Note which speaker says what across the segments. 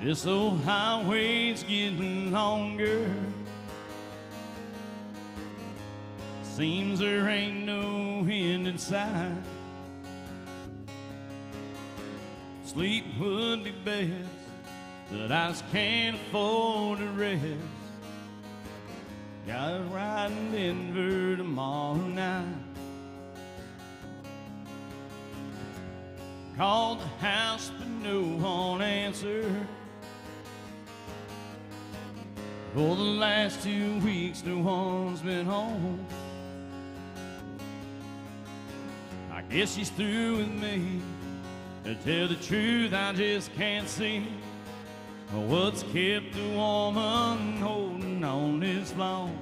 Speaker 1: This old highway's getting longer. Seems there ain't no end in sight. Sleep would be best, but I just can't afford to rest. Got us riding Denver tomorrow night. Called the house, but no one answered. For the last 2 weeks, no one's been home. I guess she's through with me. To tell the truth, I just can't see what's kept a woman holding on this long.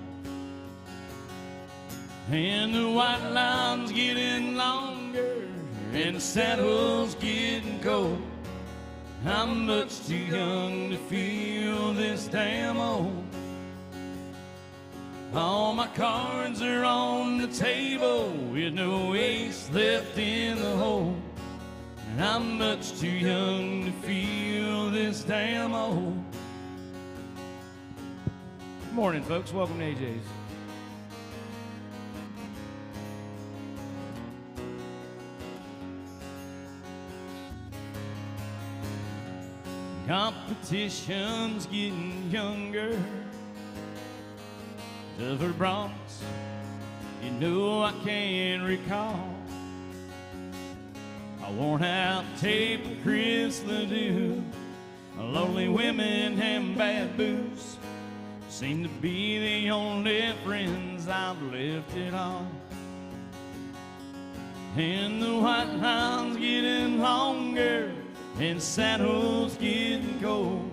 Speaker 1: And the white line's getting longer, and the saddle's getting cold. I'm much too young to feel this damn old. All my cards are on the table with no ace left in the hole. And I'm much too young to feel this damn old. Good morning, folks. Welcome to AJ's. Competition's getting younger. Tougher broncs, you know I can't recall. A worn out tape of Chris Ledoux. Lonely women and bad booze seem to be the only friends I've left at all. And the white line's getting longer, and saddles getting cold.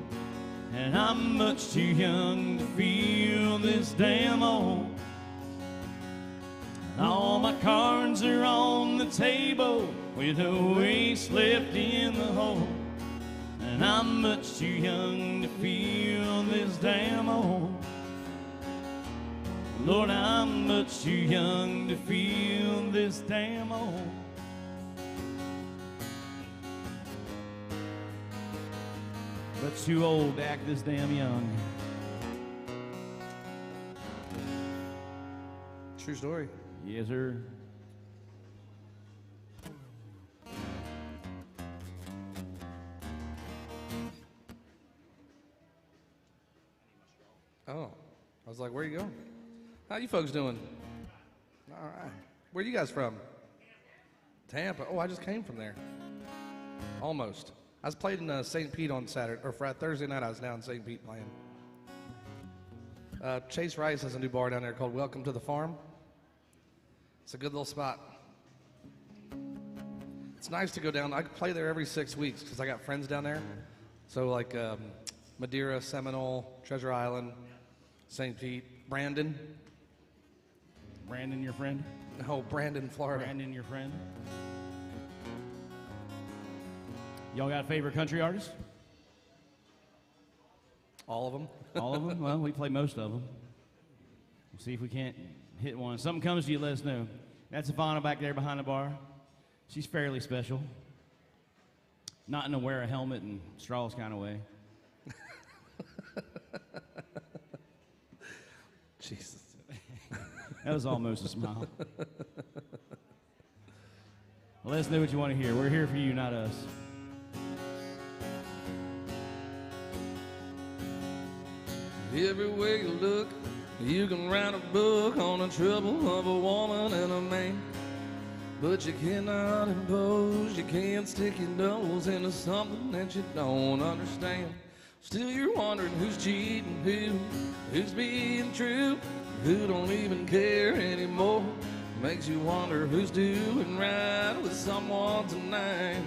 Speaker 1: And I'm much too young to feel this damn old. All my cards are on the table with no ace left in the hole. And I'm much too young to feel this damn old. Lord, I'm much too young to feel this damn old. But too old to act this damn young.
Speaker 2: True story.
Speaker 1: Yes, sir.
Speaker 2: Oh, I was like, where you going? How you folks doing? All right. Where you guys from? Tampa. Oh, I just came from there. Almost. I was played in St. Pete on Saturday, or Thursday night. I was down in St. Pete playing. Chase Rice has a new bar down there called Welcome to the Farm. It's a good little spot. It's nice to go down. I play there every 6 weeks because I got friends down there. So like Madeira, Seminole, Treasure Island, St. Pete, Brandon.
Speaker 1: Brandon, your friend?
Speaker 2: Oh, Brandon, Florida.
Speaker 1: Brandon, your friend? Y'all got a favorite country artist?
Speaker 2: All of them.
Speaker 1: All of them? Well, we play most of them. We'll see if we can't hit one. Something comes to you, let us know. That's Ivana back there behind the bar. She's fairly special. Not in a wear a helmet and straws kind of way.
Speaker 2: Jesus.
Speaker 1: That was almost a smile. Well, let us know what you want to hear. We're here for you, not us.
Speaker 2: Everywhere you look, you can write a book on the trouble of a woman and a man. But you cannot impose, you can't stick your nose into something that you don't understand. Still you're wondering who's cheating who's being true, who don't even care anymore. Makes you wonder who's doing right with someone tonight,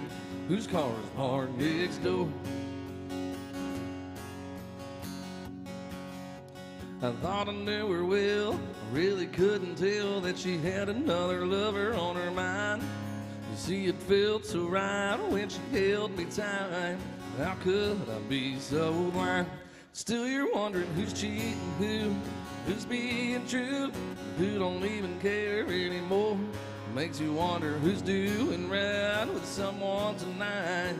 Speaker 2: whose car is parked next door. I thought I knew her well, I really couldn't tell that she had another lover on her mind. You see, it felt so right when she held me tight. How could I be so blind? Still you're wondering who's cheating who's being true, who don't even care anymore. Makes you wonder who's doing right with someone tonight,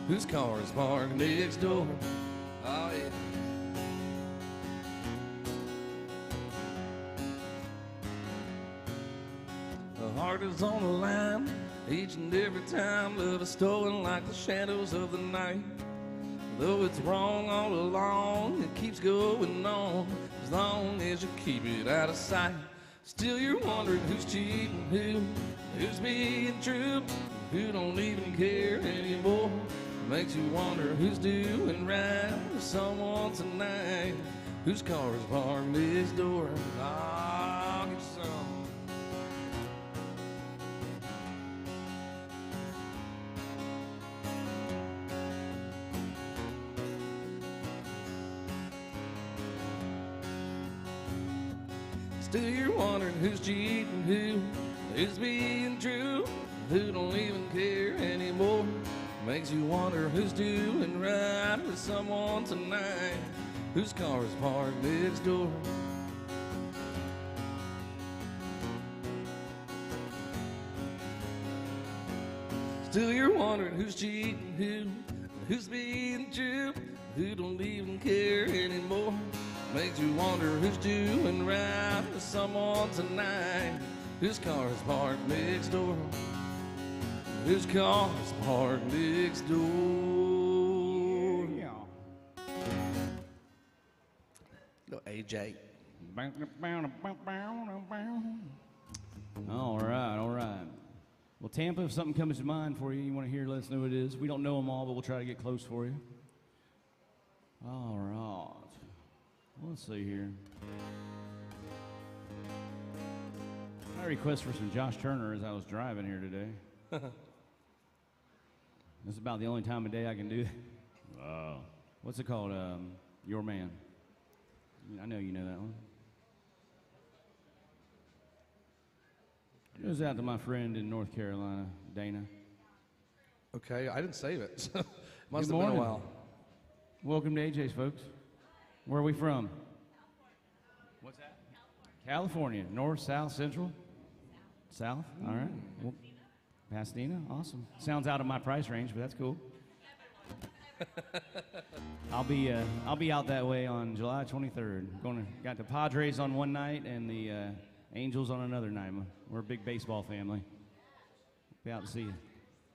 Speaker 2: whose car is parked next door. Oh, yeah. The heart is on the line each and every time. Love is stolen like the shadows of the night. Though it's wrong all along, it keeps going on as long as you keep it out of sight. Still you're wondering who's cheating, who's being true, who don't even care anymore. Makes you wonder who's doing right with someone tonight, whose car is parked next door. I'll get some. Still you're wondering who's cheating, who's being true, who don't even care anymore. Makes you wonder who's doing right with someone tonight, whose car is parked next door. Still you're wondering who's cheating, who's being true, who don't even care anymore. Makes you wonder who's doing right with someone tonight, whose car is parked next door. Whose car is parked next door.
Speaker 1: Yeah.
Speaker 2: Go AJ.
Speaker 1: All right, all right. Well, Tampa, if something comes to mind for you, you want to hear, let us know what it is. We don't know them all, but we'll try to get close for you. All right. Let's see here. I request for some Josh Turner as I was driving here today. That's about the only time of day I can do that. What's it called? Your Man. I know you know that one. It goes out to my friend in North Carolina, Dana.
Speaker 2: Okay, I didn't save it. So must
Speaker 1: Good
Speaker 2: have been a
Speaker 1: morning.
Speaker 2: while.
Speaker 1: Welcome to AJ's, folks. Where are we from? What's that? California. North, south, central? South? All right. Well, Pasadena? Awesome. Sounds out of my price range, but that's cool. I'll be out that way on July 23rd. Got the Padres on one night and the Angels on another night. We're a big baseball family. Be out to see you.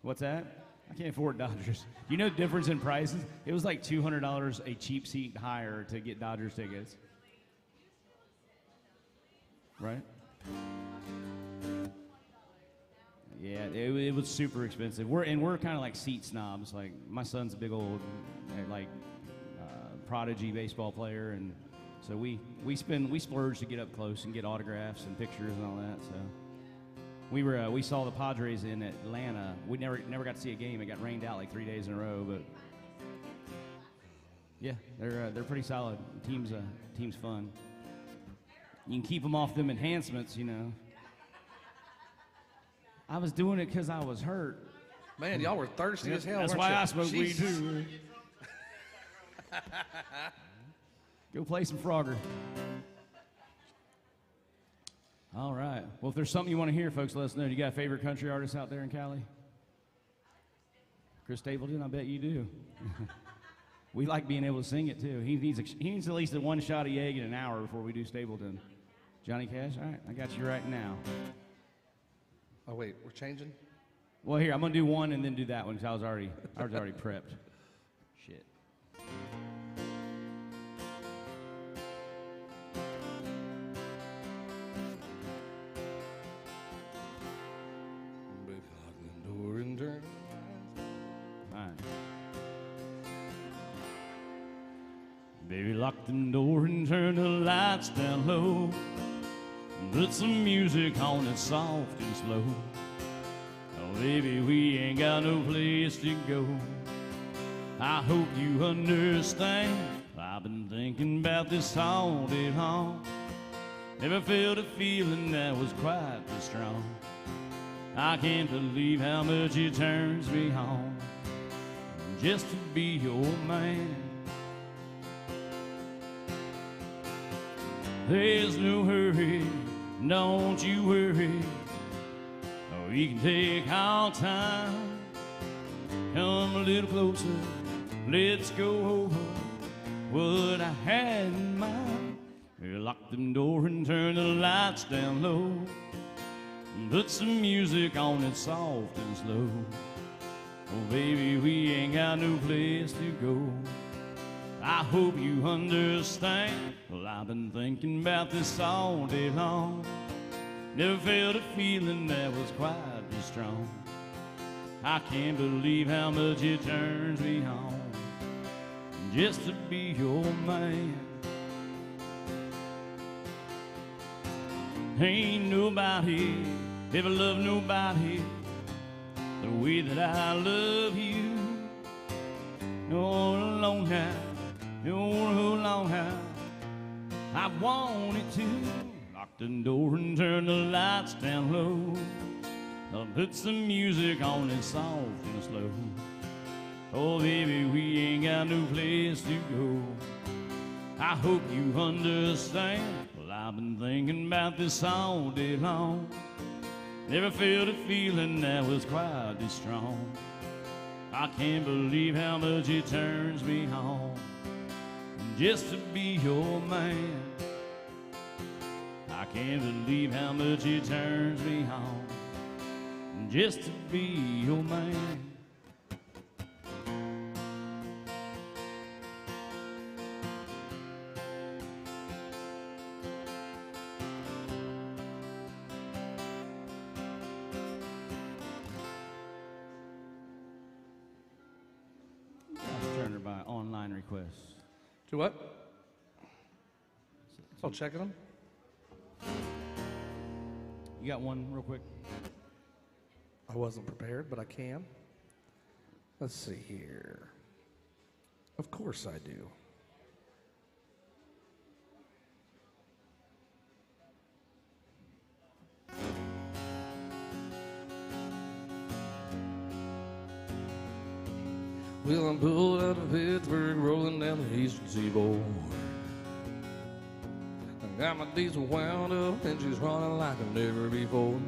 Speaker 1: What's that? I can't afford Dodgers. You know the difference in prices? It was like $200 a cheap seat higher to get Dodgers tickets. Right? Yeah, it was super expensive. We're kind of like seat snobs. Like my son's a big old prodigy baseball player, and so we splurge to get up close and get autographs and pictures and all that. So we saw the Padres in Atlanta. We never got to see a game. It got rained out like 3 days in a row, but yeah, they're pretty solid. Team's fun. You can keep them off them enhancements, you know. I was doing it because I was hurt.
Speaker 2: Man, y'all were thirsty as hell.
Speaker 1: That's
Speaker 2: weren't
Speaker 1: why
Speaker 2: you?
Speaker 1: I smoke weed
Speaker 2: Jesus.
Speaker 1: too. Go play some Frogger. All right. Well, if there's something you want to hear, folks, let us know. You got a favorite country artist out there in Cali? Chris Stapleton, I bet you do. We like being able to sing it too. He needs at least one shot of Yeg in an hour before we do Stapleton. Johnny Cash, all right, I got you right now.
Speaker 2: Oh wait, we're changing.
Speaker 1: Well, here I'm gonna do one and then do that one because I was already prepped. Shit.
Speaker 2: Baby, lock the door and turn the lights.
Speaker 1: All right. Baby, lock the door and turn the lights down low. Put some music on it soft and slow. Oh, baby, we ain't got no place to go. I hope you understand. I've been thinking about this all day long. Never felt a feeling that was quite this strong. I can't believe how much it turns me on just to be your man. There's no hurry, don't you worry. Oh, we can take our time. Come a little closer, let's go over what I had in mind. We locked the door and turned the lights down low, and put some music on it soft and slow. Oh, baby, we ain't got no place to go. I hope you understand. Well, I've been thinking about this all day long. Never felt a feeling that was quite as strong. I can't believe how much it turns me on just to be your man. Ain't nobody ever loved nobody the way that I love you. No, long time, no, long time, I've wanted to lock the door and turn the lights down low. I'll put some music on it soft and slow. Oh, baby, we ain't got no place to go. I hope you understand. Well, I've been thinking about this all day long. Never felt a feeling that was quite this strong. I can't believe how much it turns me on just to be your man. I can't believe how much it turns me on just to be your man. Turner by online requests.
Speaker 2: Do what? Oh, checking them?
Speaker 1: You got one real quick?
Speaker 2: I wasn't prepared, but I can. Let's see here. Of course I do. Well, I'm pulled out of Pittsburgh, rolling down the eastern seaboard. I got my diesel wound up, and she's running like never before.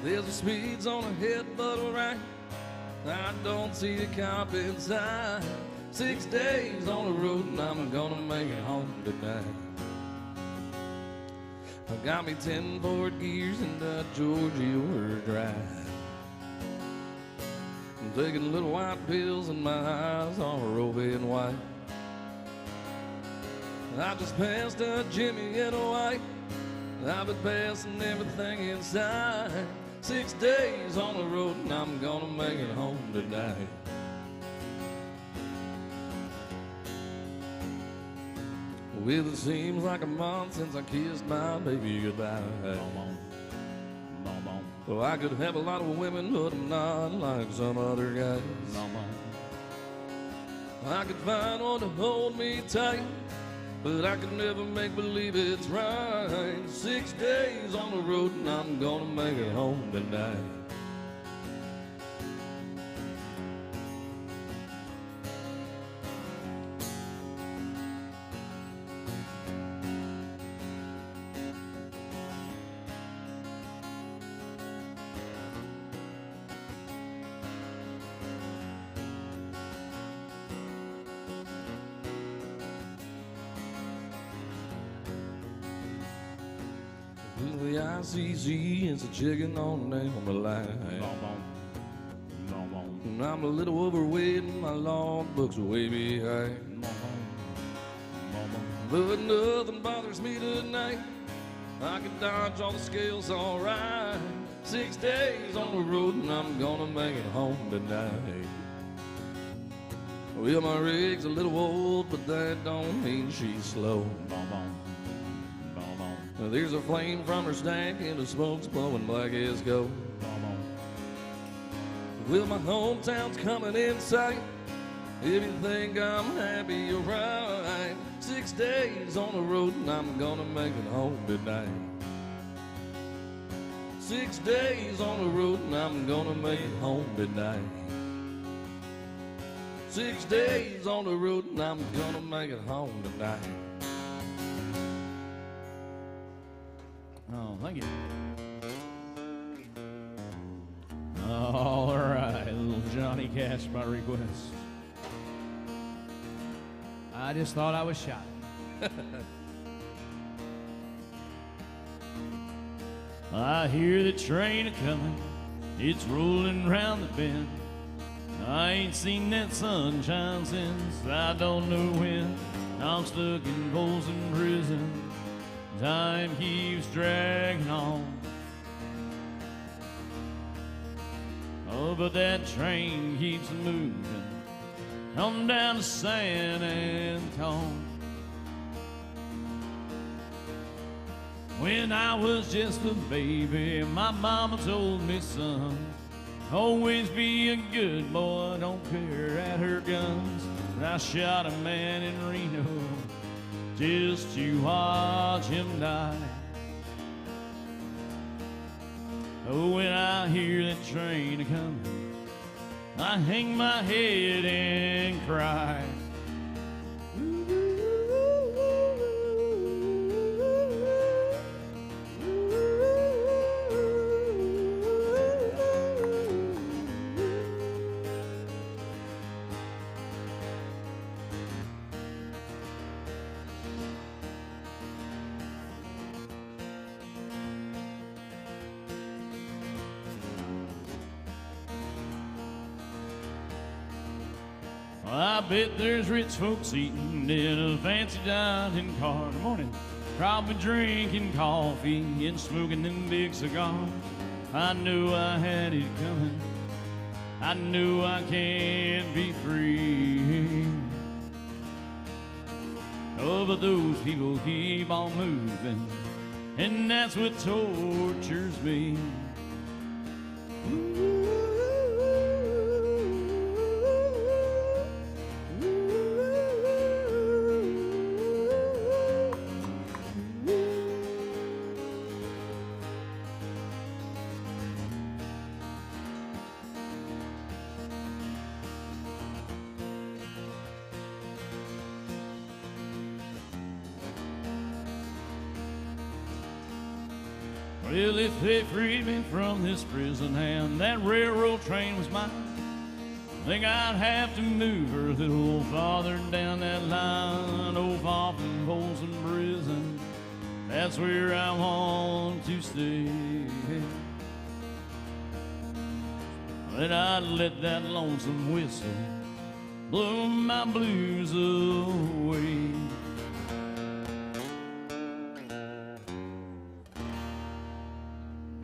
Speaker 2: There's the speeds on ahead, but right, I don't see a cop inside. 6 days on the road, and I'm gonna make it home tonight. I got me 10 Ford gears and a Georgia overdrive. I'm taking little white pills and my eyes are roving white. I just passed a Jimmy and a white. I've been passing everything inside. 6 days on the road and I'm gonna make it home tonight. Well, it seems like a month since I kissed my baby goodbye. Well, I could have a lot of women, but I'm not like some other guys. I could find one to hold me tight, but I could never make believe it's right. 6 days on the road and I'm gonna make it home tonight. The ICC is a chicken on down the line. And I'm a little overweight and my logbook's way behind. But nothing bothers me tonight. I can dodge all the scales all right. 6 days on the road and I'm gonna make it home tonight. Well, my rig's a little old, but that don't mean she's slow. There's a flame from her stack and the smoke's blowing black as gold. Well, my hometown's coming in sight. If you think I'm happy, you're right. 6 days on the road and I'm gonna make it home tonight. 6 days on the road and I'm gonna make it home tonight. 6 days on the road and I'm gonna make it home tonight.
Speaker 1: Oh, thank you. All right, little Johnny Cash by request.
Speaker 3: I just thought I was shot.
Speaker 1: I hear the train a-comin', it's rolling round the bend. I ain't seen that sunshine since I don't know when. I'm stuck in Folsom Prison, time keeps dragging on. Oh, but that train keeps moving on down to San Antone. When I was just a baby, my mama told me, son, always be a good boy, don't peer at her guns. But I shot a man in Reno just to watch him die. Oh, when I hear that train a-comin', I hang my head and cry. I bet there's rich folks eating in a fancy dining car. Good morning. Probably drinking coffee and smoking them big cigars. I knew I had it coming. I knew I can't be free. Oh, but those people keep on moving, and that's what tortures me. Well, if they freed me from this prison and that railroad train was mine, I think I'd have to move her a little farther down that line. Oh, far from Folsom Prison, that's where I want to stay. Then I'd let that lonesome whistle blow my blues away.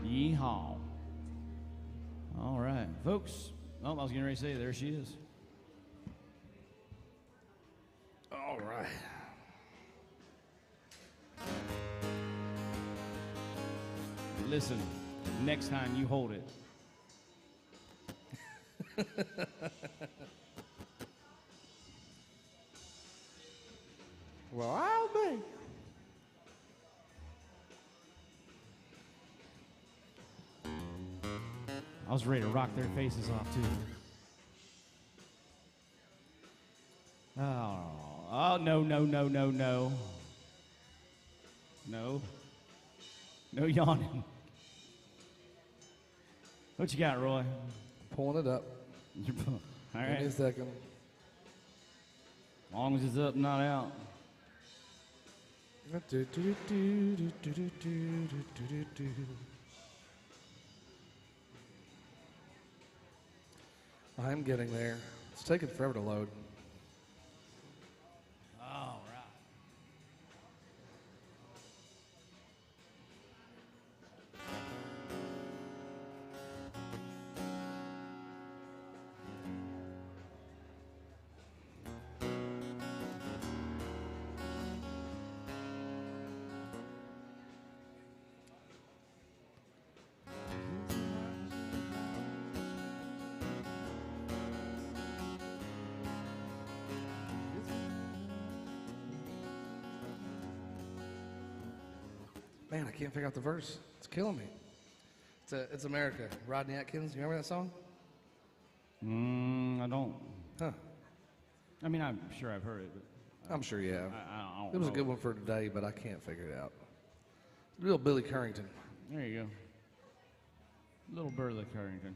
Speaker 1: Yeehaw. All right, folks. Oh, I was getting ready to say, there she is.
Speaker 2: All right.
Speaker 1: Listen, next time you hold it.
Speaker 2: Well, I'll be.
Speaker 1: I was ready to rock their faces off, too. Oh, no, no, no, no, no. No. No yawning. What you got, Roy?
Speaker 2: Pulling it up.
Speaker 1: All
Speaker 2: Give me a
Speaker 1: right.
Speaker 2: second.
Speaker 1: As long as it's up, not out.
Speaker 2: I'm getting there. It's taking forever to load.
Speaker 1: All right.
Speaker 2: Man, I can't figure out the verse. It's killing me. It's America. Rodney Atkins. You remember that song?
Speaker 1: I don't.
Speaker 2: Huh.
Speaker 1: I mean, I'm sure I've heard it, but
Speaker 2: I'm sure you have.
Speaker 1: I don't
Speaker 2: It was a
Speaker 1: know.
Speaker 2: good one for today, but I can't figure it out. Real Billy Currington.
Speaker 1: There you go. Little Burley Carrington.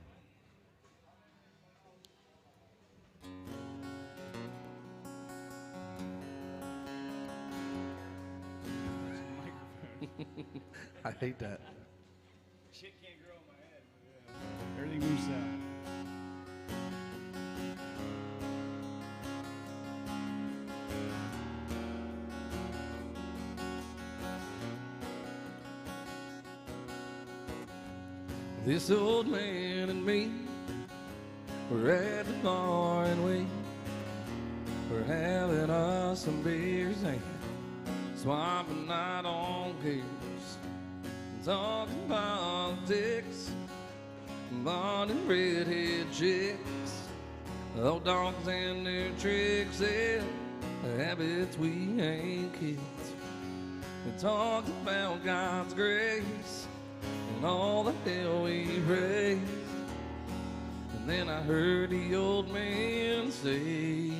Speaker 2: I hate that.
Speaker 1: Shit can't grow in my head. Everything moves south.
Speaker 2: This old man and me were at the bar and we were having us some beers and swapping night on peers, talking politics, bonding redhead chicks, old dogs and their tricks and habits we ain't kids. We talked about God's grace and all the hell we raised. And then I heard the old man say,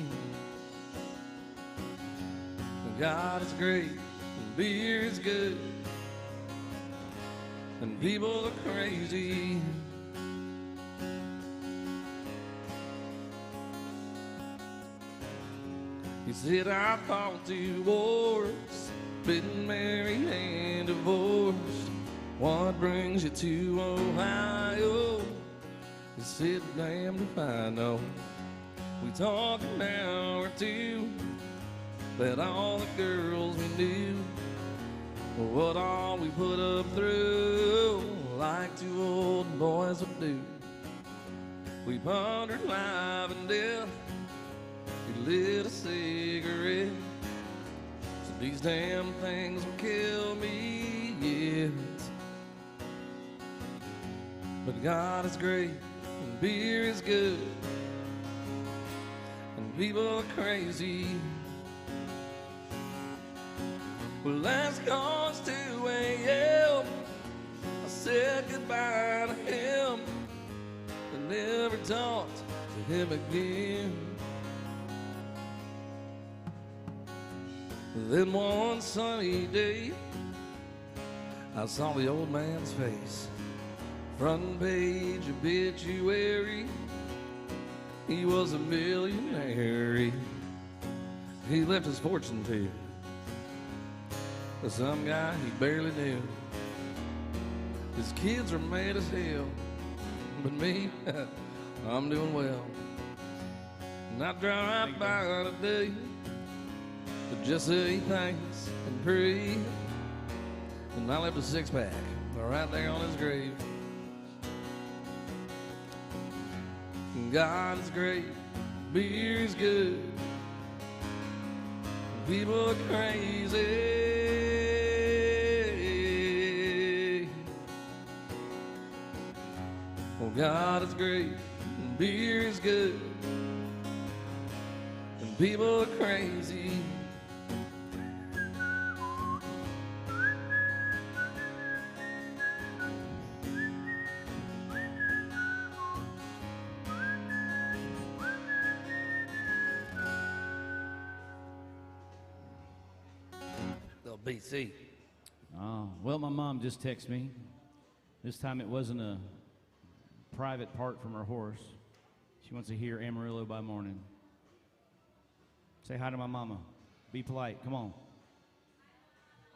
Speaker 2: God is great, and beer is good, and people are crazy. He said, I fought 2 wars, been married and divorced. What brings you to Ohio? He said, damned if I know. We talked an hour or 2 about all the girls we knew, what all we put up through, like 2 old boys would do. We pondered life and death. He lit a cigarette. So these damn things will kill me yet. But God is great, and beer is good, and people are crazy. Well, last call was 2 a.m. I said goodbye to him and never talked to him again. Then one sunny day, I saw the old man's face, front page obituary. He was a millionaire. He left his fortune to some guy he barely knew. His kids are mad as hell, but me, I'm doing well. And I drive by today to just say thanks and pray. And I left a 6-pack right there on his grave. God is great, beer is good, people are crazy. Oh, God is great, and beer is good, and people are crazy. BC.
Speaker 1: Oh, well, my mom just texted me. This time it wasn't a private part from her horse. She wants to hear Amarillo by Morning. Say hi to my mama. Be polite. Come on.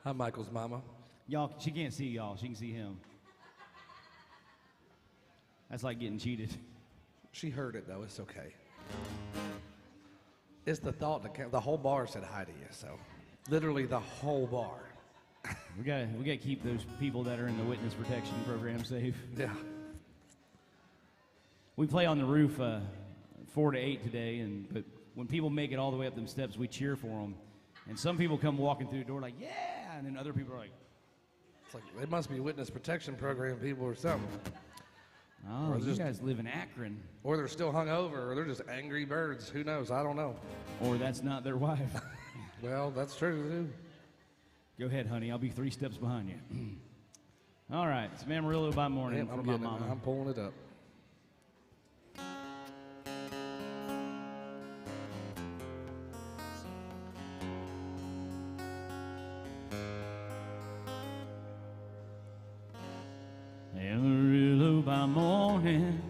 Speaker 2: Hi, Michael's mama.
Speaker 1: Y'all, she can't see y'all. She can see him. That's like getting cheated.
Speaker 2: She heard it, though. It's okay. It's the thought that counts. The whole bar said hi to you, so literally the whole bar.
Speaker 1: We gotta keep those people that are in the witness protection program safe.
Speaker 2: Yeah.
Speaker 1: We play on the roof 4 to 8 today, but when people make it all the way up them steps, we cheer for them. And some people come walking through the door like, yeah, and then other people are like,
Speaker 2: it's like they must be witness protection program people or something.
Speaker 1: oh, you guys live in Akron.
Speaker 2: Or they're still hungover, or they're just angry birds. Who knows? I don't know.
Speaker 1: Or that's not their wife.
Speaker 2: Well, that's true, too.
Speaker 1: Go ahead, honey. I'll be 3 steps behind you. All right. It's Amarillo by Morning
Speaker 2: Yeah,
Speaker 1: for my mama.
Speaker 2: I'm pulling it up.
Speaker 1: Amarillo by morning,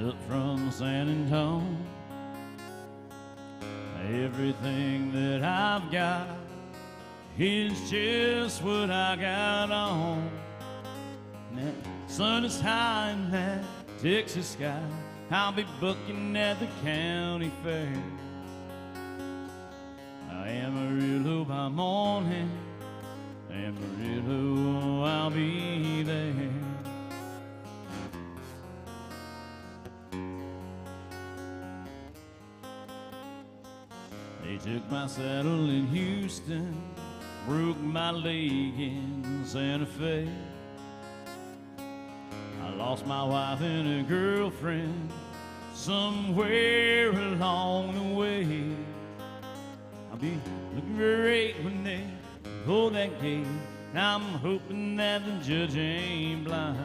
Speaker 1: up from San Antonio. Everything that I've got is just what I got on. And that sun is high in that Texas sky. I'll be booking at the county fair. I Amarillo by morning, Amarillo, I'll be there. They took my saddle in Houston, broke my leg in Santa Fe. I lost my wife and a girlfriend somewhere along the way. I'll be looking great when they pull that gate. I'm hoping that the judge ain't blind.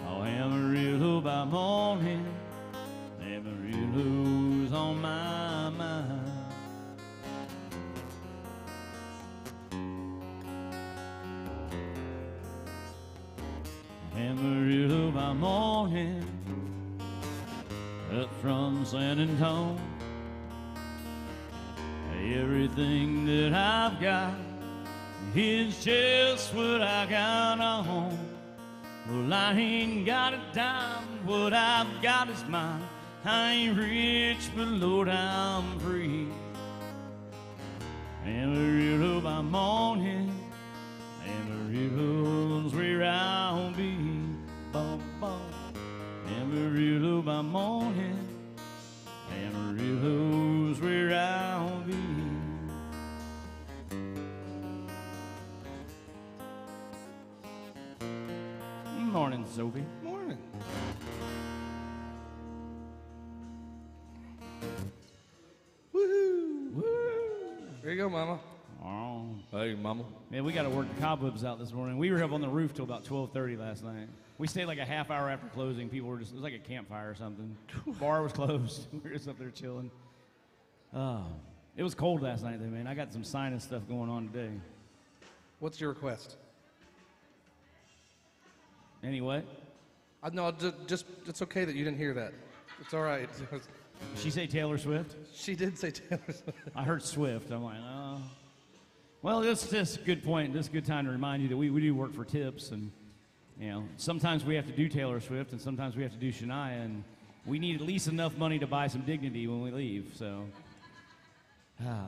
Speaker 1: Oh, Amarillo by morning, Amarillo's on my mind. Amarillo by morning, up from San Antonio. Everything that I've got is just what I got on. Well, I ain't got a dime, what I've got is mine. I ain't rich, but Lord, I'm free. Amarillo by morning, Amarillo's where I'll be. Bum, bum. Amarillo by morning, Amarillo's where I'll be. Morning, Sophie.
Speaker 2: Morning. Woohoo!
Speaker 1: Woo!
Speaker 2: There you go, Mama.
Speaker 1: Oh.
Speaker 2: Hey, Mama.
Speaker 1: Man, we got to work the cobwebs out this morning. We were up on the roof till about 12:30 last night. We stayed like a half hour after closing. People were just, it was like a campfire or something. Bar was closed. We were just up there chilling. It was cold last night though, man. I got some sinus stuff going on today.
Speaker 2: What's your request?
Speaker 1: Anyway,
Speaker 2: No, just it's okay that you didn't hear that. It's all right.
Speaker 1: did she say Taylor Swift?
Speaker 2: She did say Taylor Swift.
Speaker 1: I heard Swift. I'm like, oh. Well, this is a good point. This is a good time to remind you that we do work for tips. And, you know, sometimes we have to do Taylor Swift and sometimes we have to do Shania. And we need at least enough money to buy some dignity when we leave. So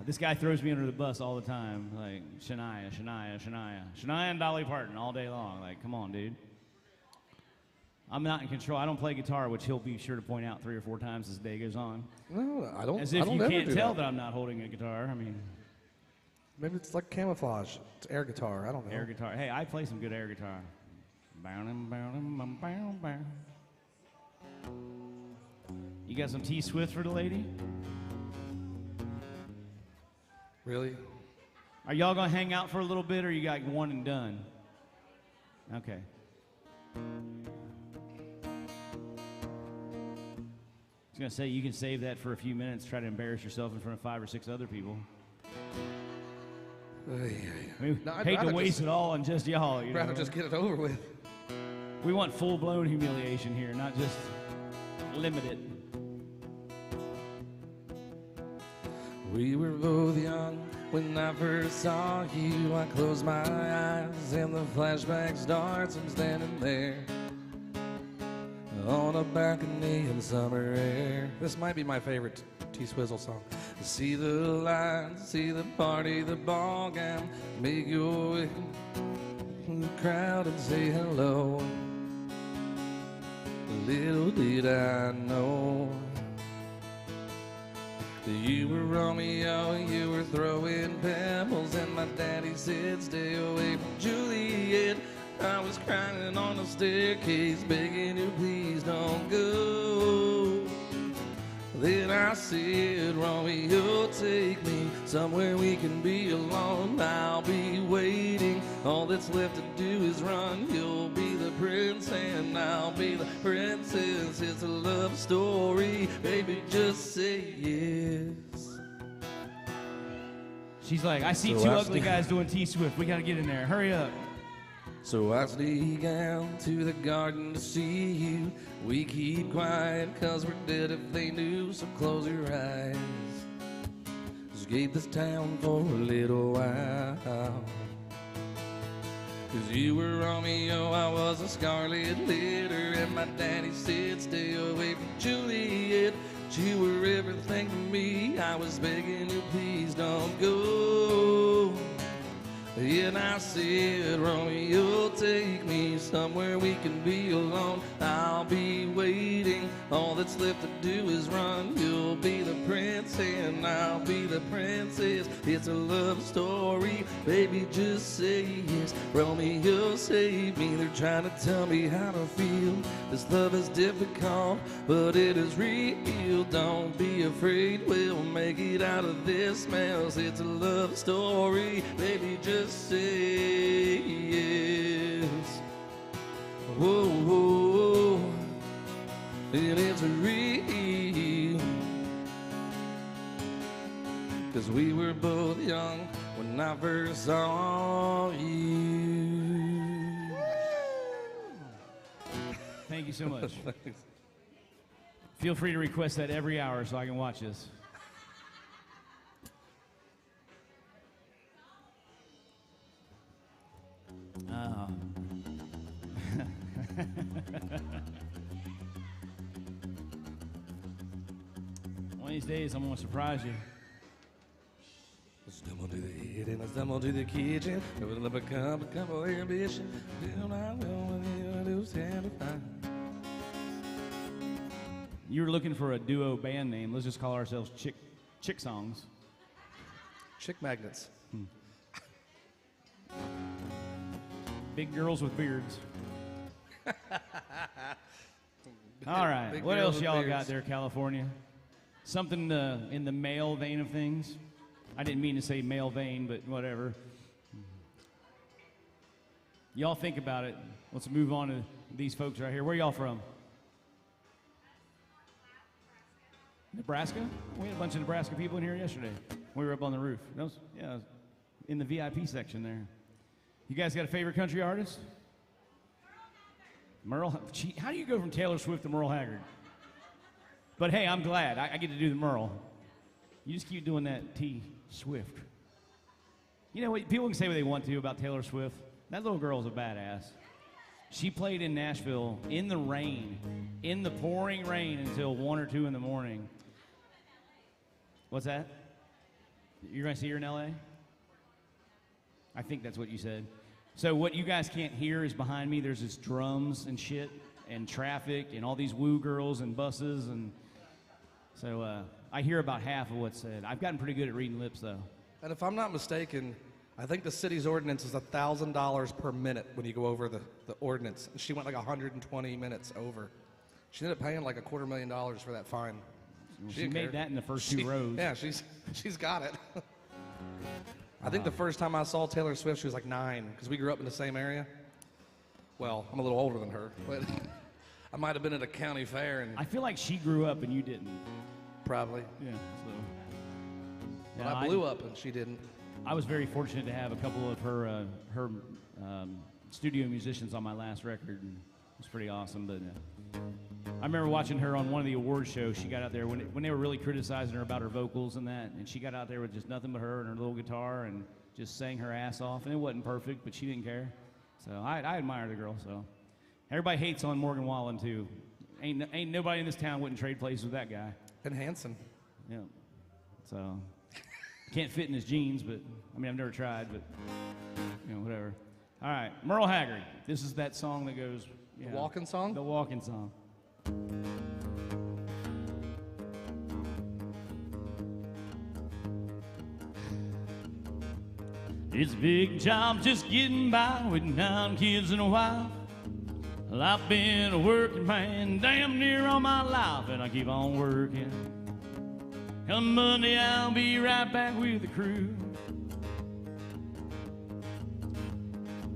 Speaker 1: this guy throws me under the bus all the time. Like, Shania, Shania, Shania. Shania and Dolly Parton all day long. Like, come on, dude. I'm not in control. I don't play guitar, which he'll be sure to point out 3 or 4 times as the day goes on.
Speaker 2: No, I don't.
Speaker 1: As
Speaker 2: I
Speaker 1: if
Speaker 2: don't
Speaker 1: you
Speaker 2: ever
Speaker 1: can't
Speaker 2: do
Speaker 1: tell
Speaker 2: that.
Speaker 1: that I'm not holding a guitar. I mean,
Speaker 2: Maybe it's like camouflage. It's air guitar. I don't know.
Speaker 1: air guitar. Hey, I play some good air guitar. You got some T Swift for the lady?
Speaker 2: Really?
Speaker 1: Are y'all gonna hang out for a little bit, or you got one and done? Okay. I was gonna say you can save that for a few minutes. Try to embarrass yourself in front of 5 or 6 other people. I mean,
Speaker 2: No, I'd
Speaker 1: hate to
Speaker 2: rather
Speaker 1: waste
Speaker 2: just-
Speaker 1: it all on just y'all. You
Speaker 2: I'd rather
Speaker 1: know?
Speaker 2: just get it over with.
Speaker 1: We want full-blown humiliation here, not just limited.
Speaker 2: We were both young when I first saw you. I closed my eyes and the flashback starts. I'm standing there on a balcony in summer air. This might be my favorite T-Swizzle song. See the lights, see the party, the ball gown. Make your way in the crowd and say hello. Little did I know that you were Romeo, you were throwing pebbles, and my daddy said stay away from Juliet. I was crying on the staircase, begging you please don't go. Then I said, Romeo, take me somewhere we can be alone. I'll be waiting. All that's left to do is run. You'll be the prince and I'll be the princess. It's a love story. Baby, just say yes.
Speaker 1: She's like, I see
Speaker 2: So
Speaker 1: 2
Speaker 2: I
Speaker 1: ugly
Speaker 2: st-
Speaker 1: guys doing T-Swift. We gotta get in there. Hurry up.
Speaker 2: So I sneak out to the garden to see you. We keep quiet cause we're dead if they knew, so close your eyes. Just escape this town for a little while. 'Cause you were Romeo, I was a scarlet letter, and my daddy said stay away from Juliet. You were everything to me, I was begging you please don't go. And I said, Romeo, take me somewhere we can be alone. I'll be waiting, all that's left to do is run. You'll be the prince and I'll be the princess. It's a love story, baby, just say yes. Romeo, save me, they're trying to tell me how to feel. This love is difficult, but it is real. Don't be afraid, we'll make it out of this mess. It's a love story, baby, just say yes. Whoa, whoa, whoa. And it's real. 'Cause we were both young when I first saw you.
Speaker 1: Thank you so much. Feel free to request that every hour so I can watch this. One of these days, I'm gonna surprise you.
Speaker 2: Stumble to the head and I stumble to the kitchen. It will become ambition. Till I will lose and find.
Speaker 1: You were looking for a duo band name. Let's just call ourselves Chick Songs.
Speaker 2: Chick Magnets.
Speaker 1: Big girls with beards. All right.
Speaker 2: Big
Speaker 1: What
Speaker 2: girls
Speaker 1: else
Speaker 2: with
Speaker 1: y'all
Speaker 2: beards.
Speaker 1: got there, California? Something in the male vein of things? I didn't mean to say male vein, but whatever. Y'all think about it. Let's move on to these folks right here. Where y'all from? Nebraska? We had a bunch of Nebraska people in here yesterday. We were up on the roof. That was, yeah, I was in the VIP section there. You guys got a favorite country artist? Merle? Gee, how do you go from Taylor Swift to Merle Haggard? But hey, I'm glad. I get to do the Merle. You just keep doing that T Swift. You know what? People can say what they want to about Taylor Swift. That little girl's a badass. She played in Nashville in the rain, in the pouring rain until 1 or 2 in the morning. What's that? You're going to see her in L.A.? I think that's what you said. So what you guys can't hear is behind me, there's this drums and shit and traffic and all these woo girls and buses. And so I hear about half of what's said. I've gotten pretty good at reading lips, though.
Speaker 2: And if I'm not mistaken, I think the city's ordinance is $1,000 per minute when you go over the ordinance. And she went like 120 minutes over. She ended up paying like $250,000 for that fine.
Speaker 1: She
Speaker 2: didn't
Speaker 1: made
Speaker 2: care.
Speaker 1: that in the first 2 rows.
Speaker 2: Yeah, she's got it. I think the first time I saw Taylor Swift, she was like 9, because we grew up in the same area. Well, I'm a little older than her, but I might have been at a county fair and
Speaker 1: I feel like she grew up and you didn't.
Speaker 2: probably.
Speaker 1: Yeah, so.
Speaker 2: But
Speaker 1: Yeah,
Speaker 2: I blew up and she didn't.
Speaker 1: I was very fortunate to have a couple of her studio musicians on my last record, and it was pretty awesome. But I remember watching her on one of the award shows. She got out there when they were really criticizing her about her vocals and that, and she got out there with just nothing but her and her little guitar and just sang her ass off. And it wasn't perfect, but she didn't care. So I admire the girl. So everybody hates on Morgan Wallen too. Ain't nobody in this town wouldn't trade places with that guy.
Speaker 2: And Hanson.
Speaker 1: Yeah. So can't fit in his jeans, but I mean I've never tried, but you know whatever. All right, Merle Haggard. This is that song that goes.
Speaker 2: The walking song?
Speaker 1: The walking song. It's a big job just getting by with 9 kids and a wife. Well, I've been a working man damn near all my life, and I keep on working. Come Monday, I'll be right back with the crew.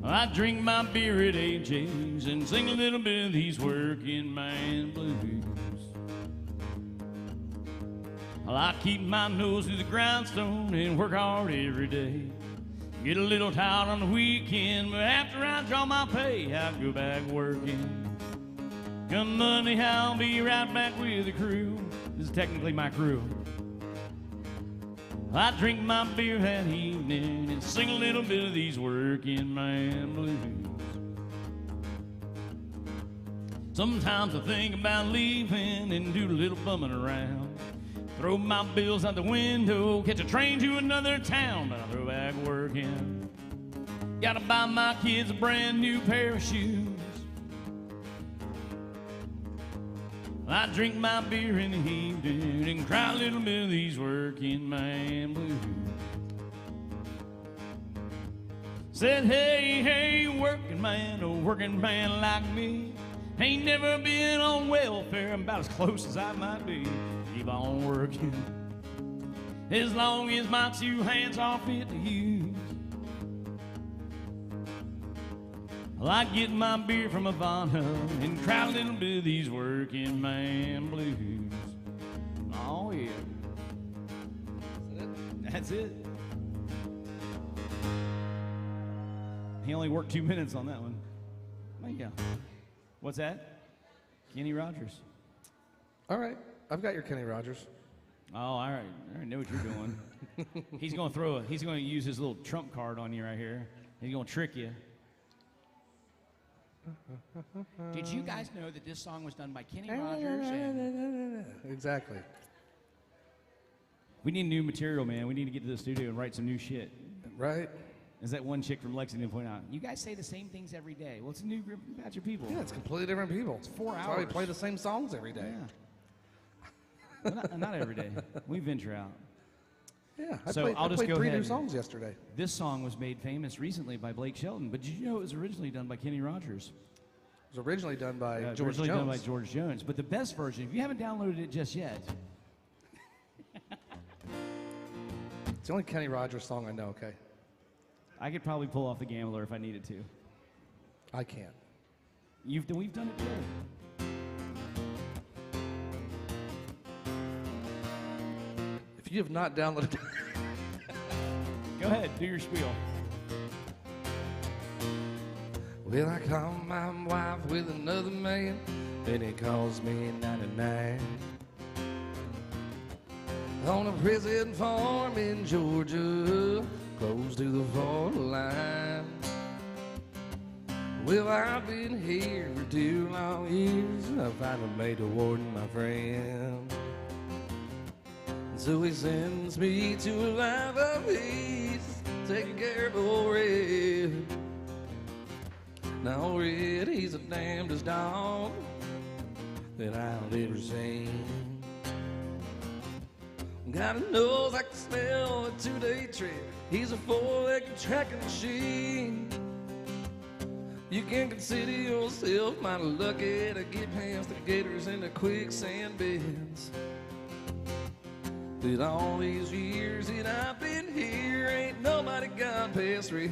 Speaker 1: I drink my beer at AJ's and sing a little bit of these working man blues. Well, I keep my nose to the grindstone and work hard every day. Get a little tired on the weekend, but after I draw my pay, I go back working. Come Monday, I'll be right back with the crew. This is technically my crew. I drink my beer that evening and sing a little bit of these working man blues. Sometimes I think about leaving and do a little bumming around. Throw my bills out the window, catch a train to another town, but I throw back working. Gotta buy my kids a brand new pair of shoes. I drink my beer in the evening and cry a little bit of these working man blues. Said, hey, hey, working man, a working man like me ain't never been on welfare, I'm about as close as I might be. Keep on working as long as my two hands are fit to use. Well, I get my beer from Havana and cry a little bit of these working man blues. Oh, yeah. That's it. He only worked 2 minutes on that one. There you go. What's that? Kenny Rogers.
Speaker 2: All right. I've got your Kenny Rogers.
Speaker 1: Oh, all right. I already know what you're doing. He's going to use his little trump card on you right here. He's going to trick you.
Speaker 3: Did you guys know that this song was done by Kenny Rogers? And
Speaker 2: Exactly.
Speaker 1: We need new material, man. We need to get to the studio and write some new shit.
Speaker 2: Right?
Speaker 1: As that one chick from Lexington pointed out.
Speaker 3: you guys say the same things every day.
Speaker 1: Well, it's a new group batch of people.
Speaker 2: Yeah, it's completely different people. It's
Speaker 3: 4
Speaker 2: That's why we
Speaker 3: hours.
Speaker 2: play the same songs every day.
Speaker 1: Yeah. Well, not every day. We venture out.
Speaker 2: Yeah,
Speaker 1: So I'll
Speaker 2: I
Speaker 1: just
Speaker 2: played
Speaker 1: go
Speaker 2: 3
Speaker 1: ahead
Speaker 2: new
Speaker 1: and-
Speaker 2: songs yesterday.
Speaker 1: This song was made famous recently by Blake Shelton, but did you know it was originally done by Kenny Rogers?
Speaker 2: It was originally done by George
Speaker 1: originally
Speaker 2: Jones.
Speaker 1: done by George Jones. But the best version, if you haven't downloaded it just yet,
Speaker 2: It's the only Kenny Rogers song I know, okay?
Speaker 1: I could probably pull off the Gambler if I needed to.
Speaker 2: I can't.
Speaker 1: We've done it together.
Speaker 2: If you have not downloaded
Speaker 1: Go ahead, do your spiel.
Speaker 2: Well, I call my wife with another man, and he calls me 99. On a prison farm in Georgia, close to the foreign line. Well, I've been here for 2 long years, I finally made a warden my friend. So he sends me to a life of peace, taking care of old Red. Now Red, he's the damnedest dog that I've ever seen. Got a nose like the smell of a 2-day trip. He's a 4-legged tracking machine. You can consider yourself mighty lucky to get past the gators and the quicksand beds. With all these years that I've been here, ain't nobody got past Red.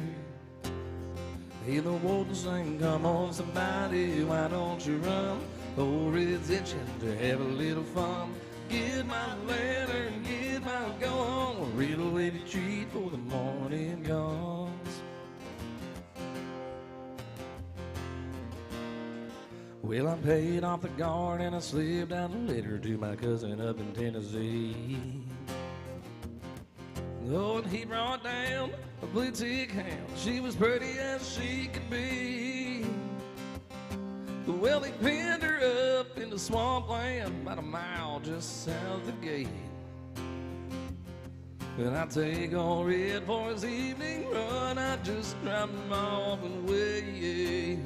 Speaker 2: Hear the warden sing, come on somebody, why don't you run? Old Red's itching to have a little fun. Get my lantern, get my gun, a real lady treat for the morning comes. Well, I paid off the guard and I slipped down a letter to my cousin up in Tennessee. Oh, and he brought down a blue tick hound. She was pretty as she could be. Well, they pinned her up in the swampland about a mile just south of the gate. And I take on Red for his evening run. I just dropped him off and away.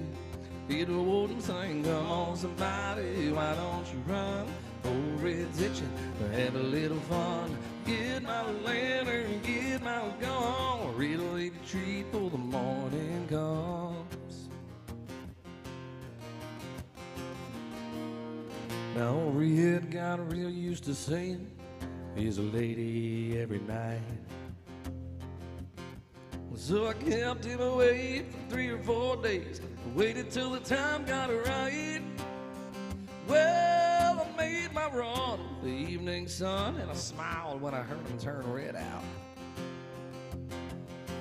Speaker 2: Hear the warden sing, come on somebody, why don't you run? Old Red's itching to have a little fun. Get my lantern, get my gun, a real lady treat for the morning comes. Now Red got real used to saying he's a lady every night. So I kept him away for 3 or 4 days, waited till the time got right. Well, I made my run the evening sun, and I smiled when I heard him turn Red out.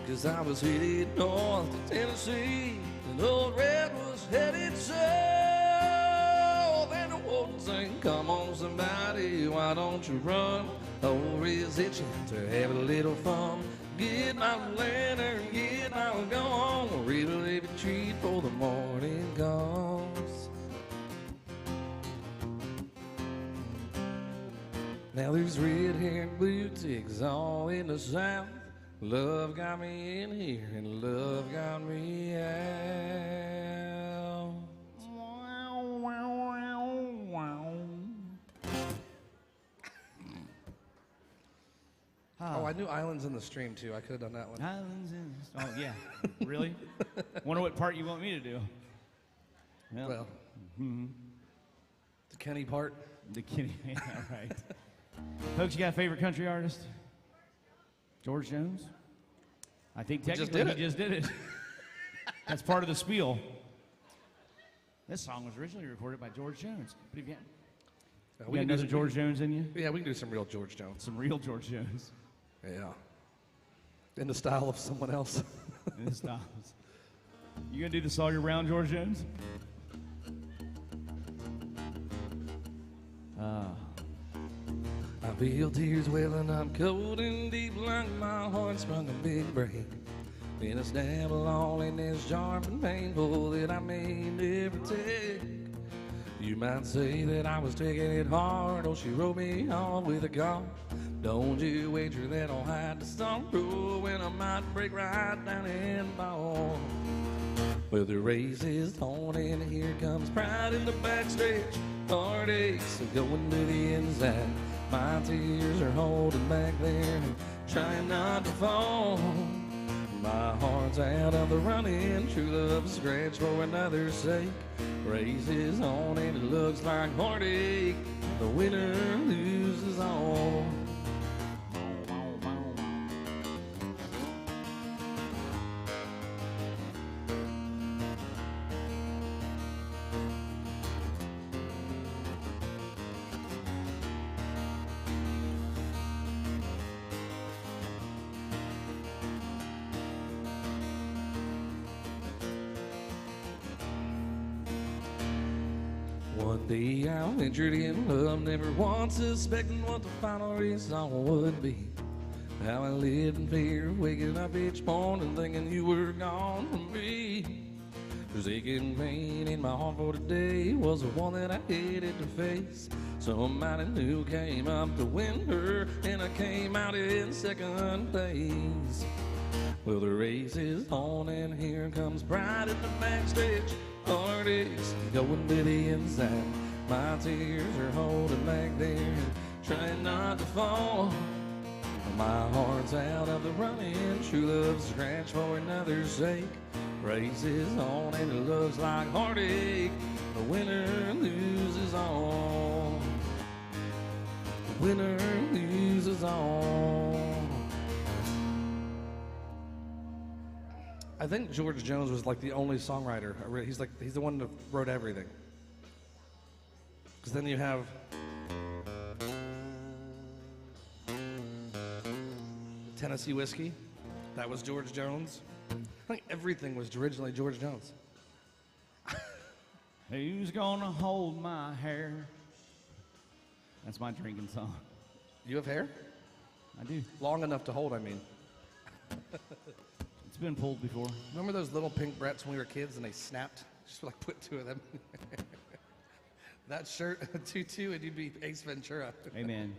Speaker 2: 'Cause I was headed north to Tennessee, and old Red was headed south. And the warden sang, come on somebody, why don't you run? or is itching to have a little fun. Get my lantern, get my gun, or it'll leave a treat for the morning comes. Now there's red-haired blue ticks all in the south. Love got me in here and love got me out.
Speaker 4: Oh, I knew Islands in the Stream too. I could have done that one.
Speaker 1: Islands in. Oh yeah, really? Wonder what part you want me to do.
Speaker 4: Well, the Kenny part.
Speaker 1: The Kenny. Yeah, right. Folks, you got a favorite country artist? George Jones? I think technically he just did it. That's part of the spiel. This song was originally recorded by George Jones. But if you got another George Jones in you?
Speaker 4: Yeah, we can do some real George Jones.
Speaker 1: Some real George Jones.
Speaker 4: Yeah. In the style of someone else.
Speaker 1: In the styles. You gonna do the Sawyer Brown George Jones?
Speaker 2: I feel tears welling up cold and deep like my heart sprung a big break. In a stab of loneliness, sharp and painful that I may never take. You might say that I was taking it hard, oh, she wrote me off with a call. Don't you wager that I'll hide the sorrow when I might break right down and fall. Well, the race is on and here comes pride in the backstretch. Heartaches are going to the inside. My tears are holding back there, trying not to fall. My heart's out of the running, true love's scratch for another's sake. Race is on and it looks like heartache. The winner loses all. One day I ventured in love, never once suspecting what the final result would be. How I lived in fear, waking up each morning thinking you were gone from me. There's aching pain in my heart for today was the one that I hated to face. Somebody new came up to win her, and I came out in second place. Well, the race is on, and here comes pride in the backstretch. Heartaches going to the inside. My tears are holding back there, trying not to fall. My heart's out of the running, true love's scratch for another's sake. Race is on and it looks like heartache. The winner loses all. The winner loses all.
Speaker 4: I think George Jones was like the only songwriter. He's the one that wrote everything. Because then you have Tennessee Whiskey. That was George Jones. I think everything was originally George Jones.
Speaker 1: Who's gonna hold my hair? That's my drinking song.
Speaker 4: You have hair?
Speaker 1: I do.
Speaker 4: Long enough to hold, I mean.
Speaker 1: It's been pulled before.
Speaker 4: Remember those little pink Bretts when we were kids and they snapped? Just like put two of them. That shirt, a tutu, and you'd be Ace Ventura.
Speaker 1: Hey man,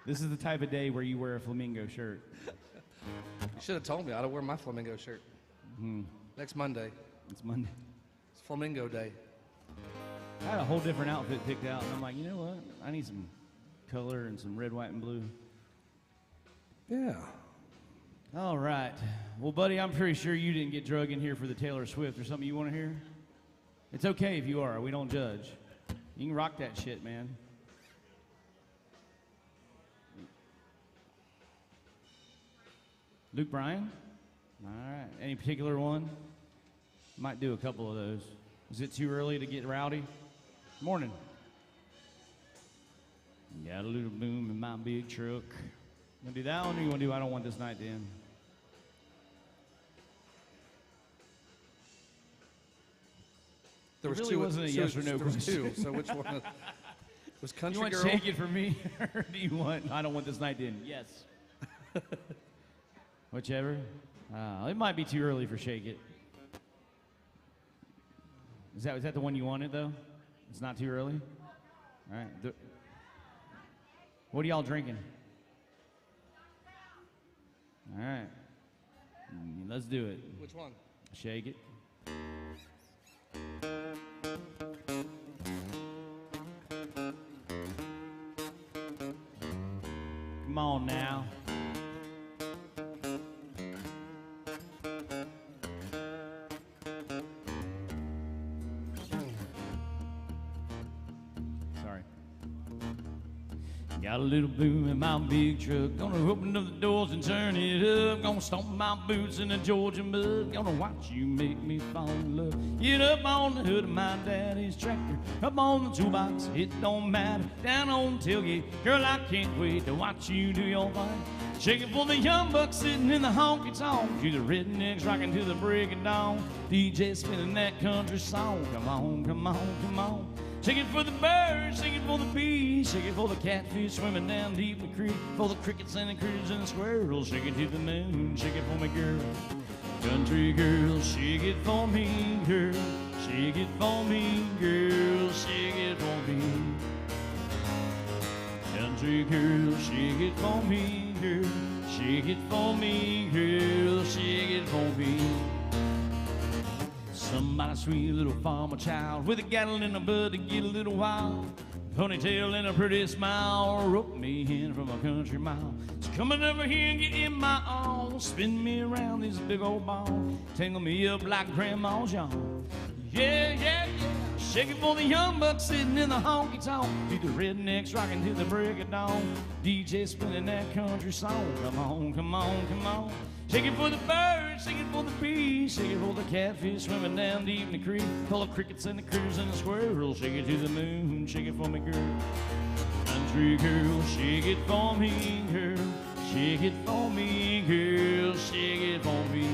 Speaker 1: this is the type of day where you wear a flamingo shirt.
Speaker 4: You should have told me. I'd have worn my flamingo shirt. Next Monday.
Speaker 1: It's Monday.
Speaker 4: It's Flamingo Day.
Speaker 1: I had a whole different outfit picked out, and I'm like, you know what? I need some color and some red, white, and blue.
Speaker 4: Yeah.
Speaker 1: All right. Well, buddy, I'm pretty sure you didn't get drug in here for the Taylor Swift or something you want to hear. It's okay if you are. We don't judge. You can rock that shit, man. Luke Bryan? All right. Any particular one? Might do a couple of those. Is it too early to get rowdy? Morning. Got a little boom in my big truck. You want to do that one, or you want to do I Don't Want This Night to End?
Speaker 4: There was
Speaker 1: really
Speaker 4: two.
Speaker 1: wasn't a yes or no
Speaker 4: there was
Speaker 1: question.
Speaker 4: two. So which one? Was
Speaker 1: You
Speaker 4: Country
Speaker 1: want
Speaker 4: Girl?
Speaker 1: Shake It for me, or do you want I Don't Want This Night to End? Yes. Whichever. It might be too early for Shake It. Is that the one you wanted, though? It's not too early? All right. What are y'all drinking? All right. Let's do it.
Speaker 4: Which one?
Speaker 1: Shake It. Come on now. Sorry. Got a little boom in my big truck. Gonna open up the doors and turn it up. Gonna stomp my boots in the Georgia mud. Gonna watch you make me fall in love. Get up on the hood of my daddy's tractor. Up on the toolbox, it don't matter. Down on the tailgate, girl, I can't wait to watch you do your thing. Shaking for the young bucks sitting in the honky tonk. To the rednecks rocking to the break of dawn. DJ spinning that country song. Come on, come on, come on. Shake it for the birds, shake it for the bees, shake it for the catfish swimming down deep in the creek, for the crickets and the critters and the squirrels. Shake it to the moon, shake it for me, girl. Country girl, shake it for me, girl. Shake it for me, girl. Shake it for me. Country girl, shake it for me, girl. Shake it for me, girl. Shake it for me. Somebody sweet little farmer child with a gattle in a bud to get a little wild. Ponytail and a pretty smile rope me in from a country mile. So coming over here and get in my arms, spin me around this big old ball, tangle me up like Grandma's yawn. Yeah, yeah, yeah. Shake it for the young bucks sitting in the honky tonk. To the rednecks rocking till the break of dawn. DJ spinning that country song. Come on, come on, come on. Shake it for the birds, shake it for the bees, shake it for the catfish swimming down deep in the creek, full of crickets and the critters and the squirrels. Shake it to the moon, shake it for me, girl. Country girl, shake it for me, girl. Shake it for me, girl. Shake it for me.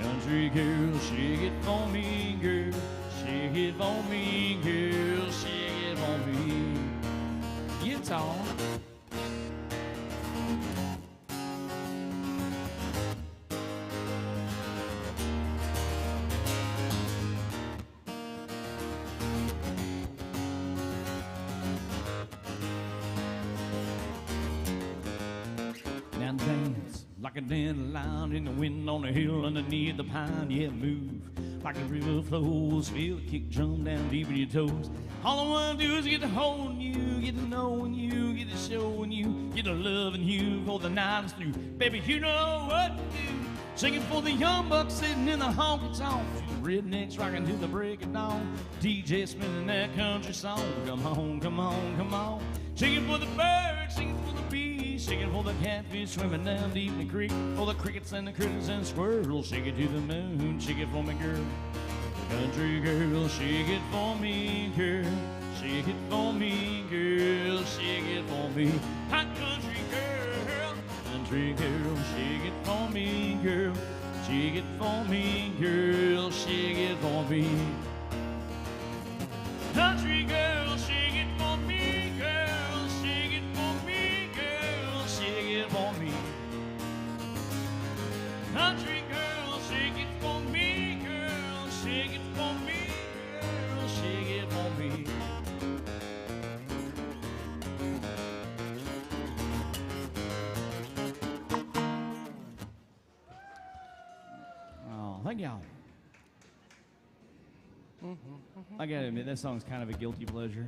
Speaker 1: Country girl, shake it for me, girl. Shake it for me, girl. Shake it for me. Guitar. Now dance like a dandelion in the wind on the hill underneath the pine. Yeah, move like the river flows. Feel the kick drum down deep in your toes. All I wanna do is get to holding you, get to knowing you, get to showing you, get to loving you before the night is through. Baby, you know what to do. Singing for the young bucks sitting in the honky tonk. Rednecks rocking till the break of dawn. DJ spinning that country song. Come on, come on, come on. Singing for the birds, singing for the bees, singing for the catfish swimming down deep in the creek, for the crickets and the critters and the squirrels. Shake it to the moon, shake it for me, girl. Country girl, shake it for me, girl. Shake it for me, girl. Shake it for me. Hot country girl. Country girl, shake it for me, girl. Shake it for me, girl. Shake it for me. Country girl, shake it for me, girl. Shake it for me, girl. Shake it for me. Country girl, shake it for me, girl. Shake it for me, girl. Shake it for me. Oh, thank y'all. I gotta admit, that song's kind of a guilty pleasure.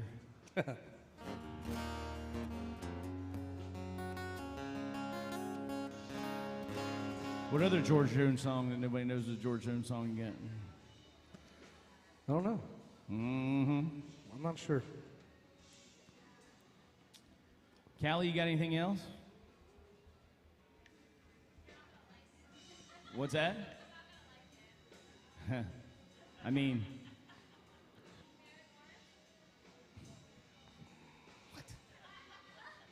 Speaker 1: What other George Jones song that nobody knows is a George Jones song you got?
Speaker 4: I don't know.
Speaker 1: Mm-hmm.
Speaker 4: I'm not sure.
Speaker 1: Callie, you got anything else? What's that? I mean, what?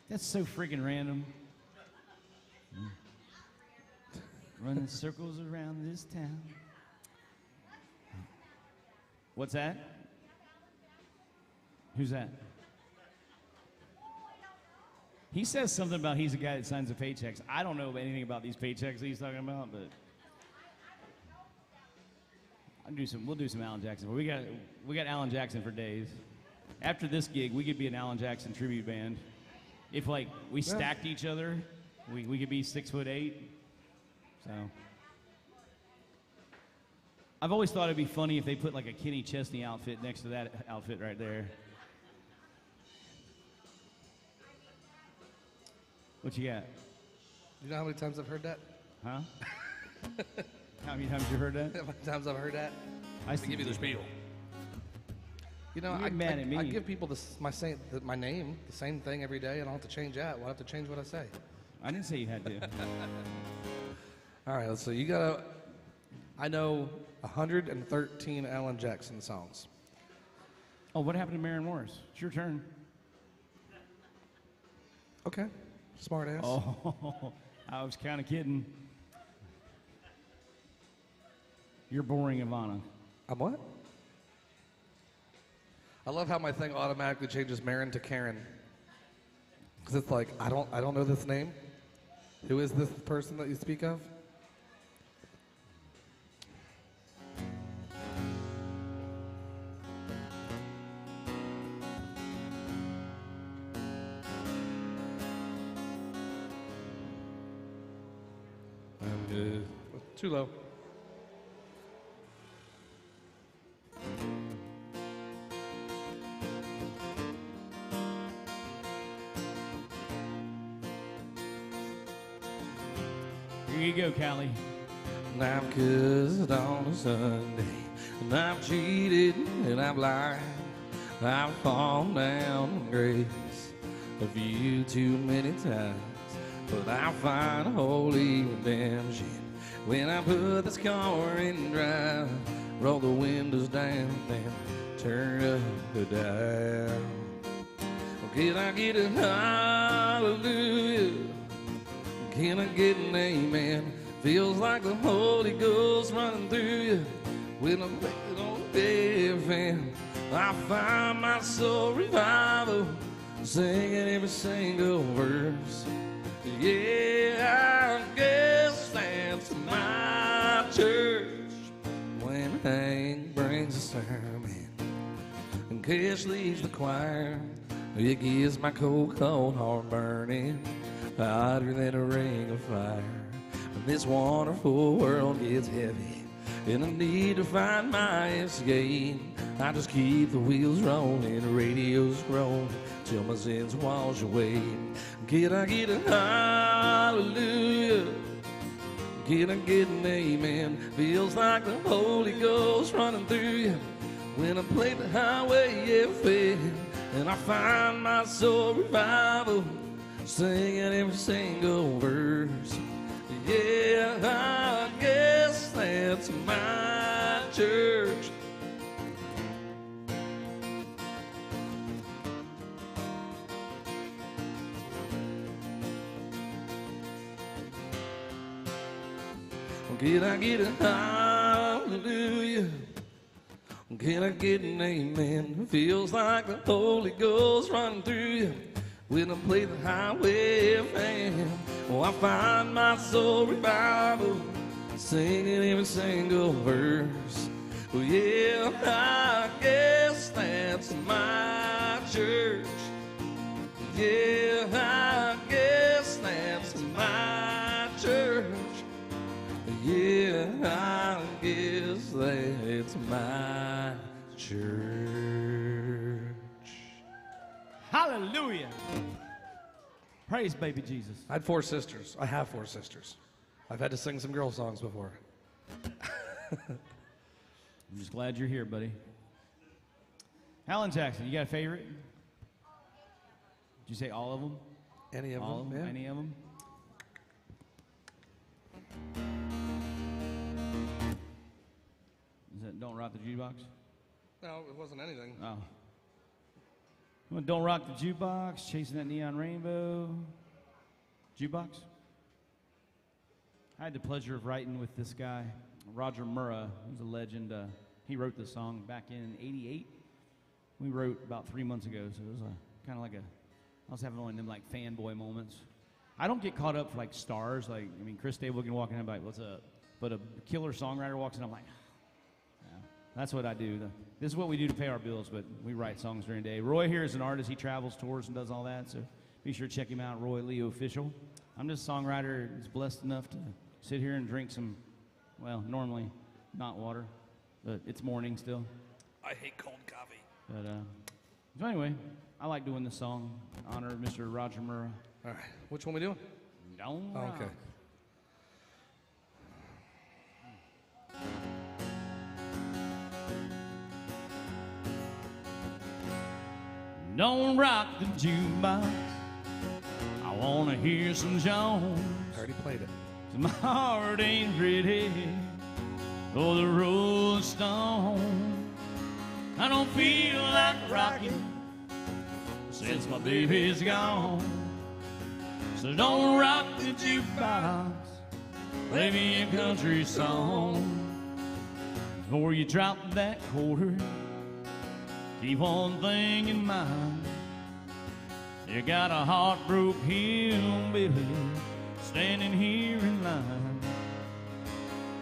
Speaker 1: That's so freaking random. Running circles around this town. What's that? Who's that? He says something about he's the guy that signs the paychecks. I don't know anything about these paychecks that he's talking about, but we'll do some Alan Jackson. We got Alan Jackson for days. After this gig, we could be an Alan Jackson tribute band. If like we stacked each other, we could be 6'8". So I've always thought it'd be funny if they put like a Kenny Chesney outfit next to that outfit right there. What you got?
Speaker 4: You know how many times I've heard that?
Speaker 1: Huh? How many times you heard that?
Speaker 4: How many times I've heard that?
Speaker 1: I
Speaker 2: Give you the spiel.
Speaker 4: You know,
Speaker 1: You're mad at me.
Speaker 4: I give people my name, the same thing every day, and I don't have to change that. Well, I have to change what I say.
Speaker 1: I didn't say you had to.
Speaker 4: All right, let's see. I know 113 Alan Jackson songs.
Speaker 1: Oh, what happened to Maren Morris? It's your turn.
Speaker 4: Okay. Smart ass.
Speaker 1: Oh, I was kind of kidding. You're boring, Ivana.
Speaker 4: I'm what? I love how my thing automatically changes Maren to Karen. Because it's like, I don't know this name. Who is this person that you speak of? Too low.
Speaker 1: Here you go, Callie.
Speaker 2: And I've kissed on a Sunday, and I've cheated and I've lied. I've fallen down in grace of you too many times, but I find holy redemption when I put this car in drive, roll the windows down, then turn up the dial. Can I get a hallelujah? Can I get an amen? Feels like the Holy Ghost running through you when I'm playing on FM. I find my soul revival, singing every single verse. Yeah, I guess that's my church. When Hank brings a sermon and Cash leads the choir, it gets my cold heart burning hotter than a ring of fire. When this wonderful world gets heavy and I need to find my escape, I just keep the wheels rolling, the radio's growing till my sins wash away. Can I get a hallelujah? Can I get an amen? Feels like the Holy Ghost running through you when I play the highway FM, and I find my soul revival, singing every single verse. Yeah, I guess that's my church. Can I get a hallelujah? Can I get an amen? Feels like the Holy Ghost running through you when I play the highway FM. Oh, I find my soul revival, singing every single verse. Oh yeah, I guess that's my church. Yeah, I guess that's my church. Yeah, I guess that's my church.
Speaker 1: Hallelujah. Praise baby Jesus.
Speaker 4: I had 4 sisters. I have 4 sisters. I've had to sing some girl songs before.
Speaker 1: I'm just glad you're here, buddy. Alan Jackson, you got a favorite? Did you say all of them?
Speaker 4: Any of
Speaker 1: All
Speaker 4: them?
Speaker 1: of them?
Speaker 4: Yeah.
Speaker 1: Any of them? Is that Don't Rock the Jukebox?
Speaker 4: No, it wasn't anything.
Speaker 1: Oh. Well, Don't Rock the Jukebox, Chasing That Neon Rainbow. Jukebox? I had the pleasure of writing with this guy, Roger Murrah, who's a legend. He wrote this song back in '88. we wrote about 3 months ago, so it was kind of like I was having one of them like fanboy moments. I don't get caught up for like stars. Like, I mean, Chris Stable can walk in and be like, "What's up?" But a killer songwriter walks in, I'm like, yeah, that's what I do. This is what we do to pay our bills, but we write songs during the day. Roy here is an artist. He travels, tours, and does all that, so be sure to check him out, Roy Leo Official. I'm just a songwriter that's blessed enough to sit here and drink some, well, normally not water, but it's morning still.
Speaker 4: I hate cold coffee.
Speaker 1: But so anyway, I like doing this song in honor of Mr. Roger Murrah.
Speaker 4: All right, which one we doing?
Speaker 1: Don't
Speaker 4: Oh,
Speaker 1: rock.
Speaker 4: okay.
Speaker 1: Don't rock the jukebox. I wanna hear some Jones.
Speaker 4: I already played it.
Speaker 1: My heart ain't ready for the Rolling Stone. I don't feel like rocking since my baby's gone. So don't rock the jukebox, play me a country song. Before you drop that quarter, keep one thing in mind. You got a heartbroken hillbilly standing here in line.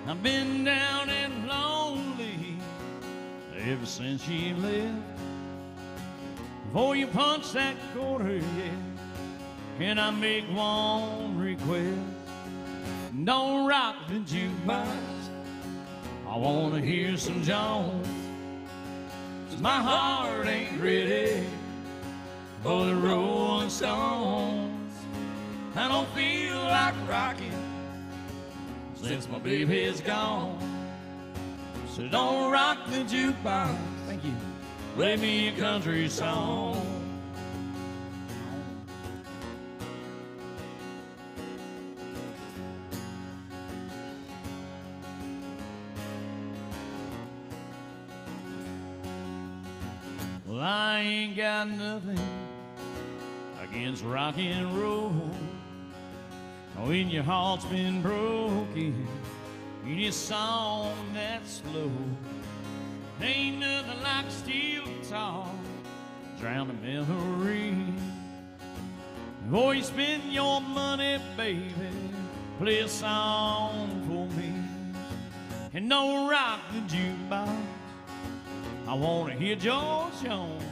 Speaker 1: I've been down and lonely ever since you left. Before you punch that quarter, yeah, can I make one request? Don't rock the jukebox, I wanna hear some Jones. 'Cause my heart ain't ready for the Rolling Stones. I don't feel like rocking since my baby's gone. So don't rock the jukebox. Thank you. Play me a country song. Well, I ain't got nothing against rock and roll. When your heart's been broken, you need a song that's slow. Ain't nothing like steel guitar, drown a memory. Before you spend your money, baby, play a song for me. And don't rock the jukebox, I wanna hear George Jones.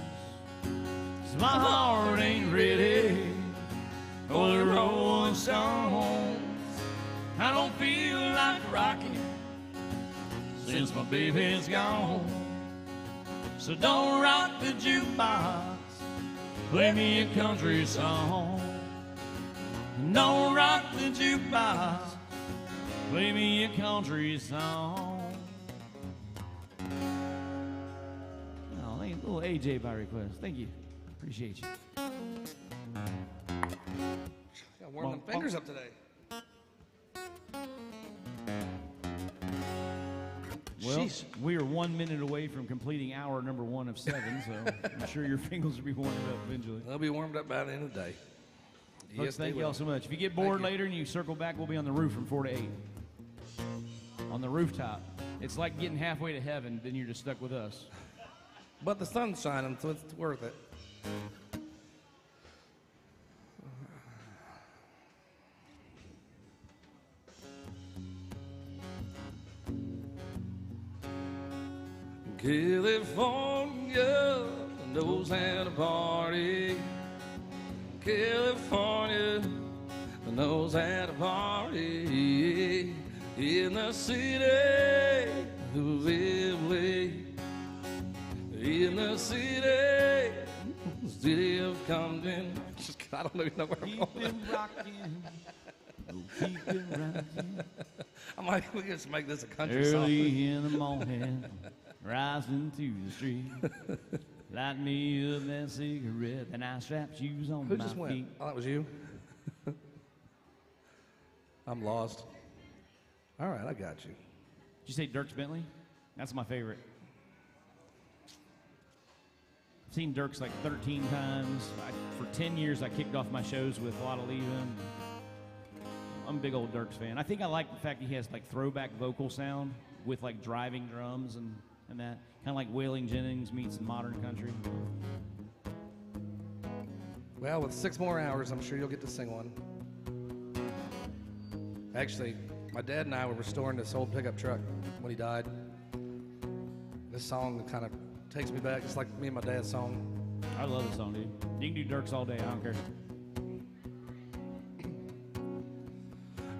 Speaker 1: 'Cause my heart ain't ready for the Rolling Stones. I don't feel like rocking since my baby's gone. So don't rock the jukebox, play me a country song. Don't rock the jukebox, play me a country song. Oh, a little AJ by request. Thank you. Appreciate you.
Speaker 4: Got warm them fingers up today.
Speaker 1: Well,
Speaker 4: Sheesh.
Speaker 1: we are 1 minute away from completing hour number 1 of 7, so I'm sure your fingers will be warmed up eventually.
Speaker 4: They'll be warmed up by the end of the day.
Speaker 1: Folks,
Speaker 4: they
Speaker 1: thank you
Speaker 4: will.
Speaker 1: all so much. If you get bored
Speaker 4: you.
Speaker 1: later and you circle back, we'll be on the roof from 4 to 8. On the rooftop. It's like getting halfway to heaven, then you're just stuck with us.
Speaker 4: But the sun's shining, so it's worth it. California knows how to party. California knows how to party. In the city of LA. In the city of Compton. I don't even know where I'm
Speaker 1: Keep
Speaker 4: going.
Speaker 1: them rocking. Keep them rocking.
Speaker 4: I might just make this a country song.
Speaker 1: Early in the morning, rising to the street. Light me up that cigarette, and I strap shoes on
Speaker 4: Who
Speaker 1: my
Speaker 4: just went?
Speaker 1: feet.
Speaker 4: Oh, that was you? I'm lost. All right, I got you.
Speaker 1: Did you say Dierks Bentley? That's my favorite. I've seen Dierks like 13 times. For 10 years, I kicked off my shows with Lotta Levin. I'm a big old Dierks fan. I think I like the fact he has like throwback vocal sound with like driving drums, and and that. Kind of like Waylon Jennings meets modern country.
Speaker 4: Well, with 6 more hours, I'm sure you'll get to sing one. Actually, my dad and I were restoring this old pickup truck when he died. This song kind of takes me back. It's like me and my dad's song.
Speaker 1: I love this song, dude. You can do Dirks all day. I don't care.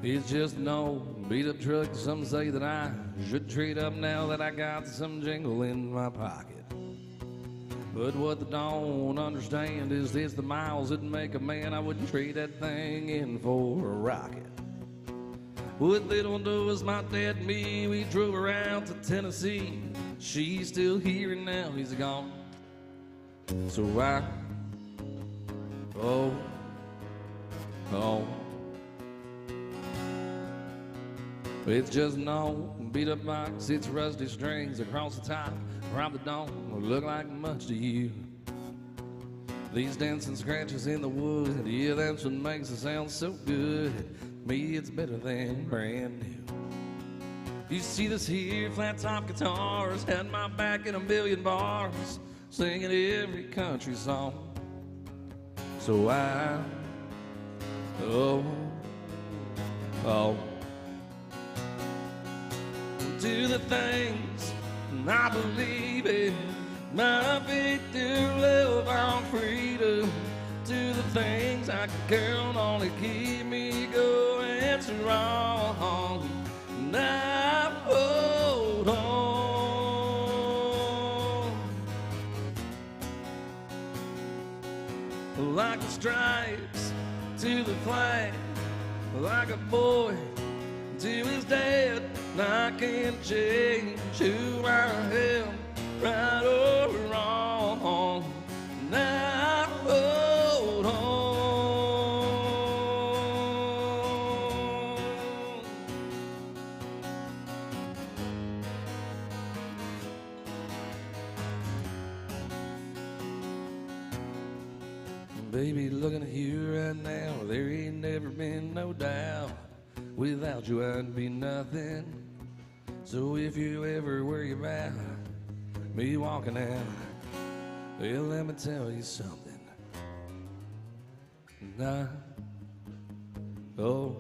Speaker 2: It's just an old beat-up truck. Some say that I should trade up now that I got some jingle in my pocket. But what they don't understand is it's the miles that make a man. I wouldn't trade that thing in for a rocket. What they don't know is my dad and me, we drove her out to Tennessee. She's still here and now he's gone. So oh, it's just an old beat-up box, it's rusty strings across the top. Probably don't look like much to you. These dancing scratches in the wood, yeah, that's what makes it sound so good. Me, it's better than brand new. You see this here flat top guitars, had my back in a million bars, singing every country song. So oh, do the things I believe in, my faith to live on freedom. Do the things I can count on to keep me going strong. And I hold on like the stripes to the flag, like a boy to his dad. I can't change who I am, right or wrong. And I hold on. Baby, looking at you right now, there ain't never been no doubt. Without you, I'd be nothing. So if you ever worry about me walking out, well, let me tell you something. Nah, oh,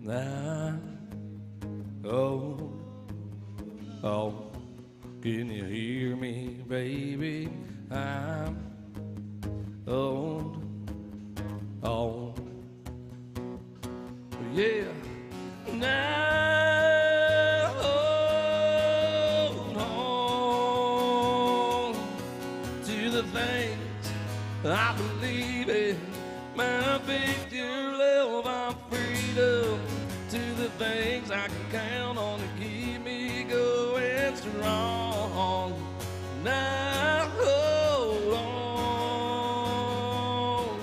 Speaker 2: nah, oh, can you hear me, baby? I'm old, yeah. Now hold on to the things I believe in, my faith to live on freedom, to the things I can count on to keep me going strong. Now hold on,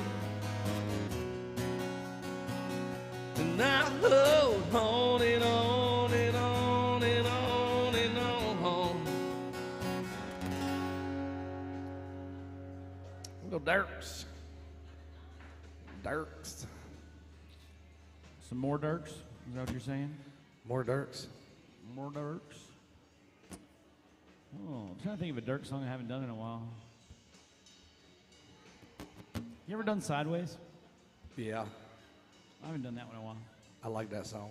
Speaker 2: and I hold on and on and on and on and on. Go Dirks. Dirks.
Speaker 1: Some more Dirks? Is that what you're saying?
Speaker 4: More Dirks.
Speaker 1: More Dirks? Oh, I'm trying to think of a Dirk song I haven't done in a while. You ever done Sideways?
Speaker 4: Yeah,
Speaker 1: I haven't done that one in a while.
Speaker 4: I like that song.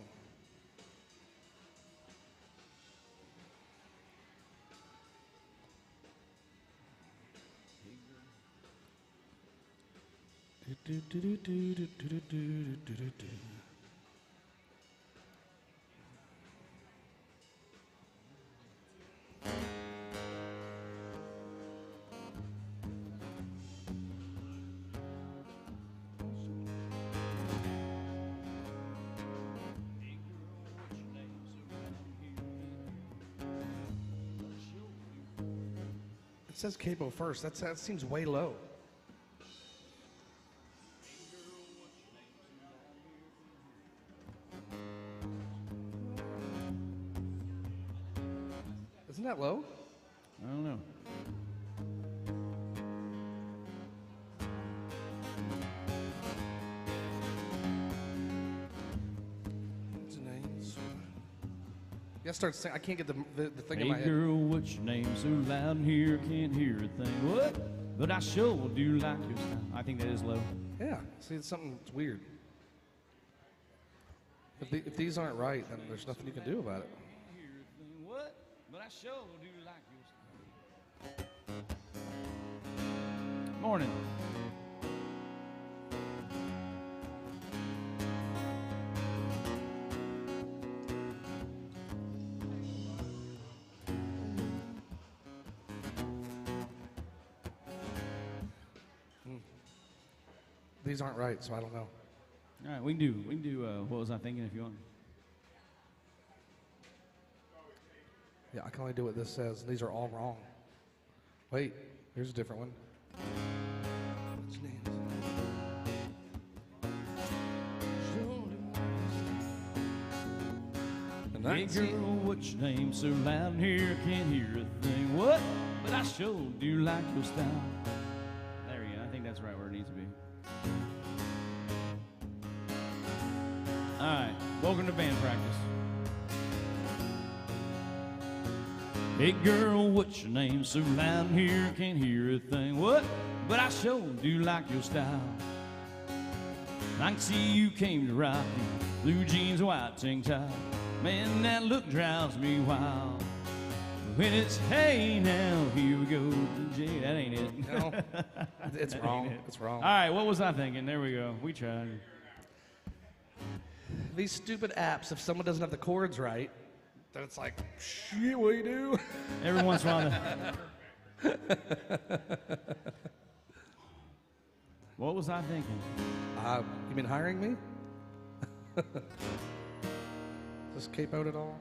Speaker 4: It says capo first. That seems way low. Isn't that low?
Speaker 1: I don't know.
Speaker 4: It's an Yeah, start singing. I can't get the thing in
Speaker 1: Hey
Speaker 4: my head.
Speaker 1: girl, what's your name? So loud in here, can't hear a thing. What? But I sure do like your style. I think that is low.
Speaker 4: Yeah, see, it's something it's weird. If these aren't right, then there's nothing you can do about it.
Speaker 1: What? But I sure do like your style. Morning.
Speaker 4: These aren't right, so I don't know.
Speaker 1: All right, we can do. What was I thinking? If you want.
Speaker 4: Yeah, I can only do what this says. These are all wrong. Wait, here's a different one. What's your name? And
Speaker 1: Hey
Speaker 4: that's
Speaker 1: girl, what's your name? So loud in here, can't hear a thing. What? But I sure do like your style. There you go. I think that's right where it needs to be. All right, welcome to band practice. Hey girl, what's your name? So loud in here, can't hear a thing. What? But I sure do like your style. I can see you came to rock me. Blue jeans, white tank top. Man, that look drives me wild. When it's hey now, here we go. Jay, that ain't it.
Speaker 4: no, it's wrong. It's wrong.
Speaker 1: All right, what was I thinking? There we go. We tried.
Speaker 4: These stupid apps, if someone doesn't have the chords right, then it's like, shit, what do you do?
Speaker 1: Every once in a while. What was I thinking?
Speaker 4: You mean hiring me? Does this cape out at all?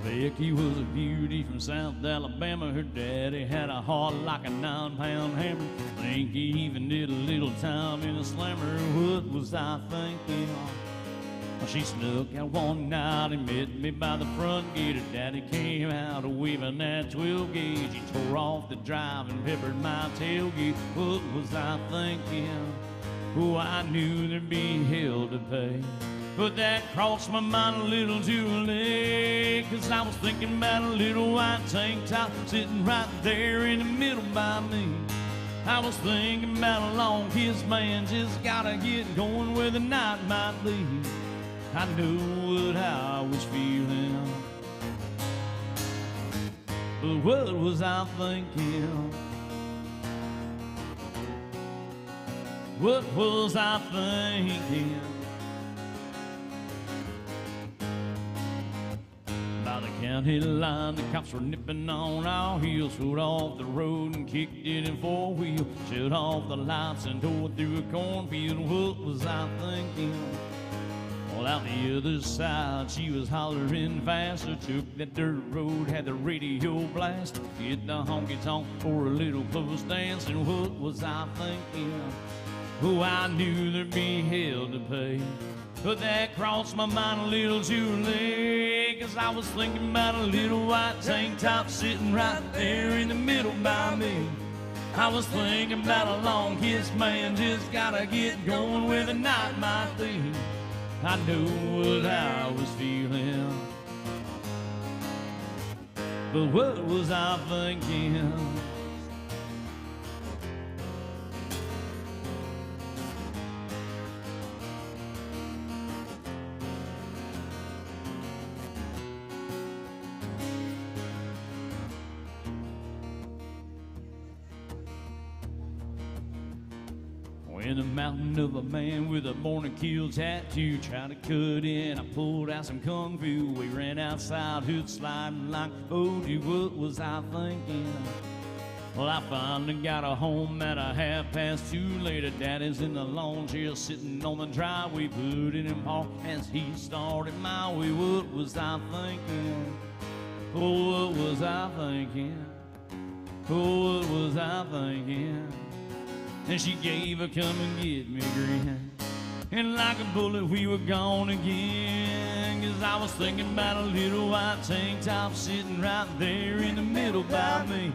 Speaker 1: Becky was a beauty from South Alabama. Her daddy had a heart like a 9-pound hammer. Think he even did a little time in a slammer. What was I thinking? Well, she snuck out one night and met me by the front gate. Her daddy came out waving that 12 gauge. He tore off the drive and peppered my tailgate. What was I thinking? Oh, I knew there'd be hell to pay. But that crossed my mind a little too late, 'cause I was thinking about a little white tank top sitting right there in the middle by me. I was thinking about a long-kissed man just gotta get going where the night might lead. I knew what I was feeling, but what was I thinking? What was I thinking? By the county line, the cops were nipping on our heels. Pulled off the road and kicked it in four-wheel. Shut off the lights and tore through a cornfield. What was I thinking? Well, out the other side, she was hollering faster. Took that dirt road, had the radio blast. Hit the honky-tonk for a little close dance. And what was I thinking? Oh, I knew there'd be hell to pay. But that crossed my mind a little too late, 'cause I was thinking about a little white tank top sitting right there in the middle by me. I was thinking about a long-kissed man just gotta get going where the night might lead. I knew what I was feeling, but what was I thinking? In the mountain of a man with a born and killed tattoo, trying to cut in, I pulled out some kung fu. We ran outside, hood sliding like, oh, dude, what was I thinking? Well, I finally got a home at a 2:30. Later, Daddy's in the lawn chair sitting on the driveway. Put it in park as he started my way. What was I thinking? Oh, what was I thinking? Oh, what was I thinking? And she gave a come and get me grin, and like a bullet we were gone again. 'cause I was thinking about a little white tank top sitting right there in the middle by me.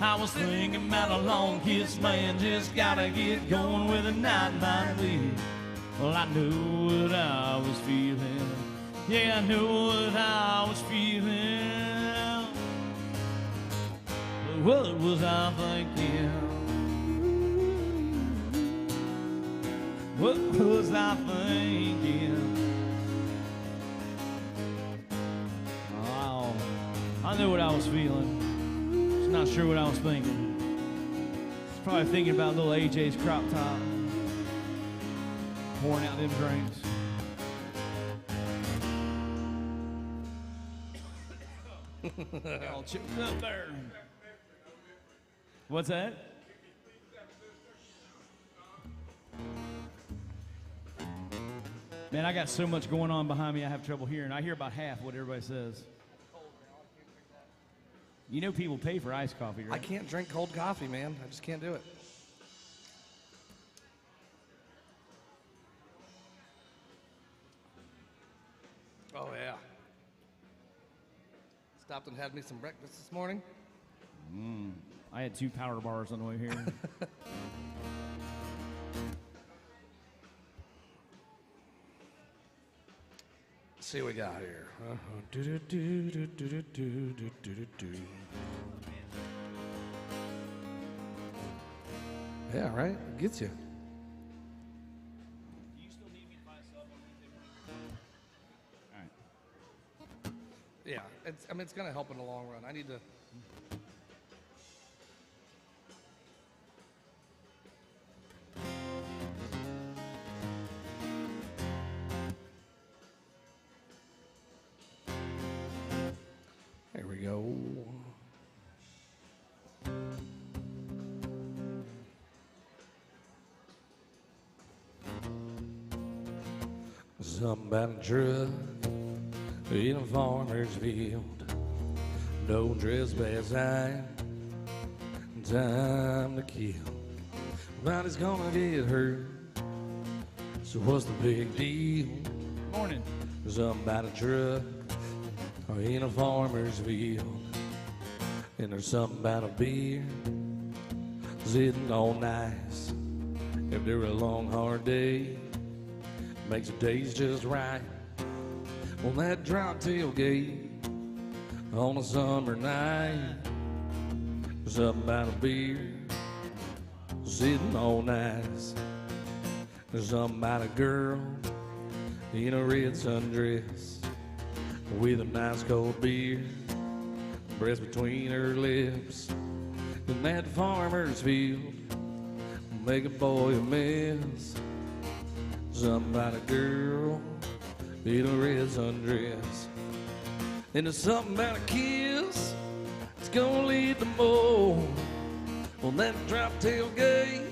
Speaker 1: I was thinking about a long kiss, man, just gotta get going with a night might be. Well, I knew what I was feeling. Yeah, I knew what I was feeling. But what was I thinking? What was I thinking? Oh, I knew what I was feeling. Just not sure what I was thinking. Just probably thinking about little AJ's crop top, pouring out them drinks. All chipped up there. What's that? Man, I got so much going on behind me, I have trouble hearing. I hear about half what everybody says. You know people pay for iced coffee, right?
Speaker 4: I can't drink cold coffee, man. I just can't do it. Oh, yeah. Stopped and had me some breakfast this morning.
Speaker 1: I had 2 power bars on the way here.
Speaker 4: Let's see what we got here. Yeah, right? It gets you. Yeah, it's going to help in the long run. I need to. There we go. Somebody truck in a farmer's field. No trespass sign. Time to kill. Nobody's gonna get hurt. So what's the big deal?
Speaker 1: Morning.
Speaker 4: Somebody truck in a farmer's field. And there's something about a beer sitting on ice. After a long hard day, makes the days just right. On that dry tailgate on a summer night, something about a beer sitting on ice. There's something about a girl in a red sundress with a nice cold beer pressed between her lips. In that farmer's field, make a boy a mess. Something about a girl in a red sundress. And there's something about a kiss that's gonna lead to more. On that drop tailgate,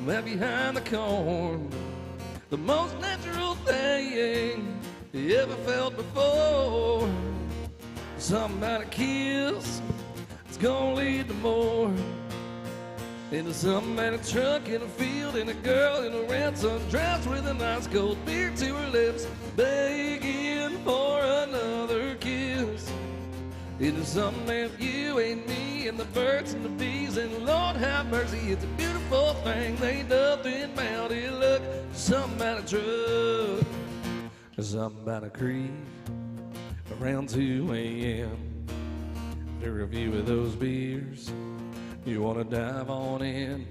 Speaker 4: right behind the corn, the most natural thing you ever felt before. Something about a kiss that's gonna lead to more. Into something at a truck in a field, and a girl in a red sundress with a nice cold beer to her lips, begging for another kiss. Into something that you and me and the birds and the bees, and Lord have mercy, it's a beautiful thing. There ain't nothing about it. Look, something about a truck, something about a creek around 2 a.m. After a few of those beers, you wanna dive on in.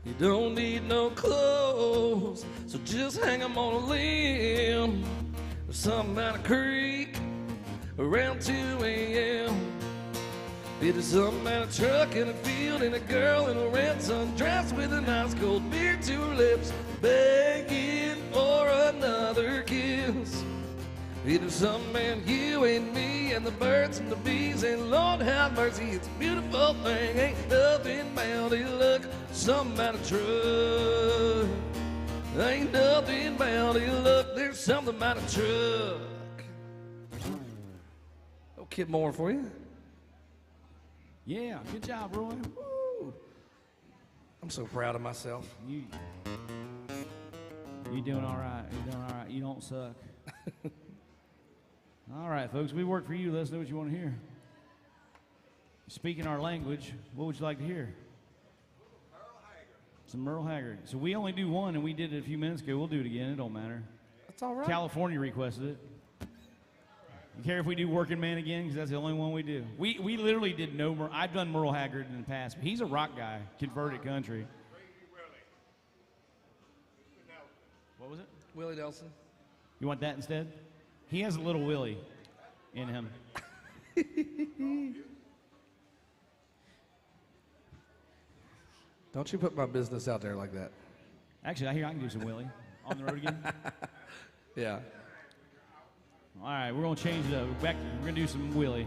Speaker 4: You don't need no clothes, so just hang 'em on a limb. There's something about a creek around 2 a.m. It is something about a truck in a field, and a girl in a red sundress with a nice cold beer to her lips, begging for another kiss. It is something about you and me and the birds and the bees, and Lord have mercy, it's a beautiful thing. Ain't nothing about it. Look, something about a truck. Ain't nothing about it. Look, there's something about a truck. Oh, Kid Moore for you.
Speaker 1: Yeah, good job, Roy. Woo.
Speaker 4: I'm so proud of myself.
Speaker 1: You doing all right. You doing all right. You don't suck. All right, folks, we work for you. Let us know what you want to hear. Speaking our language, what would you like to hear? Some Merle Haggard. So we only do one, and we did it a few minutes ago. We'll do it again. It don't matter.
Speaker 2: That's all right.
Speaker 1: California requested it. You care if we do Working Man again? Because that's the only one we do. We literally did no Merle. I've done Merle Haggard in the past, but he's a rock guy, converted country. What was it?
Speaker 2: Willie Nelson.
Speaker 1: You want that instead? He has a little Willie in him.
Speaker 2: Don't you put my business out there like that.
Speaker 1: Actually, I hear I can do some Willie. On the road again?
Speaker 2: Yeah.
Speaker 1: All right, we're going to change it up. We're going to do some Willie.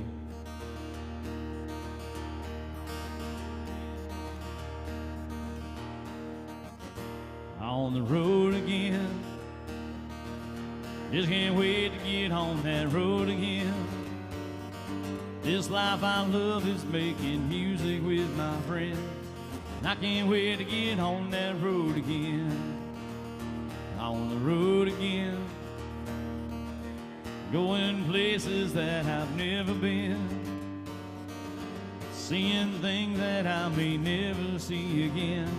Speaker 1: On the road again. Just can't wait to get on that road again. This life I love is making music with my friends. I can't wait to get on that road again. On the road again. Going places that I've never been. Seeing things that I may never see again.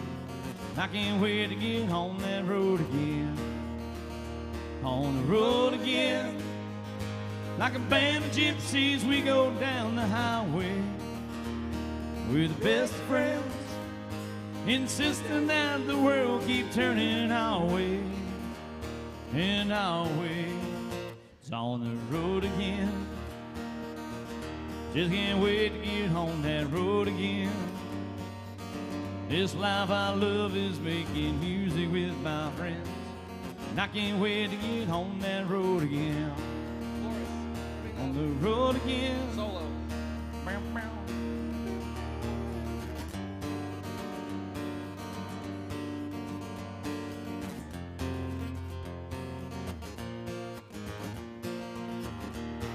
Speaker 1: I can't wait to get on that road again. On the road again. Like a band of gypsies we go down the highway. We're the best of friends, insisting that the world keep turning our way. And our way is on the road again. Just can't wait to get on that road again. This life I love is making music with my friends. And I can't wait to get on that road again. On the road again.
Speaker 2: Solo.
Speaker 1: Bow, bow.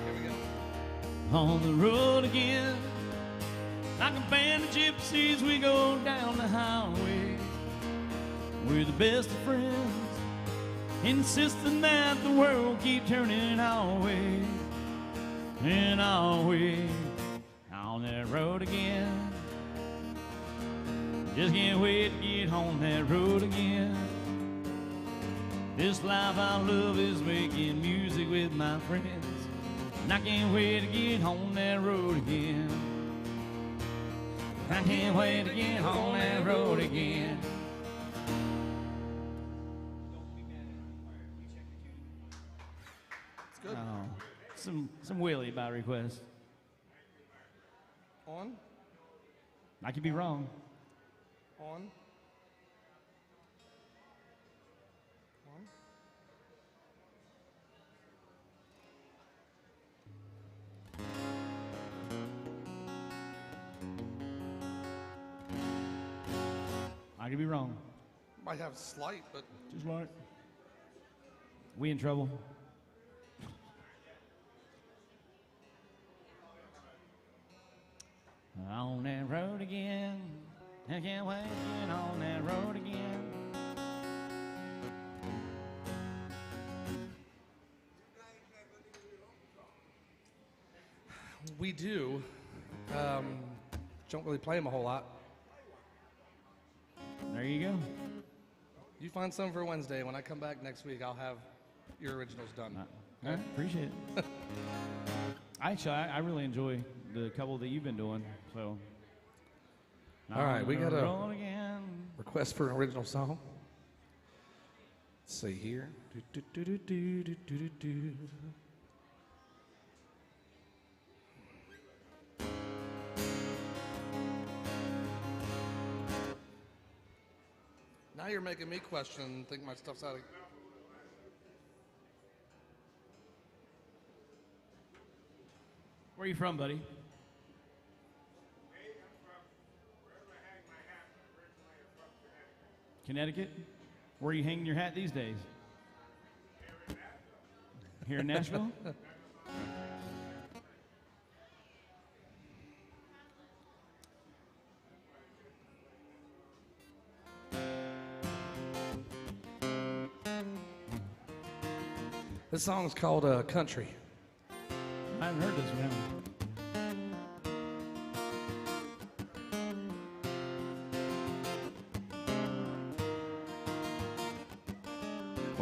Speaker 2: Here we go.
Speaker 1: On the road again. Like a band of gypsies we go down the highway. We're the best of friends, insisting that the world keep turning our way. And our way. On that road again. Just can't wait to get on that road again. This life I love is making music with my friends. And I can't wait to get on that road again. I can't wait to get on that road again.
Speaker 2: It's good.
Speaker 1: Oh, some Willie by request.
Speaker 2: On.
Speaker 1: I could be wrong.
Speaker 2: On. On.
Speaker 1: I could be wrong.
Speaker 2: Might have slight, but
Speaker 1: Just like we in trouble. On that road again. I can't wait to get on that road again.
Speaker 2: we do. Don't really play them a whole lot.
Speaker 1: There you go.
Speaker 2: You find some for Wednesday. When I come back next week, I'll have your originals done.
Speaker 1: All right, appreciate it. Actually, I really enjoy the couple that you've been doing. So.
Speaker 2: All right, we got a
Speaker 1: roll again.
Speaker 2: request for an original song. Let's see here. Do, do, do, do, do, do, do, do. Now you're making me question and think my stuff's out of...
Speaker 1: Where are you from, buddy? Connecticut? Where are you hanging your hat these days? Here in Nashville?
Speaker 2: This song's called Country.
Speaker 1: I haven't heard this one.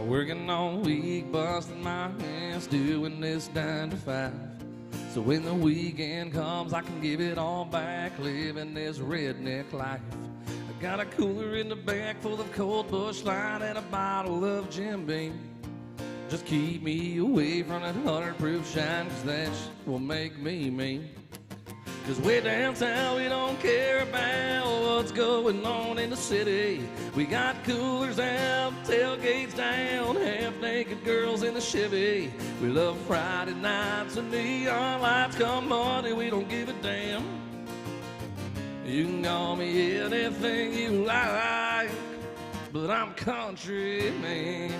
Speaker 2: Working all week, busting my ass, doing this 9 to 5. So when the weekend comes, I can give it all back, living this redneck life. I got a cooler in the back full of cold Busch Light and a bottle of Jim Beam. Just keep me away from that 100-proof shine, 'cause that will make me mean. 'Cause way down south we don't care about what's going on in the city. We got coolers out, tailgates down, half-naked girls in the Chevy. We love Friday nights and neon lights. Come Monday, we don't give a damn. You can call me anything you like, but I'm country man.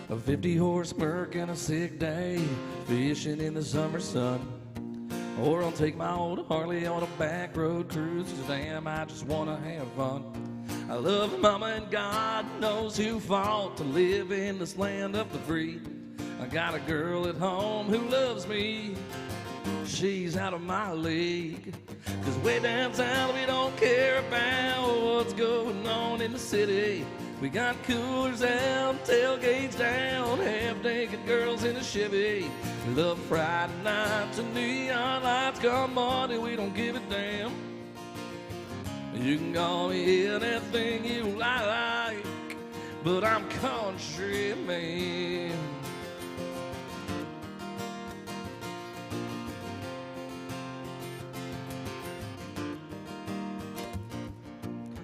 Speaker 2: A 50-horse Merc and a sick day, fishing in the summer sun. Or I'll take my old Harley on a back road cruise, 'cause damn, I just wanna have fun. I love Mama and God knows who fought to live in this land of the free. I got a girl at home who loves me, she's out of my league. 'Cause way down south we don't care about what's going on in the city. We got coolers out, tailgates down, half-naked girls in a Chevy. We love Friday nights and neon lights. Come Monday, we don't give a damn. You can call me anything you like, but I'm country man.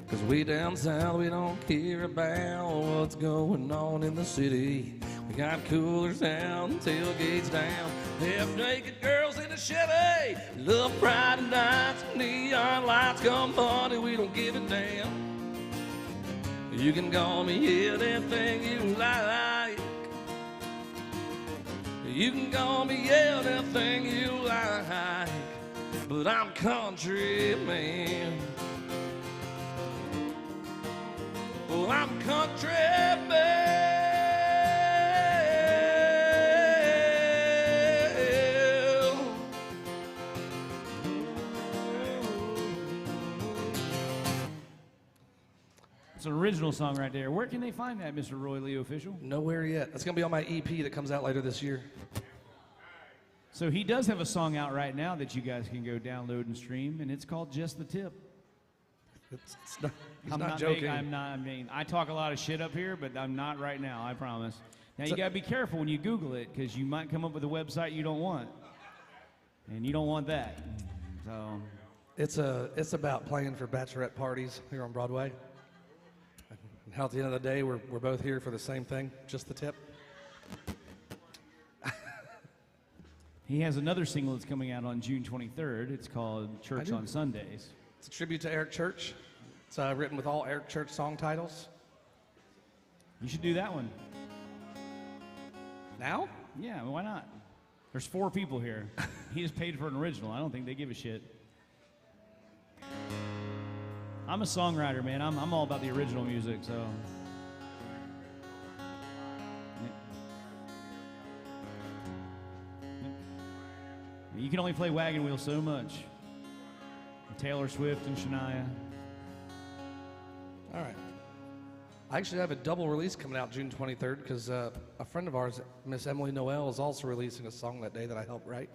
Speaker 2: 'Cause we down south, we don't care about what's going on in the city. We got coolers down, tailgates down, half-naked girls in a Chevy. Love Friday nights, neon lights. Come Monday, we don't give a damn. You can call me anything you like. You can call me anything you like, but I'm country man. Well, I'm country man.
Speaker 1: It's an original song right there. Where can they find that, Mr. Roy Lee Official?
Speaker 2: Nowhere yet. That's going to be on my EP that comes out later this year.
Speaker 1: So he does have a song out right now that you guys can go download and stream, and it's called Just the Tip.
Speaker 2: It's not, he's
Speaker 1: I'm
Speaker 2: not
Speaker 1: not
Speaker 2: joking.
Speaker 1: Big, I'm not. I mean, I talk a lot of shit up here, but I'm not right now. I promise. Now you gotta be careful when you Google it, because you might come up with a website you don't want, and you don't want that. So
Speaker 2: It's about playing for bachelorette parties here on Broadway. And how at the end of the day we're both here for the same thing, just the tip.
Speaker 1: he has another single that's coming out on June 23rd. It's called Church on Sundays.
Speaker 2: It's a tribute to Eric Church. It's written with all Eric Church song titles.
Speaker 1: You should do that one.
Speaker 2: Now?
Speaker 1: Yeah, why not? There's 4 people here. He just paid for an original. I don't think they give a shit. I'm a songwriter, man. I'm all about the original music, so. You can only play Wagon Wheel so much. Taylor Swift and Shania.
Speaker 2: All right. I actually have a double release coming out June 23rd because a friend of ours, Miss Emily Noel, is also releasing a song that day that I helped write.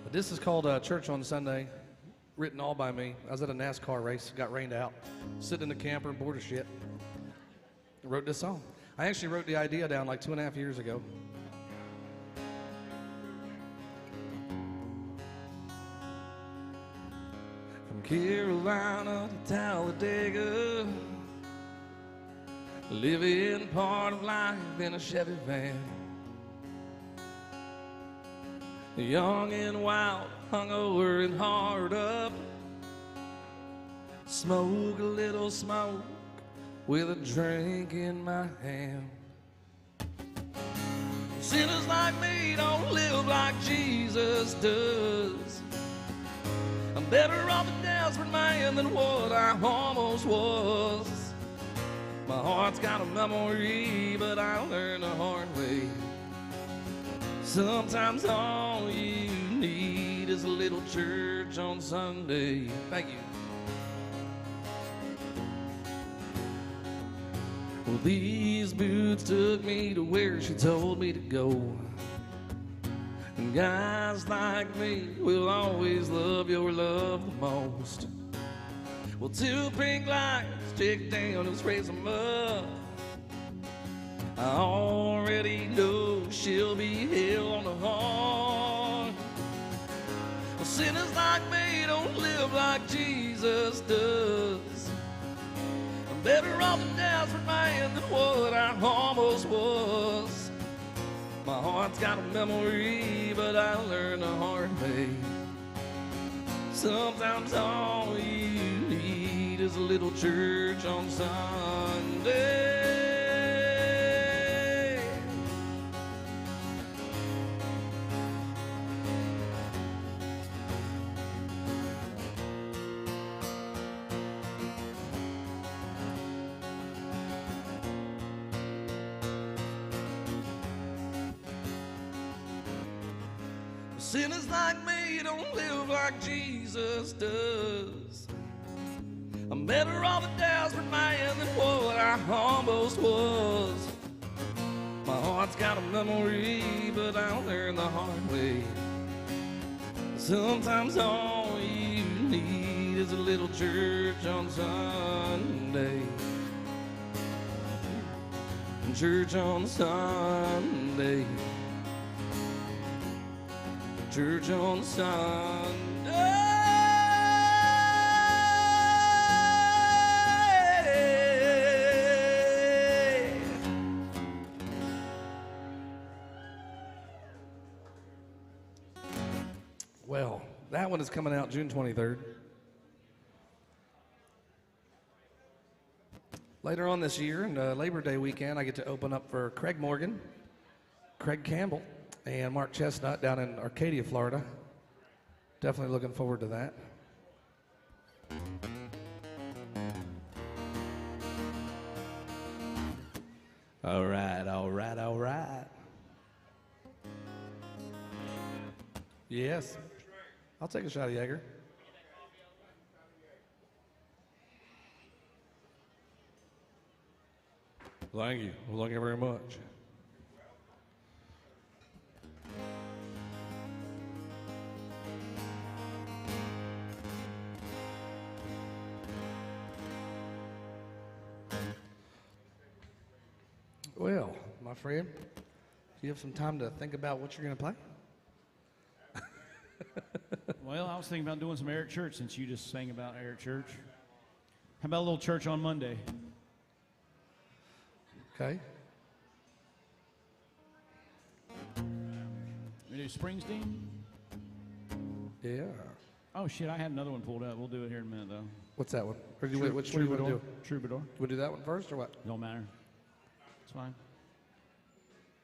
Speaker 2: But this is called Church on Sunday, written all by me. I was at a NASCAR race, got rained out, sitting in the camper and bored as shit. I wrote this song. I actually wrote the idea down like 2.5 years ago. From Carolina to Talladega, living part of life in a Chevy van. Young and wild, hungover and hard up. Smoke a little smoke with a drink in my hand. Sinners like me don't live like Jesus does. I'm better off a desperate man than what I almost was. My heart's got a memory, but I learned the hard way. Sometimes all you need is a little church on Sunday. Thank you. Well, these boots took me to where she told me to go. And guys like me will always love your love the most. Well, 2 pink lights tick down and raise them up. I already know she'll be hell on the horn. Well, sinners like me don't live like Jesus does. I'm better off a desperate man than what I almost was. My heart's got a memory, but I learned the hard way. Sometimes all you need is a little church on Sunday. Sinners like me don't live like Jesus does. I'm better off a desperate man than what I almost was. My heart's got a memory, but I learned the hard way. Sometimes all you need is a little church on Sunday. Church on Sunday. Church on Sunday. Well, that one is coming out June 23rd. Later on this year, and Labor Day weekend, I get to open up for Craig Morgan, Craig Campbell, and Mark Chestnut down in Arcadia, Florida. Definitely looking forward to that. All right, all right, all right. Yes. I'll take a shot of Jaeger. Thank you. Well, thank you very much. Well, my friend, do you have some time to think about what you're going to play?
Speaker 1: Well, I was thinking about doing some Eric Church since you just sang about Eric Church. How about a little church on Monday?
Speaker 2: Okay.
Speaker 1: We do Springsteen?
Speaker 2: Yeah.
Speaker 1: Oh, shit, I had another one pulled up. We'll do it here in a minute, though.
Speaker 2: What's that one? Or do you, which one do you want to do?
Speaker 1: Troubadour.
Speaker 2: You want to do that one first or what?
Speaker 1: Don't matter. It's fine.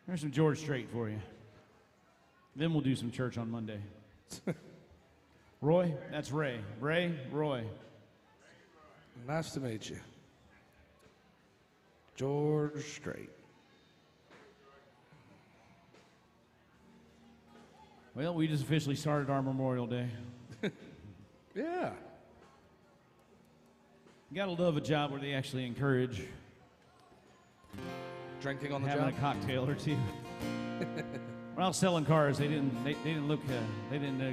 Speaker 1: There's some George Strait for you. Then we'll do some church on Monday. Roy, that's Ray. Ray, Roy.
Speaker 2: Nice to meet you. George Strait.
Speaker 1: Well, we just officially started our Memorial Day.
Speaker 2: Yeah.
Speaker 1: You gotta love a job where they actually encourage
Speaker 2: Drinking on the
Speaker 1: having
Speaker 2: job?
Speaker 1: a cocktail or two. When I was selling cars, they didn't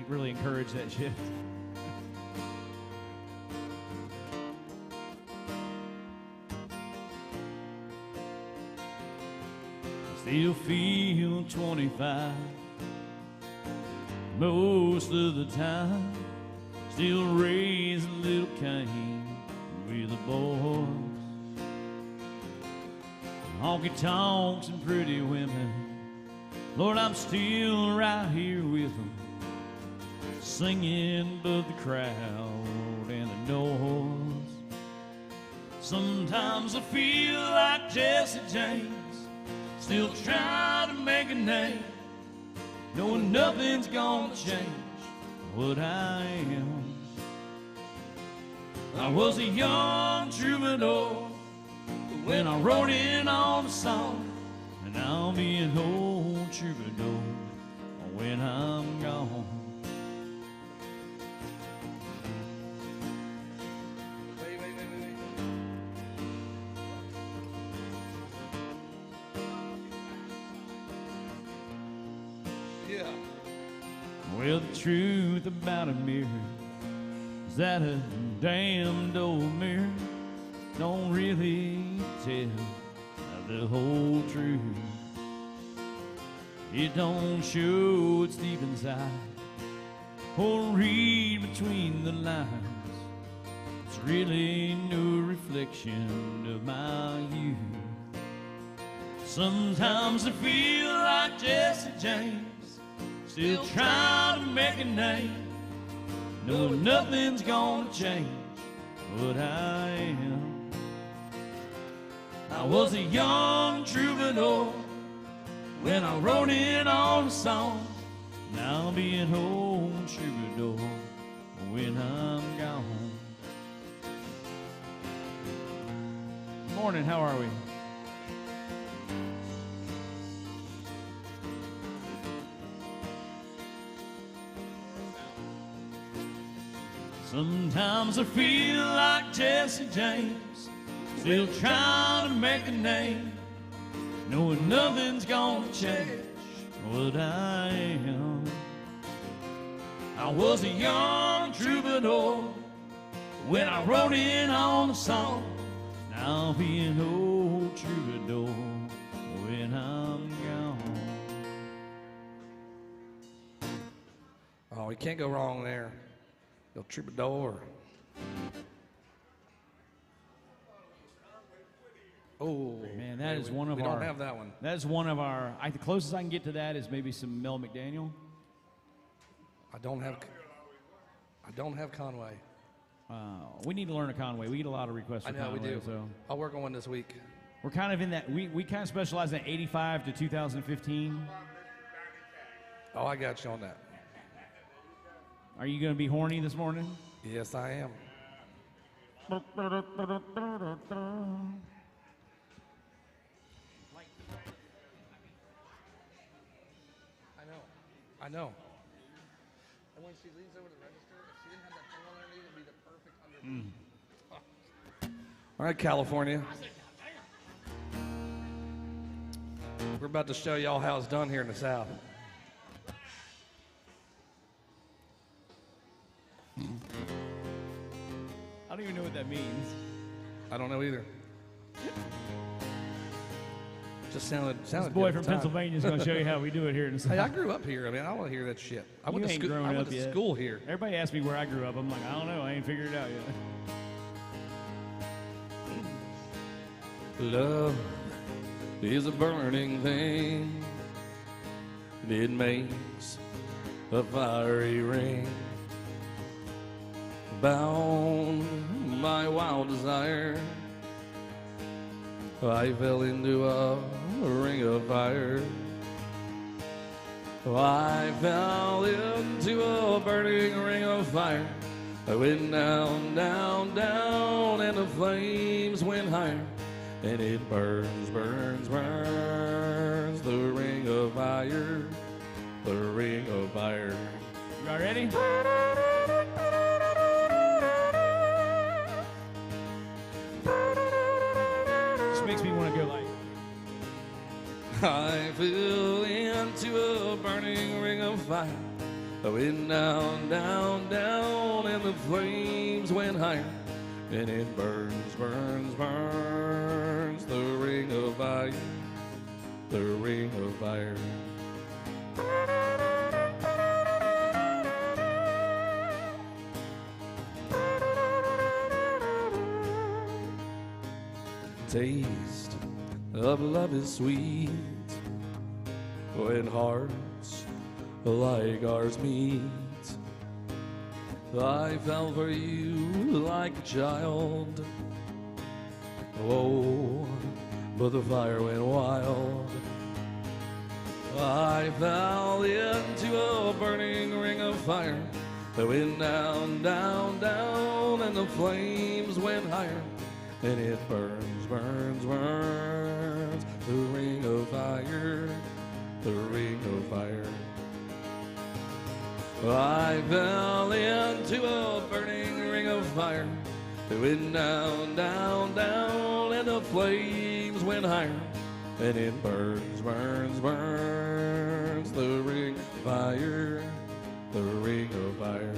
Speaker 1: really encourage that shit. Still feel 25 most of the time. Still raising little Cain with the boys. Honky tonks and pretty women. Lord, I'm still right here with them, singing above the crowd and the noise. Sometimes I feel like Jesse James, still trying to make a name, knowing nothing's gonna change what I am. I was a young troubadour when I wrote it on a song. And I'll be an old troubadour when I'm gone.
Speaker 2: Yeah.
Speaker 1: Well, the truth about a mirror is that a damned old mirror don't really tell the whole truth. It don't show what's deep inside or read between the lines. It's really no reflection of my youth. Sometimes I feel like Jesse James, still trying to make a name, knowing nothing's gonna change what I am. I was a young troubadour when I wrote it on a song. Now I'll be an old troubadour when I'm gone. Morning, how are we? Sometimes I feel like Jesse James, still trying to make a name, knowing nothing's gonna change what I am. I was a young troubadour when I wrote it on a song. Now I'll be an old troubadour when I'm gone.
Speaker 2: Oh, you can't go wrong there. Yo, troubadour. Oh
Speaker 1: Man, that is one of
Speaker 2: we
Speaker 1: our.
Speaker 2: don't have that one.
Speaker 1: That is one of our. The closest I can get to that is maybe some Mel McDaniel.
Speaker 2: I don't have Conway.
Speaker 1: We need to learn a Conway. We get a lot of requests for
Speaker 2: I know
Speaker 1: Conway.
Speaker 2: we do.
Speaker 1: So
Speaker 2: I'll work on one this week.
Speaker 1: we're kind of in that. We kind of specialize in 85 to 2015.
Speaker 2: Oh, I got you on that.
Speaker 1: Are you going to be horny this morning?
Speaker 2: Yes, I am. I know. And when she leaves over to register, if she didn't have that thing on underneath, it'd be the perfect underneath. All right, California. We're about to show y'all how it's done here in the South.
Speaker 1: I don't even know what that means.
Speaker 2: I don't know either. Just sounded
Speaker 1: This
Speaker 2: good
Speaker 1: boy
Speaker 2: at the
Speaker 1: from
Speaker 2: time.
Speaker 1: Pennsylvania is going to show you how we do it here in the South.
Speaker 2: Hey, I grew up here. I mean, I want to hear that shit. I
Speaker 1: You
Speaker 2: went
Speaker 1: ain't
Speaker 2: to
Speaker 1: grown
Speaker 2: I went
Speaker 1: up
Speaker 2: to
Speaker 1: yet.
Speaker 2: school here.
Speaker 1: Everybody asks me where I grew up. I'm like, I don't know. I ain't figured it out yet.
Speaker 2: Love is a burning thing. It makes a fiery ring. Bound by wild desire, I fell into a ring of fire. I fell into a burning ring of fire. I went down, down, down, and the flames went higher. And it burns, burns, burns, the ring of fire, the ring of fire.
Speaker 1: You all ready? This makes me want to go like.
Speaker 2: I fell into a burning ring of fire. I went down, down, down, and the flames went higher. And it burns, burns, burns, the ring of fire, the ring of fire. Taste of love is sweet when hearts like ours meet. I fell for you like a child. Oh, but the fire went wild. I fell into a burning ring of fire. I went down, down, down, and the flames went higher.
Speaker 4: and it burns, burns, burns. The ring of fire, the ring of fire. I fell into a burning ring of fire. It went down, down, down, and the flames went higher. And it burns, burns, burns. The ring of fire, the ring of fire.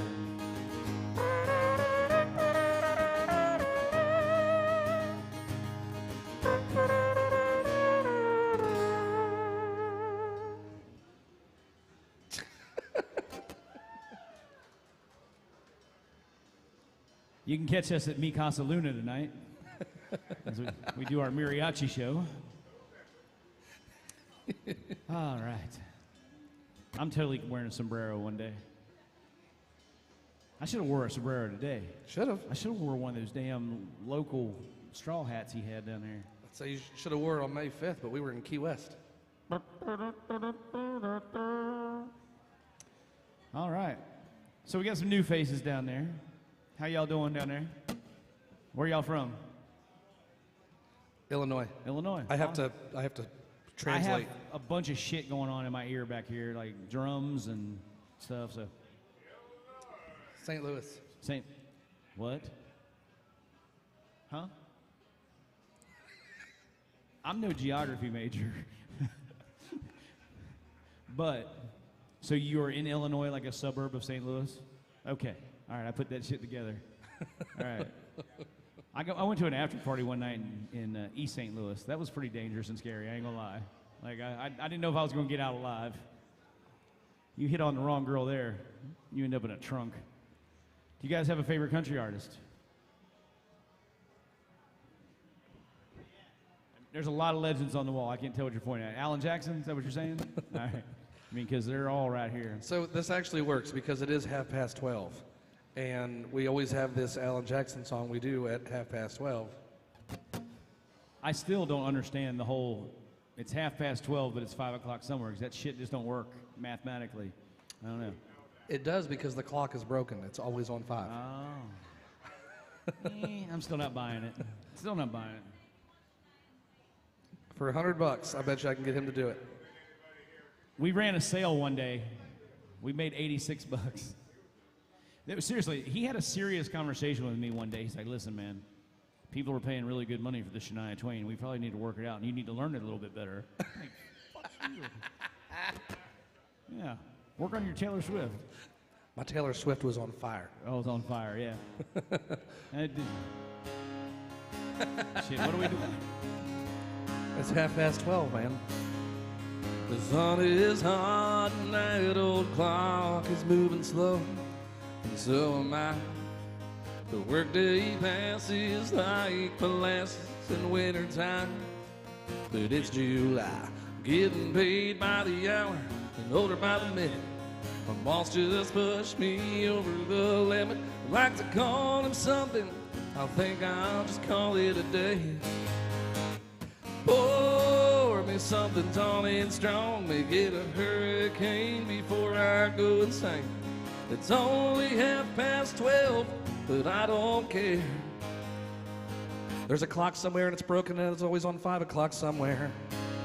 Speaker 1: You can catch us at Mi Casa Luna tonight as we do our mariachi show. All right. I'm totally wearing a sombrero one day. I should have wore a sombrero today.
Speaker 4: Should have.
Speaker 1: I should have wore one of those damn local straw hats he had down there.
Speaker 4: I'd say you should have wore it on May 5th, but we were in Key West.
Speaker 1: All right. So we got some new faces down there. How y'all doing down there? Where y'all from?
Speaker 4: Illinois.
Speaker 1: Illinois.
Speaker 4: I have to translate.
Speaker 1: I have a bunch of shit going on in my ear back here, like drums and stuff. So
Speaker 4: St. Louis.
Speaker 1: Saint, what? Huh? I'm no geography major. But, so you're in Illinois, like a suburb of St. Louis? Okay. All right, I put that shit together. All right. I went to an after party one night in East St. Louis. That was pretty dangerous and scary, I ain't gonna lie. Like, I didn't know if I was gonna get out alive. You hit on the wrong girl there, you end up in a trunk. Do you guys have a favorite country artist? There's a lot of legends on the wall. I can't tell what you're pointing at. Alan Jackson, is that what you're saying? All right. I mean, because they're all right here.
Speaker 4: So this actually works because it is 12:30. And we always have this Alan Jackson song we do at 12:30.
Speaker 1: I still don't understand the whole, it's 12:30, but it's 5 o'clock somewhere, because that shit just don't work mathematically. I don't know.
Speaker 4: It does because the clock is broken. It's always on 5.
Speaker 1: Oh. I'm still not buying it. Still not buying it.
Speaker 4: For $100, I bet you I can get him to do it.
Speaker 1: We ran a sale one day. We made $86. It was, seriously, he had a serious conversation with me one day. He's like, listen, man, people are paying really good money for this Shania Twain. We probably need to work it out, and you need to learn it a little bit better. I'm like, fuck you. Yeah. Work on your Taylor Swift.
Speaker 4: My Taylor Swift was on fire.
Speaker 1: Oh, it's on fire, yeah. Shit, what do we do?
Speaker 4: It's 12:30, man.
Speaker 2: The sun is hot and that old clock is moving slow, and so am I. The workday passes like molasses in wintertime, but it's July, getting paid by the hour and older by the minute. My boss just pushed me over the limit. I'd like to call him something, I think I'll just call it a day. Pour me something tall and strong, make it a hurricane before I go insane. It's only 12:30, but I don't care.
Speaker 4: There's a clock somewhere and it's broken and it's always on 5 o'clock somewhere.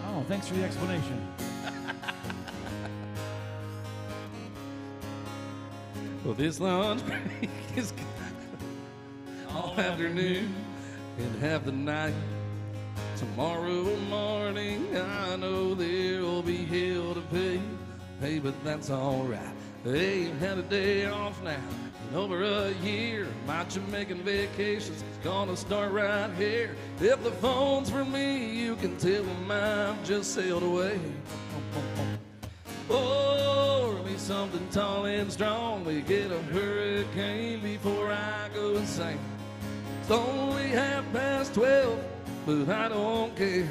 Speaker 1: Oh, thanks for the explanation.
Speaker 2: Well, this lunch break is all afternoon and half the night. Tomorrow morning, I know there'll be hell to pay. Hey, but that's all right. They ain't had a day off now in over a year. My Jamaican vacation's gonna start right here. If the phone's for me, you can tell them I've just sailed away. Pour me something tall and strong, we get a hurricane before I go insane. It's only 12:30, but I don't care.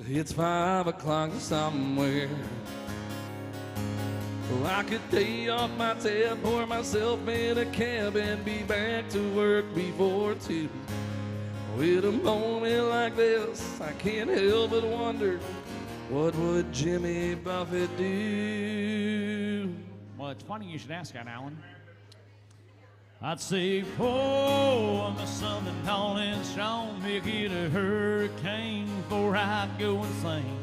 Speaker 2: It's 5 o'clock somewhere. Well, I could day off my tab, pour myself in a cab, and be back to work before 2. With a moment like this, I can't help but wonder, what would Jimmy Buffett do?
Speaker 1: Well, it's funny you should ask that, Alan. I'd say, pour me something tall and strong, make it a hurricane before I go insane.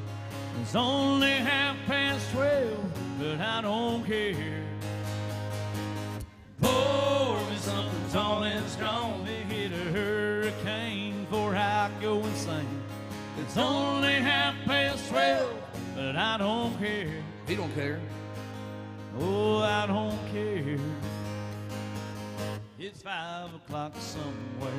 Speaker 1: It's only 12:30, but I don't care. Pour me something tall and strong, make it a hurricane before I go insane. It's only 12:30, but I don't care.
Speaker 2: He don't care.
Speaker 1: Oh, I don't care. It's 5 o'clock somewhere.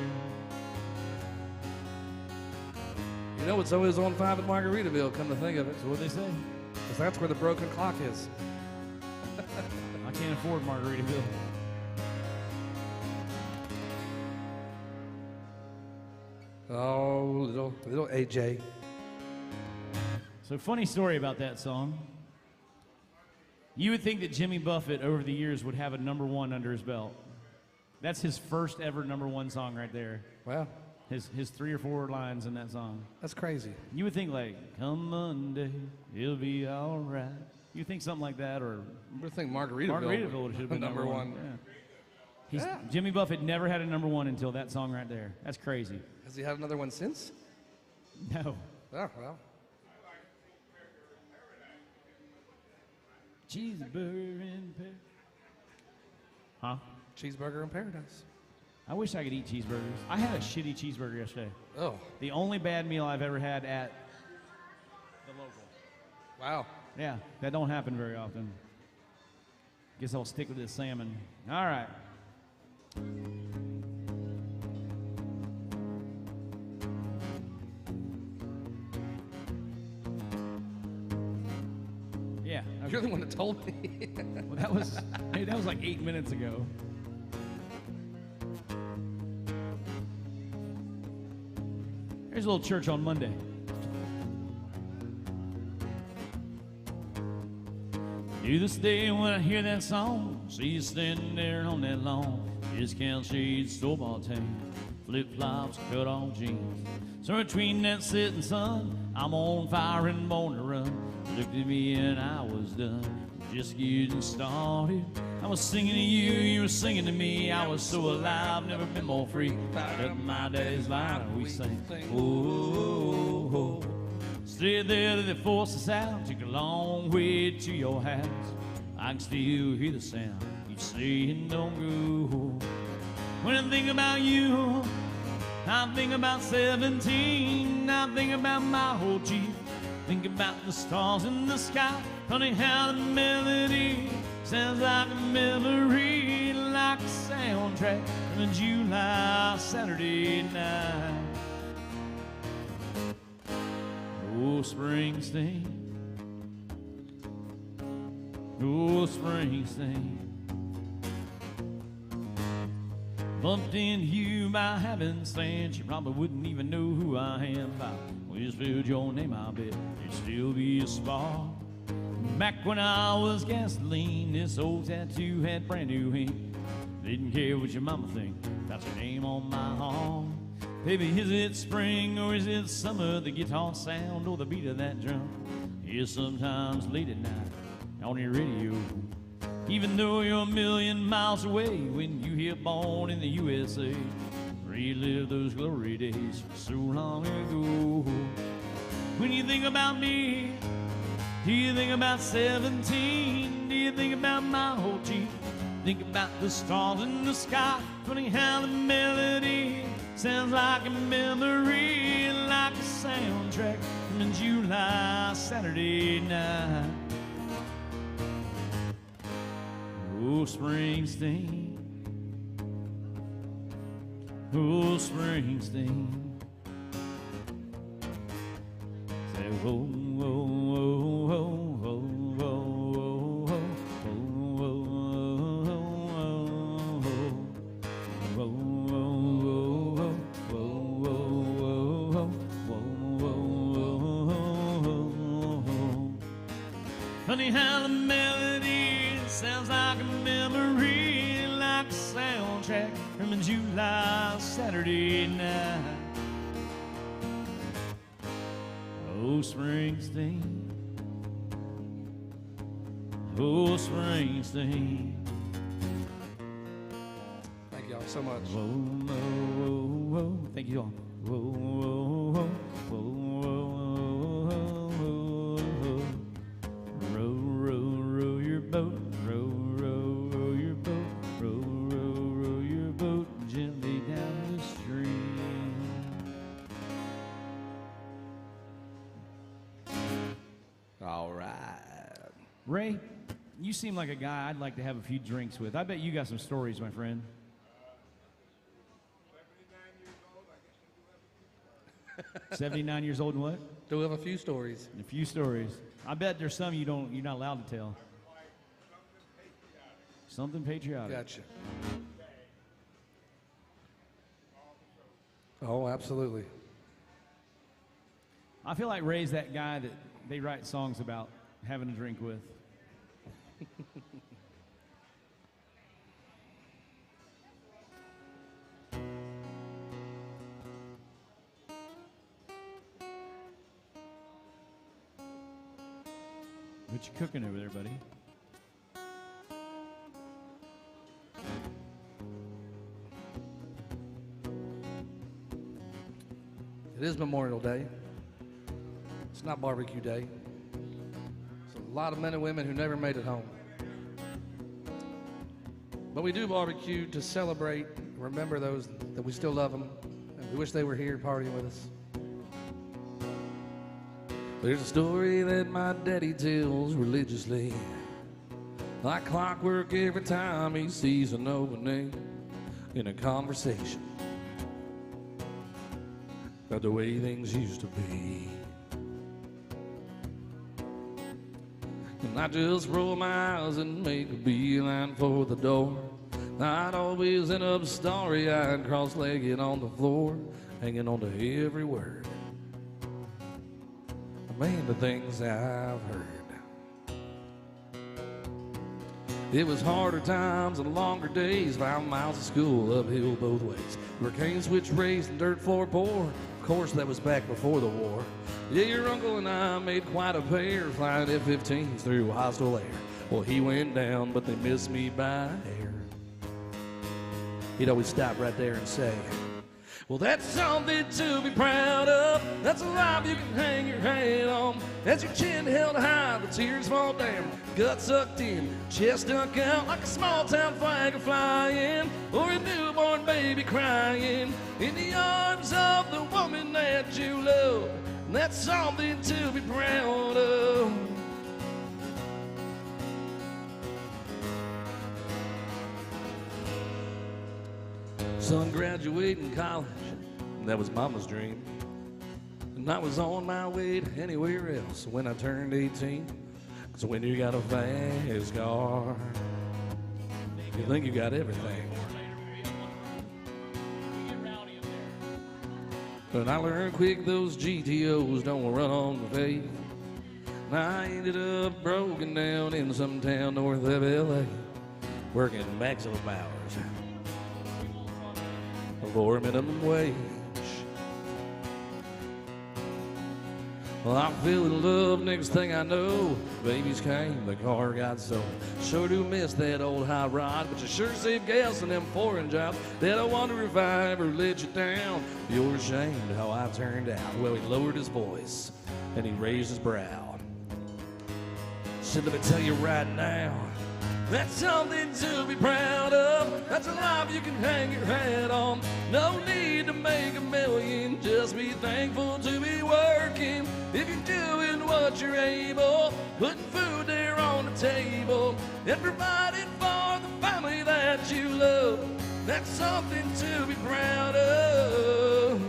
Speaker 2: You know, it's always on 5 in Margaritaville, come to think of it.
Speaker 1: That's what they say.
Speaker 2: Because that's where the broken clock is.
Speaker 1: I can't afford Margaritaville.
Speaker 2: Oh, little AJ.
Speaker 1: So, funny story about that song. You would think that Jimmy Buffett over the years would have a #1 under his belt. That's his first ever #1 song right there.
Speaker 2: Wow,
Speaker 1: His 3 or 4 lines in that song.
Speaker 2: that's crazy.
Speaker 1: You would think like, come Monday, it'll be all right. You think something like that, or
Speaker 2: I would think Margaritaville
Speaker 1: should have been
Speaker 2: number one.
Speaker 1: Yeah. Jimmy Buffett never had a #1 until that song right there. That's crazy.
Speaker 2: Has he had another one since?
Speaker 1: No.
Speaker 2: Oh, well.
Speaker 1: Cheeseburger in Paris. Huh?
Speaker 2: Cheeseburger in Paradise.
Speaker 1: I wish I could eat cheeseburgers. I had a shitty cheeseburger yesterday.
Speaker 2: Oh,
Speaker 1: The only bad meal I've ever had at the local.
Speaker 2: wow.
Speaker 1: Yeah, that don't happen very often. Guess I'll stick with this salmon. All right. Yeah. Okay.
Speaker 2: You're the one that told me.
Speaker 1: Well, that was like 8 minutes ago. Here's a little church on Monday. To this day when I hear that song, see you standing there on that lawn, discount shades, store-bought tank, flip-flops, cut-off jeans. So between that setting sun, I'm on fire and born to run. Looked at me and I was done, just getting started. I was singing to you, you were singing to me. I was so alive, never been more free. Fired up my daddy's line, we sang, oh, oh, oh, oh. Stayed there till they forced us out. Took a long way to your house. I can still hear the sound. You saying don't go. When I think about you, I think about 17. I think about my old Jeep. Think about the stars in the sky. Funny how the melody sounds like a memory, like a soundtrack from a July Saturday night. Oh, Springsteen. Oh, Springsteen. Bumped into you by happenstance. You probably wouldn't even know who I am. If I just spelled your name, I bet you'd still be a spark. Back when I was gasoline, this old tattoo had brand new ink. Didn't care what your mama think, got your name on my arm. Baby, is it spring or is it summer? The guitar sound or the beat of that drum is sometimes late at night on your radio. Even though you're a million miles away, when you hear Born in the USA, relive those glory days so long ago. When you think about me, do you think about 17? Do you think about my whole Jeep? Think about the stars in the sky. Funny how the melody sounds like a memory, like a soundtrack from a July Saturday night. Oh, Springsteen. Oh, Springsteen. Say, whoa, whoa, whoa, whoa, whoa, whoa, whoa, whoa, whoa, funny how the melody sounds like a memory, like a soundtrack from a July Saturday night. Oh, Springsteen. Oh, Springsteen.
Speaker 2: so much.
Speaker 1: Whoa, whoa, whoa, whoa. Thank you all. Whoa, whoa, whoa, whoa, whoa, whoa, whoa. Row, row, row your boat. Row, row, row your boat. Row, row, row your boat gently down the stream.
Speaker 2: All right.
Speaker 1: Ray, you seem like a guy I'd like to have a few drinks with. I bet you got some stories, my friend. 79 years old and what?
Speaker 2: Do we have a few stories?
Speaker 1: And a few stories. I bet there's some you're not allowed to tell. Something patriotic.
Speaker 2: Gotcha. Oh, absolutely.
Speaker 1: I feel like Ray's that guy that they write songs about having a drink with. What you cooking over there, buddy?
Speaker 2: It is Memorial Day. It's not barbecue day. It's a lot of men and women who never made it home. But we do barbecue to celebrate, remember those that we still love them, and we wish they were here partying with us. There's a story that my daddy tells religiously, like clockwork every time he sees an opening in a conversation about the way things used to be. And I just roll my eyes and make a beeline for the door. I'd always end up starry-eyed, cross-legged on the floor, hanging on to every word. Man, the things I've heard. It was harder times and longer days, 5 miles of school uphill both ways. Hurricane switch raised and dirt floor poor. Of course, that was back before the war. Yeah, your uncle and I made quite a pair, flying F-15s through hostile air. Well, he went down, but they missed me by air. He'd always stop right there and say, well, that's something to be proud of. That's a life you can hang your head on. As your chin held high, the tears fall down. Gut sucked in, chest stuck out like a small town flag flying, or a newborn baby crying in the arms of the woman that you love. That's something to be proud of. Son graduating college, that was mama's dream. And I was on my way to anywhere else when I turned 18. Cause when you got a fast car, you think you got everything. But I learned quick those GTOs don't run on the faith. And I ended up broken down in some town north of LA, working maximum hours for minimum wage. Well, I fell in love, next thing I know, babies came, the car got sold. Sure do miss that old hot rod, but you sure save gas in them foreign jobs. That I wonder if I ever let you down. You're ashamed how I turned out. Well, he lowered his voice and he raised his brow. Said, let me tell you right now, that's something to be proud of. That's a life you can hang your hat on. No need to make a million, just be thankful to be working. If you're doing what you're able, putting food there on the table, and providing for the family that you love, that's something to be proud of.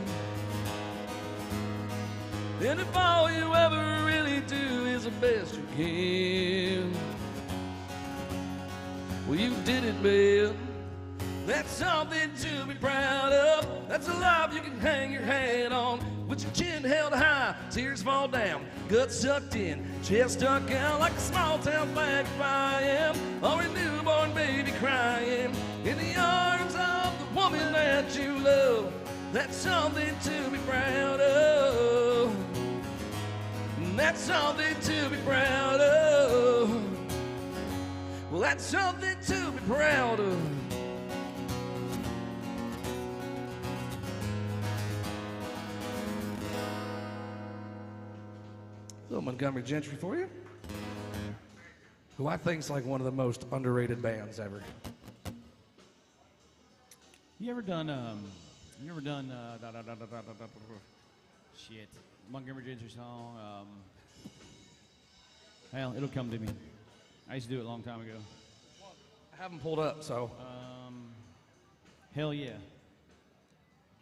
Speaker 2: And if all you ever really do is the best you can, well, you did it, man. That's something to be proud of. That's a life you can hang your hat on. With your chin held high, tears fall down, guts sucked in, chest stuck out like a small town flag flying, or a newborn baby crying in the arms of the woman that you love. That's something to be proud of. That's something to be proud of. Well, that's something to be proud of. Little Montgomery Gentry for you. Who I think's like one of the most underrated bands ever.
Speaker 1: You ever done, shit, Montgomery Gentry song? Hell, it'll come to me. I used to do it a long time ago.
Speaker 2: I haven't pulled up, so.
Speaker 1: Hell yeah.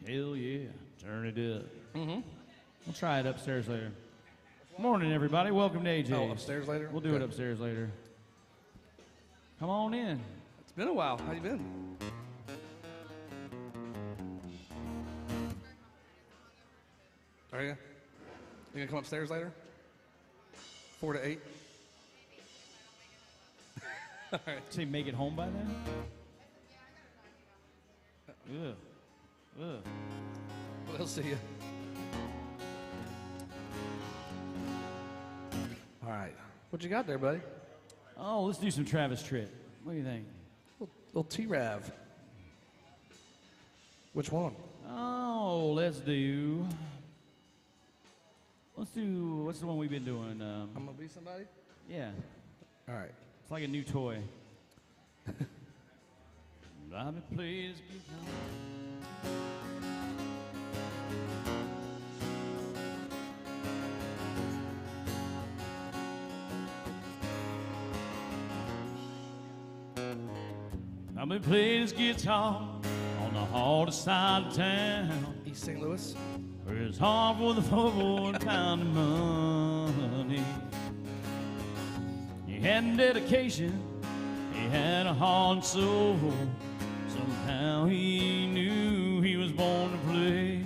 Speaker 1: Hell yeah. Turn it up. Mm-hmm. We'll try it upstairs later. Morning, everybody. Welcome to AJ's.
Speaker 2: Oh, upstairs later?
Speaker 1: We'll do it upstairs later. Come on in.
Speaker 2: It's been a while. How you been? Are you? You gonna come upstairs later? 4 to 8? All right.
Speaker 1: Say make it home by then? Ugh. Ugh.
Speaker 2: Well, they'll see you. All right. What you got there, buddy?
Speaker 1: Oh, let's do some Travis Tritt. What do you think?
Speaker 2: Little T-Rav. Which one?
Speaker 1: Oh, what's the one we've been doing?
Speaker 2: I'm gonna be somebody?
Speaker 1: Yeah,
Speaker 2: All right.
Speaker 1: it's like a new toy. I've been playing this guitar. I've been playing this guitar on the hardest side of town,
Speaker 2: East St. Louis?
Speaker 1: where it's hard for the poor to pound the money. He had dedication, he had a heart and soul. Somehow he knew he was born to play.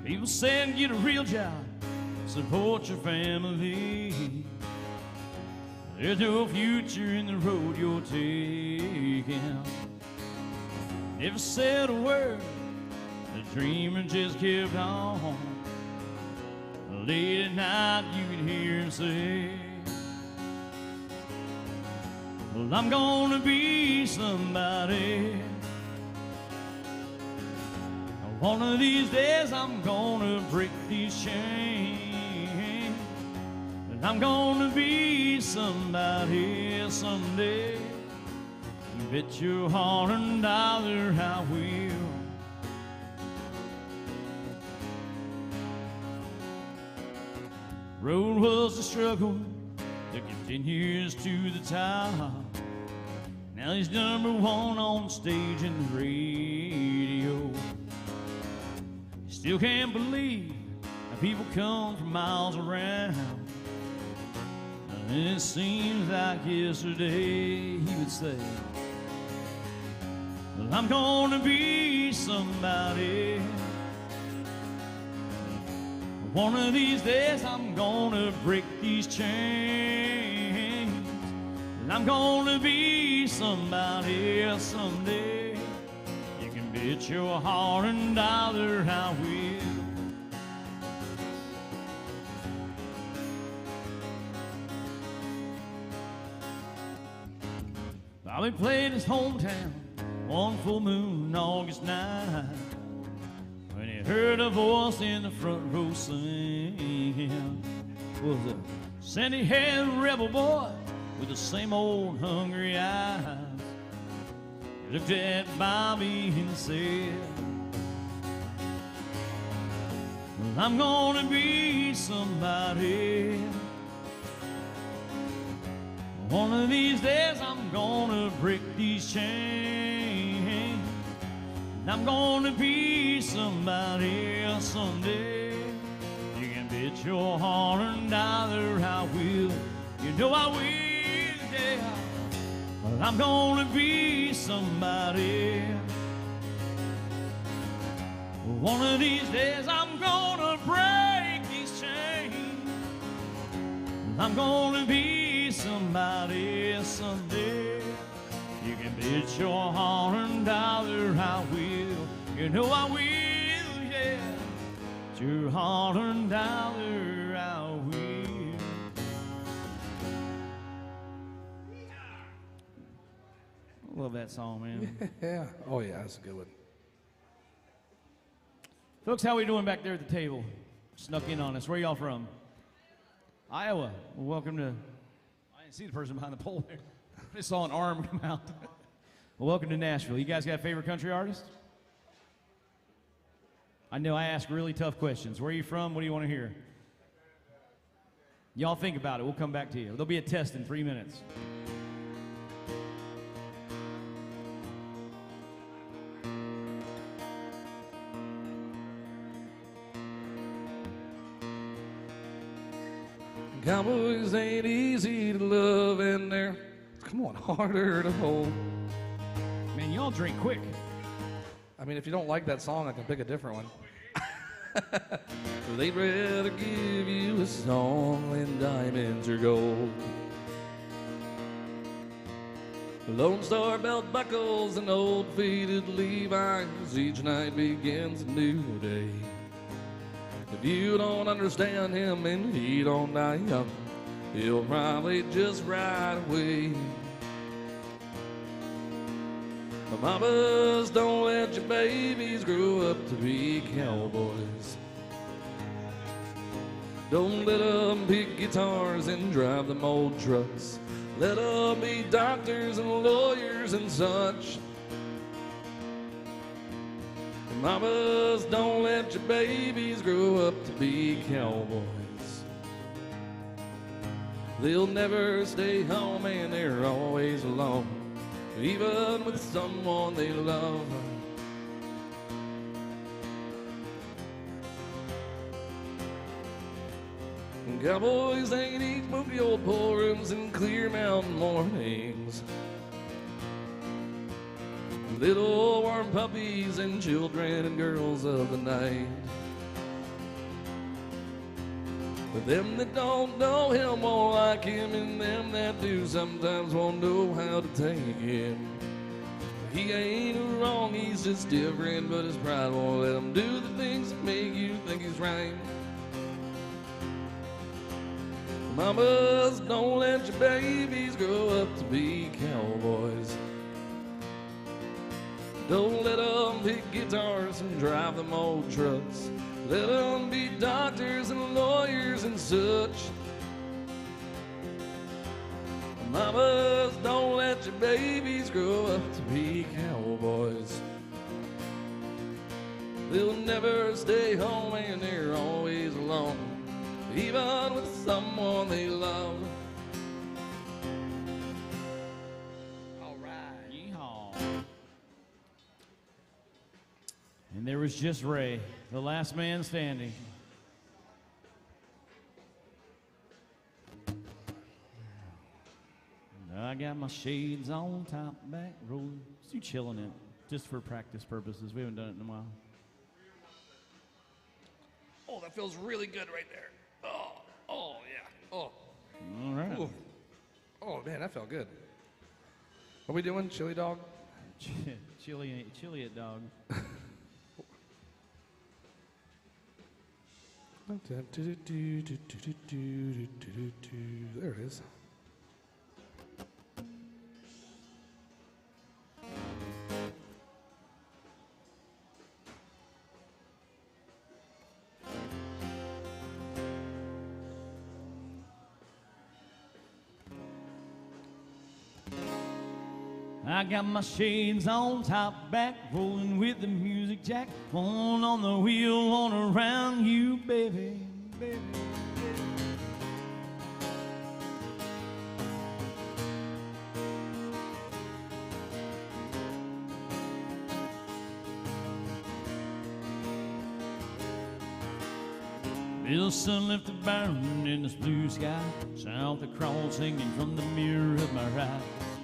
Speaker 1: People said, get a real job, support your family. There's no future in the road you're taking. Never said a word, the dreamer just kept on. Late at night you could hear him say, well, I'm gonna be somebody. One of these days I'm gonna break these chains, and I'm gonna be somebody someday. You bet your heart and dollar I will. Road was a struggle that continues to the top. Now he's number one on stage and the radio. Still can't believe that people come from miles around. And it seems like yesterday he would say, well, I'm gonna be somebody. One of these days I'm gonna break these chains, and I'm gonna be somebody someday. You can bet your heart and dollar I will. Bobby played his hometown one full moon August night, when he heard a voice in the front row singing. Was a sandy-haired rebel boy with the same old hungry eyes. He looked at Bobby and said, well, I'm gonna be somebody. One of these days I'm gonna break these chains, and I'm gonna be somebody someday. You can bet your heart and dollar I will. You know I will, yeah. Well, I'm gonna be somebody. One of these days I'm gonna break these chains. I'm gonna be somebody someday. You can bet your heart and dollar I will. You know I will, yeah. Your heart and dollar I will. I love that song, man.
Speaker 2: Yeah. Oh, yeah, that's a good one.
Speaker 1: Folks, how we doing back there at the table? Snuck in on us. Where y'all from? Iowa. Well, welcome to. I didn't see the person behind the pole there. I just saw an arm come out. Well, welcome to Nashville. You guys got a favorite country artist? I know I ask really tough questions. Where are you from? What do you want to hear? Y'all think about it. We'll come back to you. There'll be a test in 3 minutes.
Speaker 2: Cowboys ain't easy to love, and they're, come on, harder to hold.
Speaker 1: Man, y'all drink quick.
Speaker 2: I mean, if you don't like that song, I can pick a different one. They'd rather give you a song than diamonds or gold. Lone Star belt buckles and old faded Levi's. Each night begins a new day. If you don't understand him and he don't die young, he'll probably just ride away. Mamas, don't let your babies grow up to be cowboys. Don't let them pick guitars and drive them old trucks. Let them be doctors and lawyers and such. Mamas, don't let your babies grow up to be cowboys. They'll never stay home and they're always alone, even with someone they love. Cowboys ain't eat smoky old pool rooms and clear mountain mornings. Little warm puppies and children and girls of the night. But them that don't know him won't like him, and them that do sometimes won't know how to take him. He ain't wrong, he's just different, but his pride won't let him do the things that make you think he's right. Mamas, don't let your babies grow up to be cowboys. Don't let them pick guitars and drive them old trucks. Let them be doctors and lawyers and such. Mamas, don't let your babies grow up to be cowboys. They'll never stay home and they're always alone, even with someone they love.
Speaker 3: All right.
Speaker 1: Yeehaw. And there was just Ray, the last man standing. I got my shades on, top, back, rolling. Just you chilling it, just for practice purposes. We haven't done it in a while.
Speaker 2: Oh, that feels really good right there. Oh, yeah. Oh,
Speaker 1: All right.
Speaker 2: ooh. Oh, man, that felt good. What are we doing, chili dog?
Speaker 1: Chili it, dog.
Speaker 2: There it is.
Speaker 1: I got my shades on, top, back, rolling with the music jack. One on the wheel, one around you, baby, baby. Bill sun left the burn in this blue sky. South the cross hanging from the mirror of my right.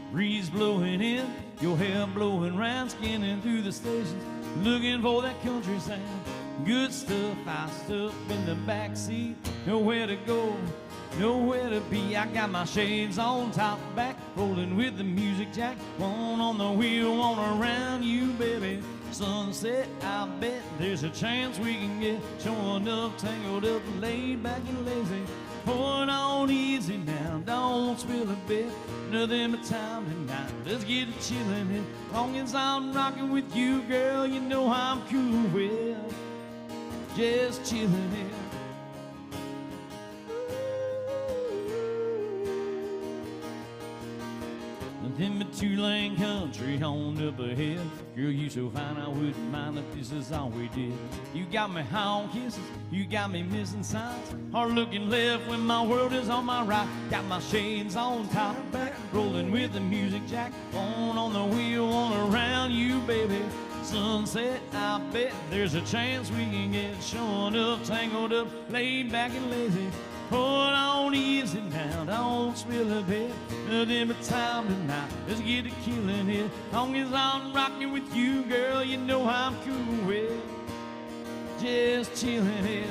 Speaker 1: Breeze blowing in, your hair blowing round, skinning through the stations, looking for that country sound. Good stuff, iced up in the backseat, nowhere to go, nowhere to be. I got my shades on, top, back, rolling with the music jack. One on the wheel, one around you, baby. Sunset, I bet there's a chance we can get showing up, tangled up, laid back and lazy. Pour it on easy now, don't spill a bit. Nothing but time tonight, let's get it chillin' in. Long as I'm rocking with you, girl, you know I'm cool with. Just chillin' in. two-lane country on up ahead. Girl, you so fine I wouldn't mind if this is all we did. You got me high on kisses, you got me missing signs. Hard looking left when my world is on my right. Got my shades on top, back rolling with the music jack on the wheel, on around you, baby. Sunset, I bet there's a chance we can get showing up, tangled up, laid back and lazy. Hold on easy now, don't spill a bit. Nothing but time tonight, let's get to killing it. Long as I'm rocking with you, girl, you know I'm cool with just chilling here.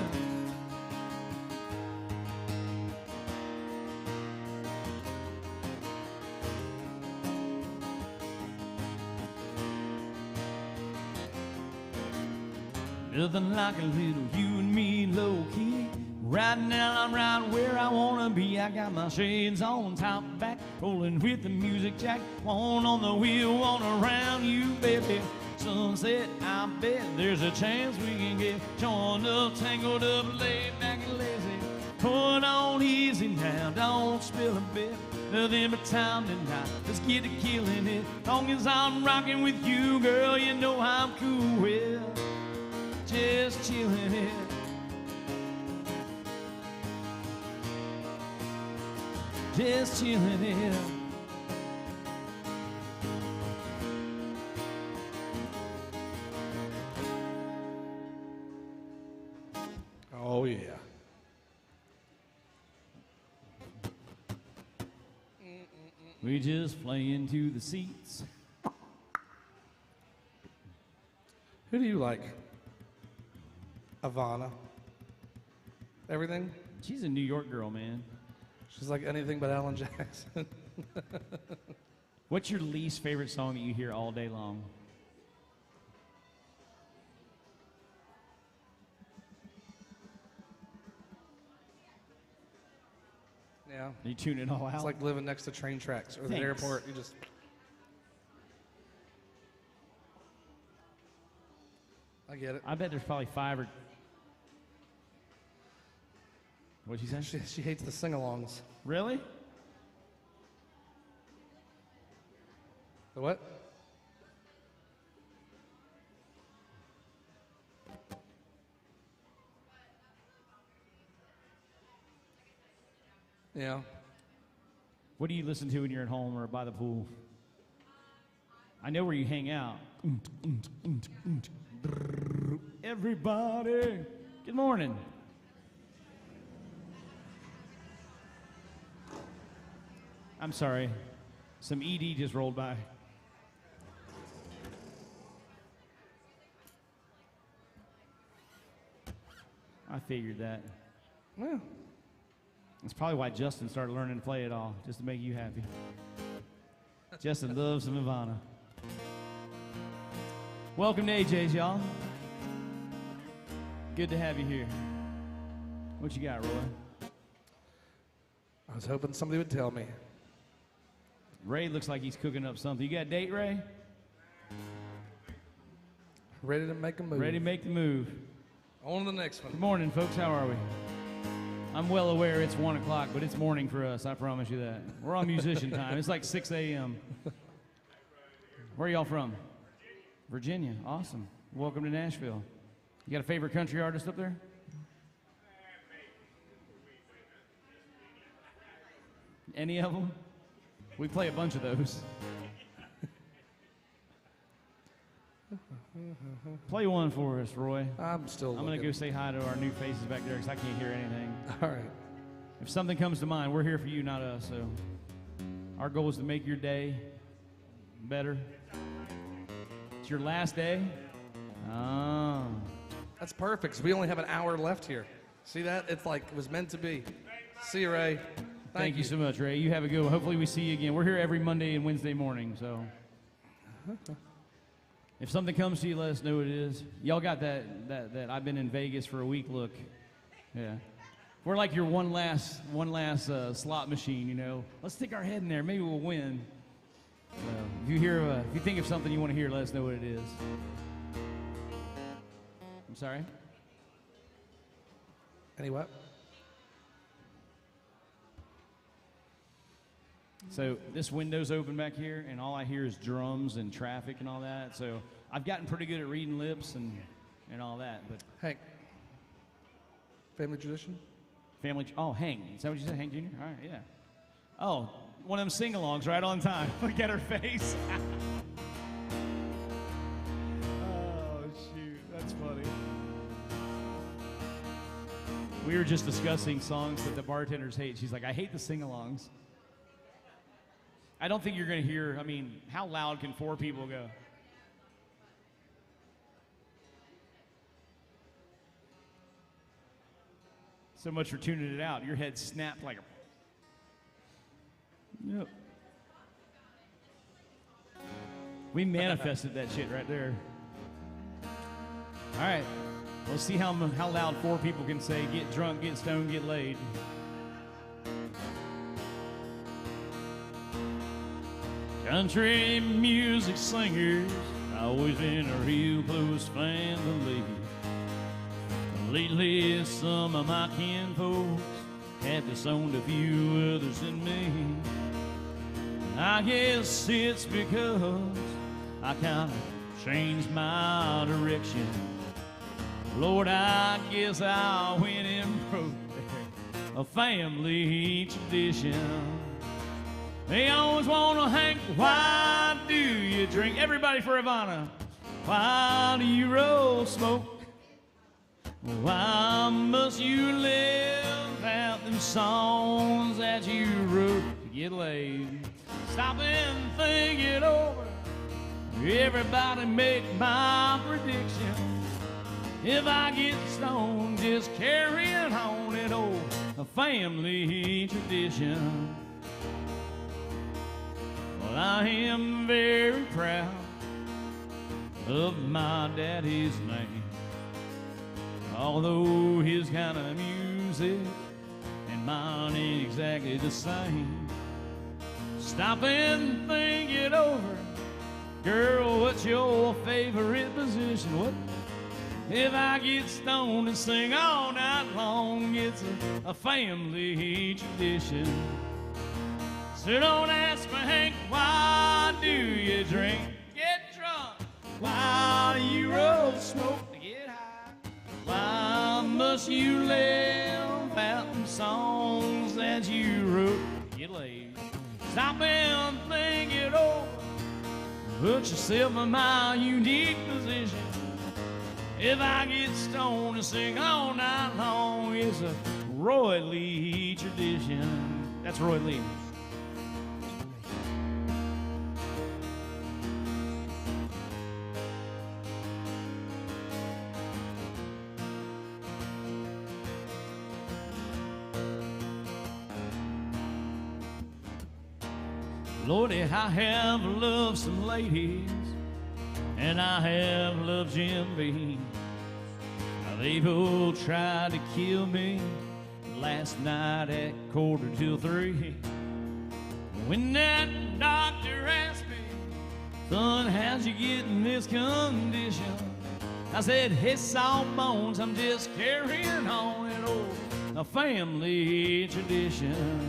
Speaker 1: Nothing like a little you and me low-key. Right now I'm right where I wanna be. I got my shades on, top back, rolling with the music jack. One on the wheel, one around you, baby. Sunset, I bet there's a chance we can get joined up, tangled up, laid back and lazy. Hold on easy now, don't spill a bit. Nothing but time tonight, let's get to killing it. Long as I'm rocking with you, girl, you know I'm cool with just chilling it. Just chilling it.
Speaker 4: Oh, yeah.
Speaker 1: We just play into the seats.
Speaker 4: Who do you like? Ivana. Everything?
Speaker 1: She's a New York girl, man.
Speaker 4: She's like anything but Alan Jackson.
Speaker 1: What's your least favorite song that you hear all day long?
Speaker 4: Yeah.
Speaker 1: You tune it all out?
Speaker 4: It's like living next to train tracks or the
Speaker 1: Thanks.
Speaker 4: airport. You just. I get it.
Speaker 1: I bet there's probably 5 or... What'd you say?
Speaker 4: She hates the sing-alongs.
Speaker 1: Really?
Speaker 4: The what? Yeah.
Speaker 1: What do you listen to when you're at home or by the pool? I know where you hang out. Everybody, good morning. I'm sorry. Some ED just rolled by. I figured that.
Speaker 4: Yeah.
Speaker 1: That's probably why Justin started learning to play it all, just to make you happy. Justin loves some Ivana. Welcome to AJ's, y'all. Good to have you here. What you got, Roy?
Speaker 4: I was hoping somebody would tell me.
Speaker 1: Ray looks like he's cooking up something. You got a date, Ray?
Speaker 4: Ready to make a move.
Speaker 1: Ready to make the move.
Speaker 4: On to the next
Speaker 1: Good
Speaker 4: one.
Speaker 1: morning, folks. How are we? I'm well aware it's 1 o'clock, but it's morning for us. I promise you that. We're on musician time. It's like 6 a.m. Where are y'all from? Virginia. Awesome. Welcome to Nashville. You got a favorite country artist up there? Any of them? We play a bunch of those. Play one for us, Roy.
Speaker 4: I'm still
Speaker 1: I'm going to go say hi to our new faces back there because I can't hear anything.
Speaker 4: All right.
Speaker 1: If something comes to mind, we're here for you, not us. So our goal is to make your day better. It's your last day? Oh.
Speaker 4: That's perfect, 'cause we only have an hour left here. See that? It's like it was meant to be. See you, Ray.
Speaker 1: Thank you so much, Ray. You have a good one. Hopefully we see you again. We're here every Monday and Wednesday morning, so. If something comes to you, let us know what it is. Y'all got that I've been in Vegas for a week look. Yeah. We're like your one last slot machine, you know. Let's stick our head in there. Maybe we'll win. If you think of something you want to hear, let us know what it is. I'm sorry?
Speaker 4: Any what?
Speaker 1: So this window's open back here, and all I hear is drums and traffic and all that. So I've gotten pretty good at reading lips and all that. But
Speaker 2: Hank, family tradition?
Speaker 1: family, oh, Hank. Is that what you said, Hank Jr.? All right, yeah. Oh, one of them sing-alongs right on time. Look at her face. Oh, shoot. That's funny. We were just discussing songs that the bartenders hate. She's like, I hate the sing-alongs. I don't think you're going to hear, I mean, how loud can 4 people go? So much for tuning it out. Your head snapped like a... Yep. We manifested that shit right there. All right. We'll see how loud 4 people can say, get drunk, get stoned, get laid. Country music singers, always been a real close fan to Lee. Lately, some of my kin folks have disowned a few others than me. I guess it's because I kind of changed my direction. Lord, I guess I went and broke a family tradition. They always want to hang. Why do you drink? Everybody for Ivana. Why do you roll smoke? Why must you live out them songs that you wrote to get laid? Stop and think it over. Everybody make my prediction. If I get stoned, just carrying on it old, a family tradition. Well, I am very proud of my daddy's name. Although his kind of music and mine ain't exactly the same. Stop and think it over. Girl, what's your favorite position? What? If I get stoned and sing all night long, it's a family tradition. So don't ask me, Hank, why do you drink? Get drunk. Why do you roll smoke to get high? Why must you live out them songs that you wrote to get laid? Stop and think it over. Put yourself in my unique position. If I get stoned and sing all night long, it's a Roy Lee tradition. That's Roy Lee. Lordy, I have loved some ladies, and I have loved Jim Beam. Now they both tried to kill me last night at 2:45. When that doctor asked me, son, how'd you get in this condition? I said, hey, Sawbones, I'm just carrying on it old, a family tradition.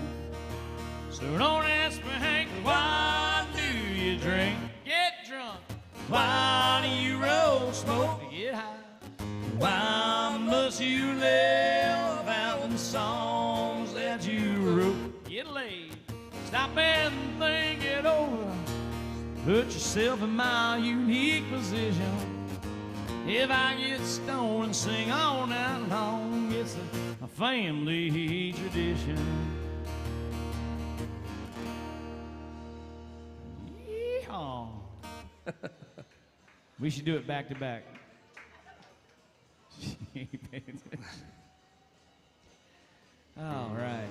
Speaker 1: So don't ask me, Hank, why do you drink? Get drunk. Why do you roll smoke to get high? Why must you live out them songs that you wrote? Get laid. Stop and think it over. Put yourself in my unique position. If I get stoned and sing all night long, it's a family tradition. Yeehaw. We should do it back to back. All right.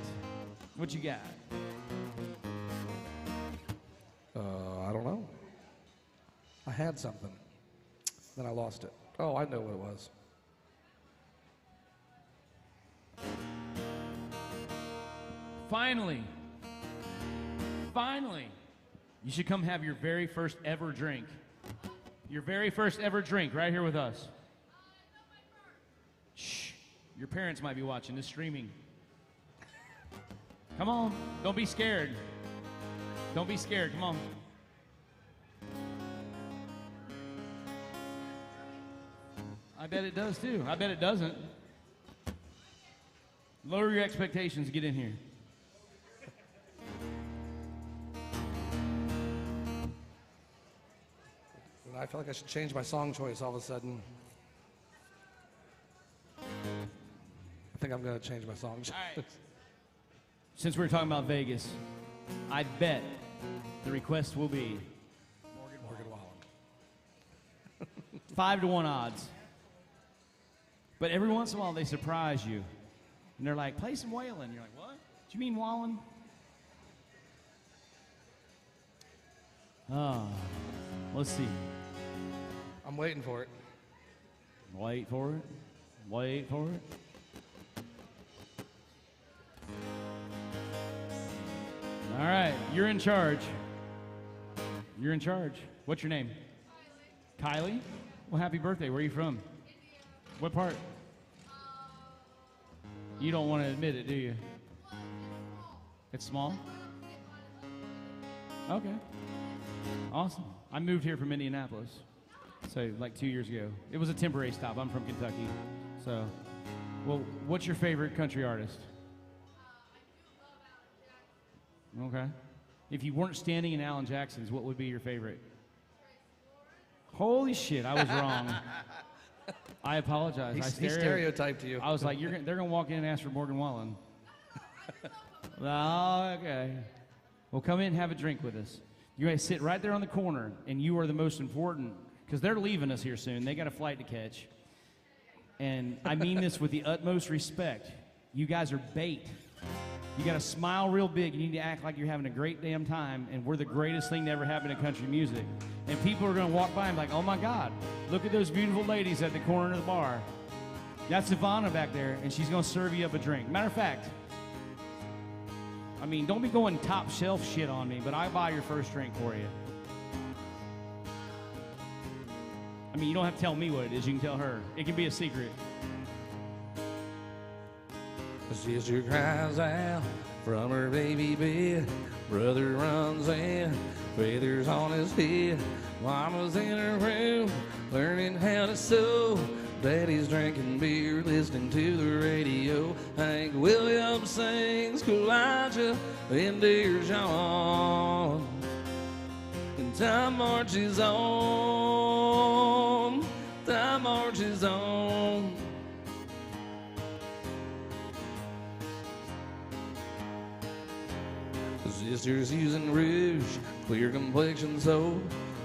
Speaker 1: What you got?
Speaker 2: I don't know. I had something. Then I lost it. Oh, I know what it was.
Speaker 1: Finally. Finally. You should come have your very first ever drink. Your very first ever drink right here with us. Shh. Your parents might be watching this streaming. Come on. Don't be scared. Don't be scared. Come on. I bet it does too. I bet it doesn't. Lower your expectations. Get in here.
Speaker 2: I feel like I should change my song choice all of a sudden. I think I'm going to change my song choice.
Speaker 1: All right. Since we're talking about Vegas, I bet the request will be
Speaker 2: Morgan Wallen.
Speaker 1: 5-1 odds. But every once in a while they surprise you. And they're like, play some Waylon. You're like, what? Do you mean Wallen? Let's see.
Speaker 2: I'm waiting for it.
Speaker 1: Wait for it. Wait for it. All right, you're in charge. You're in charge. What's your name? Kylie. Kylie? Well, happy birthday. Where are you from?
Speaker 5: Indiana.
Speaker 1: What part? You don't want to admit it, do you? It's small? Okay. Awesome. I moved here from Indianapolis. So, like 2 years ago. It was a temporary stop. I'm from Kentucky. So, well, what's your favorite country artist? Okay. If you weren't standing in Alan Jackson's, what would be your favorite? Holy shit, I was wrong. I apologize.
Speaker 2: He stereotyped you.
Speaker 1: I was like, they're going to walk in and ask for Morgan Wallen. Oh, okay. Well, come in and have a drink with us. You guys sit right there on the corner, and you are the most important, because they're leaving us here soon. They got a flight to catch. And I mean this with the utmost respect. You guys are bait. You got to smile real big. You need to act like you're having a great damn time, and we're the greatest thing to ever happen in country music. And people are going to walk by and be like, oh my God, look at those beautiful ladies at the corner of the bar. That's Ivana back there, and she's going to serve you up a drink. Matter of fact, I mean, don't be going top shelf shit on me, but I buy your first drink for you. I mean, you don't have to tell me what it is. You can tell her. It can be a secret.
Speaker 2: Sister cries out from her baby bed. Brother runs in, feathers on his head. Mama's in her room, learning how to sew. Daddy's drinking beer, listening to the radio. Hank Williams sings Elijah and Dear John. And time marches on, time marches on. Sister's using rouge, clear complexion soap.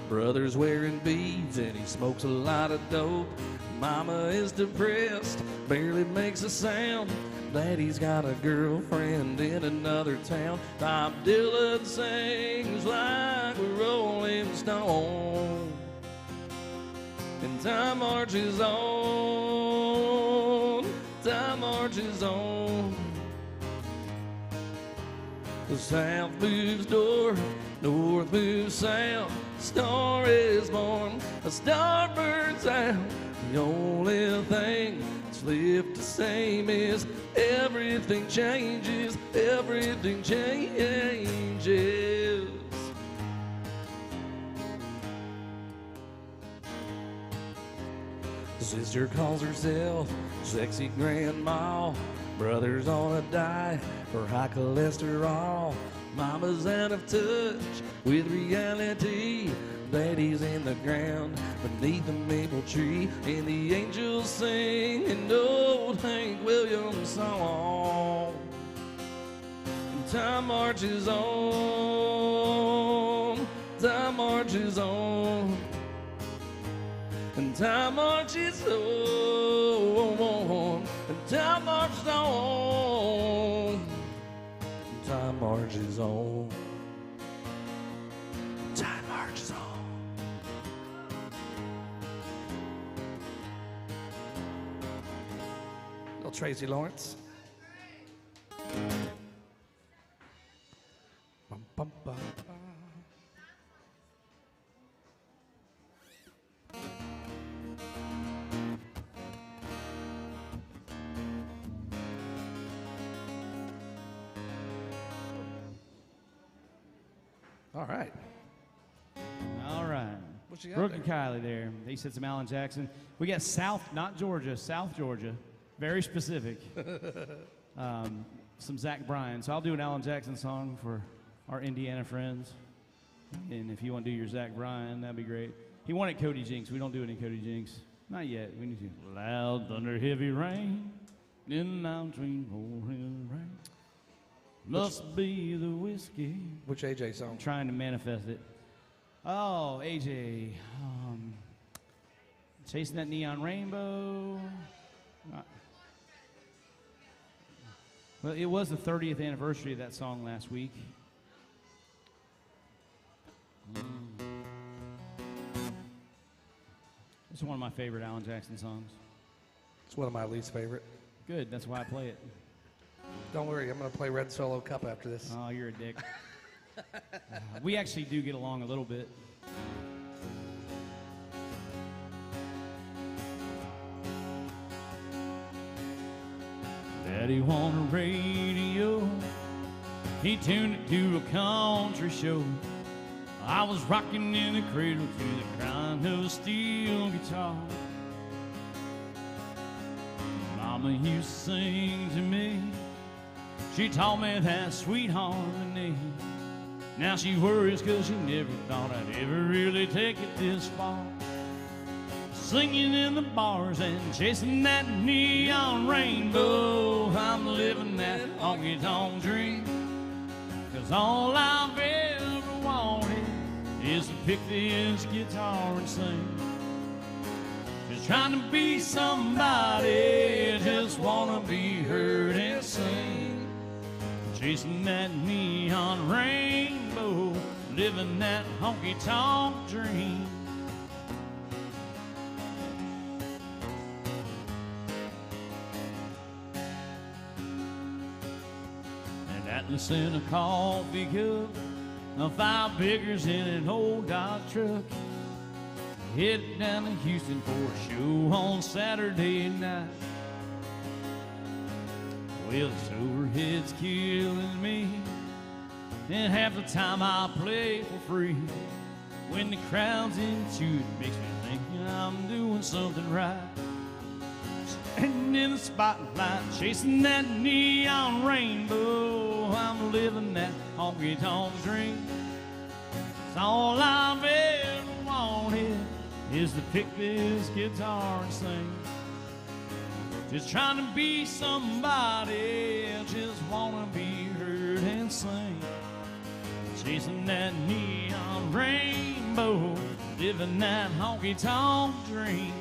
Speaker 2: Brother's wearing beads and he smokes a lot of dope. Mama is depressed, barely makes a sound. Daddy's got a girlfriend in another town. Bob Dylan sings like a rolling stone. And time marches on, time marches on. The south moves north, north moves south. A star is born, a star burns out. The only thing that's left the same is everything changes, everything changes. Sister calls herself sexy grandma. Brother's on a diet for high cholesterol. Mama's out of touch with reality. Daddy's in the ground beneath the maple tree. And the angels sing an old Hank Williams song. And time marches on, time marches on. And time marches on, and time marches on, and time marches on, time marches on. Little Tracy Lawrence. Bum, bum, bum, bum. All right.
Speaker 1: All right.
Speaker 2: What you got
Speaker 1: Brooke
Speaker 2: there?
Speaker 1: and Kylie there. They said some Alan Jackson. We got South, not Georgia, South Georgia. Very specific. Some Zach Bryan. So I'll do an Alan Jackson song for our Indiana friends. And if you want to do your Zach Bryan, that'd be great. He wanted Cody Jinks. We don't do any Cody Jinks. Not yet. We need to. Loud thunder, heavy rain. In the mountain, pouring rain. Must be the whiskey.
Speaker 2: Which AJ song?
Speaker 1: I'm trying to manifest it. Oh, AJ. Chasing that neon rainbow. Well, it was the 30th anniversary of that song last week. It's one of my favorite Alan Jackson songs.
Speaker 2: It's one of my least favorite.
Speaker 1: Good, that's why I play it.
Speaker 2: Don't worry, I'm going to play Red Solo Cup after this.
Speaker 1: Oh, you're a dick. We actually do get along a little bit. Daddy on the radio, he tuned it to a country show. I was rocking in the cradle to the grind of a steel guitar. Mama used to sing to me. She taught me that sweet harmony. Now she worries 'cause she never thought I'd ever really take it this far. Singing in the bars and chasing that neon rainbow. I'm living that honky-tonk dream. 'Cause all I've ever wanted is to pick this guitar and sing. Just trying to be somebody, just wanna be heard and sing. Chasing that neon rainbow, living that honky-tonk dream. An Atlas in a coffee cup, 5 biggers in an old Dodge truck. Headed down to Houston for a show on Saturday night. Well, this overhead's killing me, and half the time I play for free. When the crowd's into it, makes me think I'm doing something right. Standing in the spotlight, chasing that neon rainbow. I'm living that honky-tonk dream. It's all I've ever wanted is to pick this guitar and sing. Just trying to be somebody, just wanna be heard and sing. Chasing that neon rainbow, living that honky-tonk dream.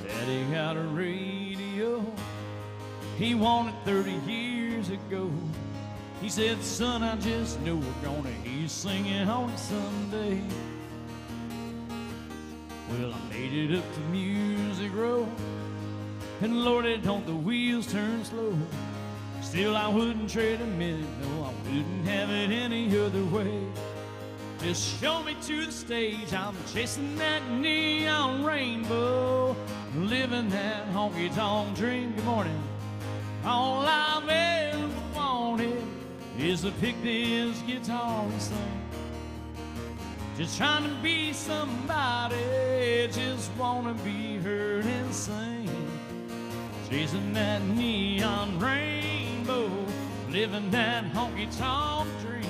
Speaker 1: Daddy got a radio, he won it 30 years ago. He said, son, I just know we're gonna hear you singing on it someday. Well, I made it up to Music Row, and Lordy, don't the wheels turn slow. Still, I wouldn't trade a minute, no, I wouldn't have it any other way. Just show me to the stage, I'm chasing that neon rainbow, living that honky-tonk dream. Good morning. All I've ever wanted is to pick this guitar and sing. Just trying to be somebody, just wanna be heard and sing. Chasing that neon rainbow, living that honky-tonk dream.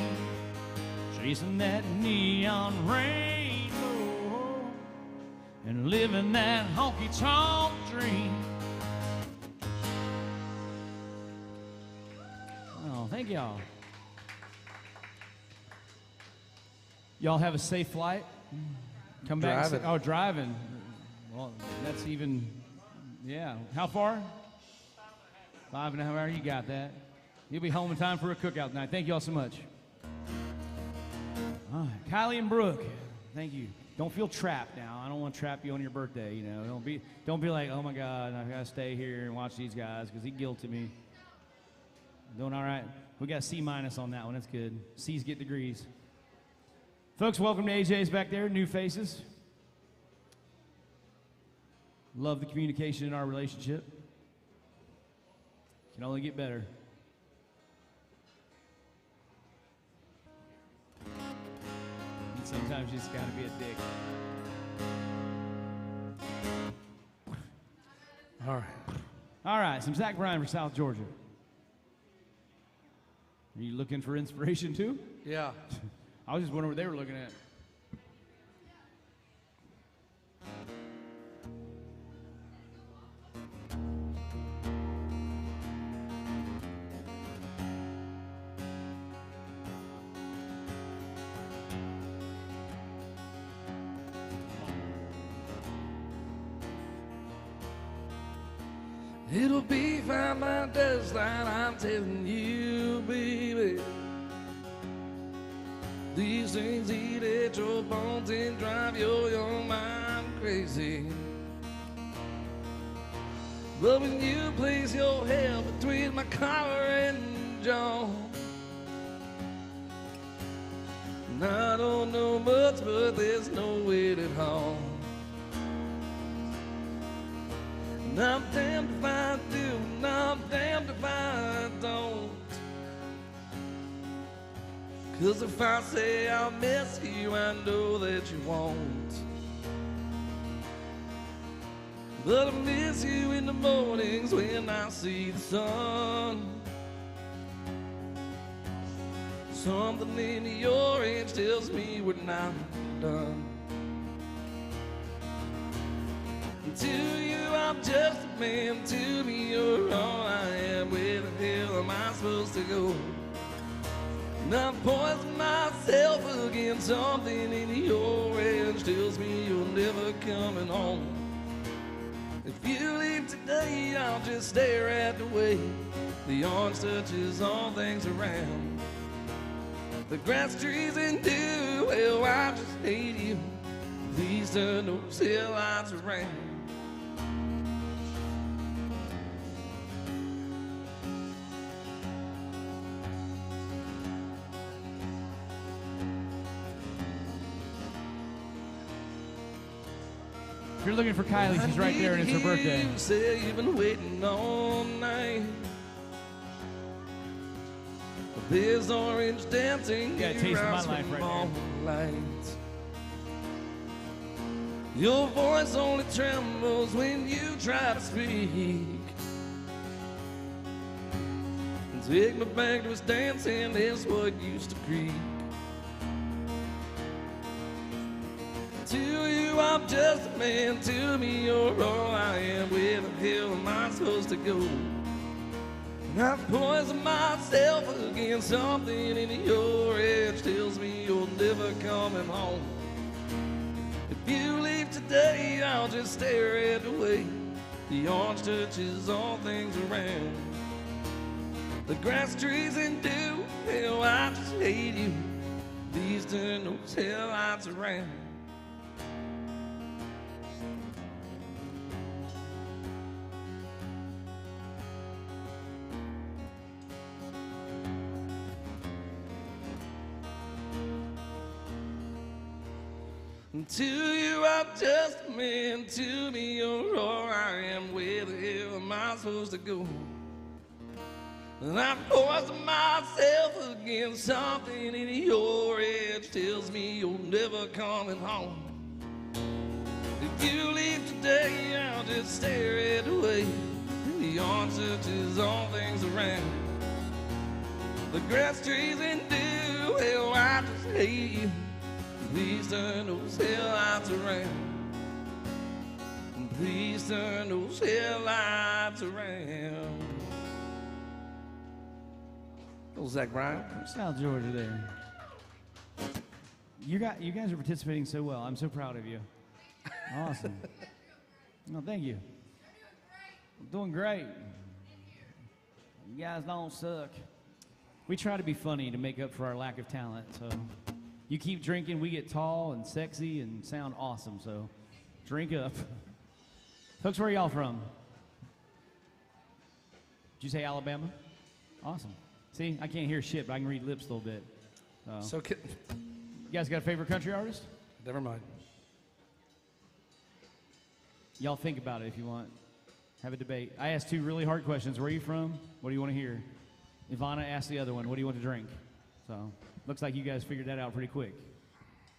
Speaker 1: Chasing that neon rainbow, and living that honky-tonk dream. Oh, thank y'all. Y'all have a safe flight. Come back.
Speaker 2: Driving.
Speaker 1: Oh, driving. Well, that's even, yeah. How far? 5.5 hours. You got that. You'll be home in time for a cookout tonight. Thank y'all so much. All right. Kylie and Brooke, thank you. Don't feel trapped now. I don't want to trap you on your birthday. You know, don't be like, oh my God, I gotta stay here and watch these guys because he guilted me. Doing all right. We got C- on that one. That's good. C's get degrees. Folks, welcome to AJ's back there. New faces. Love the communication in our relationship. Can only get better. Sometimes you just gotta be a dick.
Speaker 4: All right.
Speaker 1: All right, some Zach Bryan for South Georgia. Are you looking for inspiration too?
Speaker 4: Yeah.
Speaker 1: I was just wondering what they were looking at.
Speaker 2: It'll be fine by deadline, I'm telling you, baby. These things eat at your bones and drive your young mind crazy. But when you place your head between my collar and jaw, and I don't know much, but there's no way at all. And I'm damned if I do, and I'm damned if I don't. 'Cause if I say I'll miss you, I know that you won't. But I miss you in the mornings when I see the sun. Something in your age tells me we're not done. To you, I'm just a man. To me, you're all I am. Where the hell am I supposed to go? And I've poisoned myself again. Something in your edge tells me you're never coming home. If you leave today, I'll just stare at the way the orange touches all things around. The grass, trees, and dew, well, I just hate you. Please turn those headlights around.
Speaker 1: If you're looking for Kylie, she's right there and it's her birthday.
Speaker 2: You say you've been waiting all night. There's orange dancing
Speaker 1: Yeah, taste of my
Speaker 2: around
Speaker 1: life right
Speaker 2: all lights. Your voice only trembles when you try to speak. Take me back to us dancing, that's what used to creak. To you, I'm just a man. To me, you're all I am. Where the hell am I supposed to go? And I've poisoned myself again. Something in your edge tells me you're never coming home. If you leave today, I'll just stare at the way the orange touches all things around. The grass, trees, and dew, hell, I just hate you. Please turn those headlights around. To you, I'm just a man. To me, you're all I am. Where the hell am I supposed to go? And I poison myself against something in your edge tells me you're never coming home. If you leave today, I'll just stare at the way the orange touches all things around. The grass, trees, and dew, hell, I just hate you. Please turn those headlights around. Please turn those headlights around. Oh, Zach Bryan.
Speaker 1: South Georgia there. You guys are participating so well. I'm so proud of you. Awesome. No, thank you. I'm doing great. You guys don't suck. We try to be funny to make up for our lack of talent, so you keep drinking, we get tall and sexy and sound awesome, so drink up. Folks, where are y'all from? Did you say Alabama? Awesome. See, I can't hear shit, but I can read lips a little bit.
Speaker 4: So,
Speaker 1: You guys got a favorite country artist?
Speaker 4: never mind.
Speaker 1: Y'all think about it if you want. Have a debate. I asked two really hard questions. Where are you from? What do you want to hear? Ivana asked the other one, what do you want to drink? So, looks like you guys figured that out pretty quick.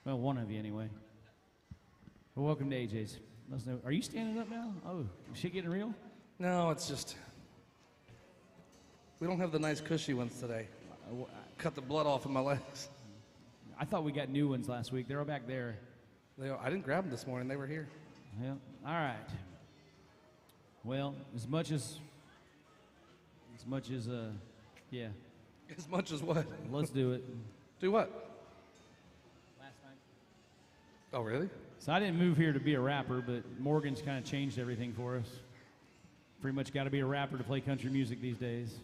Speaker 1: Well, one of you anyway. Well, welcome to AJ's. Let us know. Are you standing up now? Oh, shit getting real?
Speaker 2: No, it's just we don't have the nice cushy ones today. Cut the blood off of my legs.
Speaker 1: I thought we got new ones last week. They're all back there.
Speaker 2: I didn't grab them this morning. They were here.
Speaker 1: Well, all right. Well, as much as, yeah.
Speaker 2: As much as what?
Speaker 1: Let's do it.
Speaker 2: Do what?
Speaker 1: Last night.
Speaker 2: Oh, really?
Speaker 1: So I didn't move here to be a rapper, but Morgan's kind of changed everything for us. Pretty much got to be a rapper to play country music these days.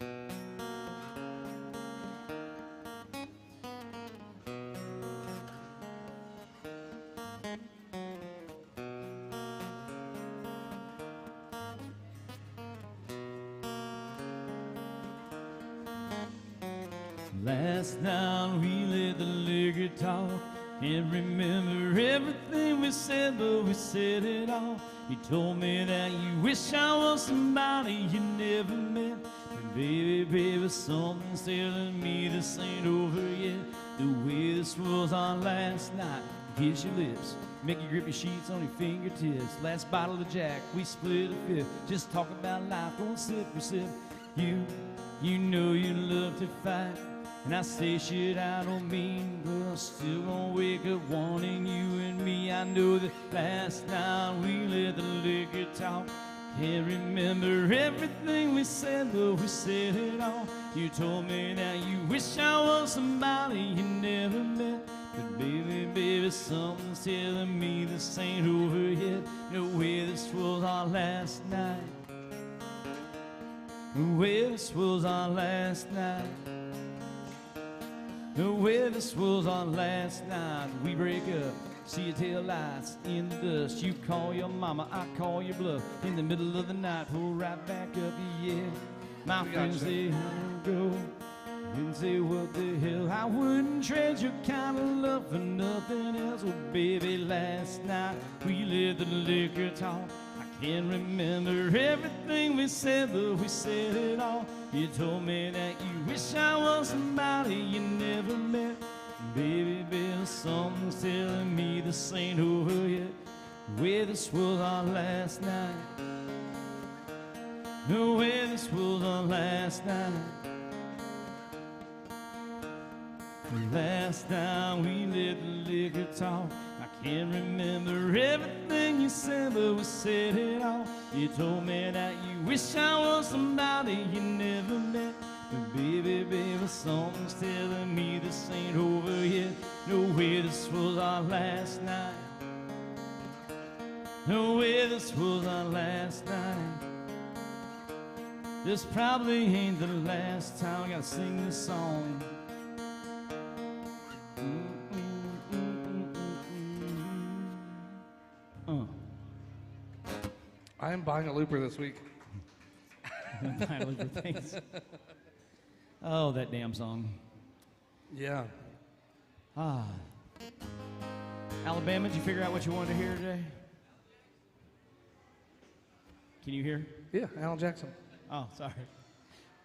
Speaker 1: Last night we let the liquor talk and remember everything we said, but we said it all. You told me that you wish I was somebody you never met. And baby, something's telling me this ain't over yet. The way this was on last night, kiss your lips, make you grip your sheets on your fingertips. Last bottle of Jack, we split a fifth. Just talk about life, going sip for sip. You know you love to fight. And I say shit I don't mean, but I'm still gonna wake up wanting you and me. I know that last night we let the liquor talk. Can't remember everything we said, but we said it all. You told me that you wish I was somebody you never met. But baby, something's telling me this ain't over yet. No way this was our last night. No way this was our last night. The way this was on last night, we break up, see your tail lights in the dust. You call your mama, I call your bluff. In the middle of the night, pull right back up, yeah. My friends say, I don't go, and say, what the hell? I wouldn't trade your kind of love for nothing else. Oh, baby, last night, we let the liquor talk. I can't remember everything we said, but we said it all. You told me that you wish I was somebody you never met. Baby, something's telling me this ain't over yet. The way this was our last night. The way this was our last night. Last time we let the liquor talk. I can't remember everything you said, but we said it all. You told me that you wish I was somebody you never met. But baby, something's telling me this ain't over yet. No way this was our last night. No way this was our last night. This probably ain't the last time I gotta sing this song.
Speaker 2: I am buying a looper this week.
Speaker 1: Oh, that damn song.
Speaker 2: Yeah.
Speaker 1: Alabama, did you figure out what you wanted to hear today? Can you hear?
Speaker 2: Yeah, Alan Jackson.
Speaker 1: Oh, sorry.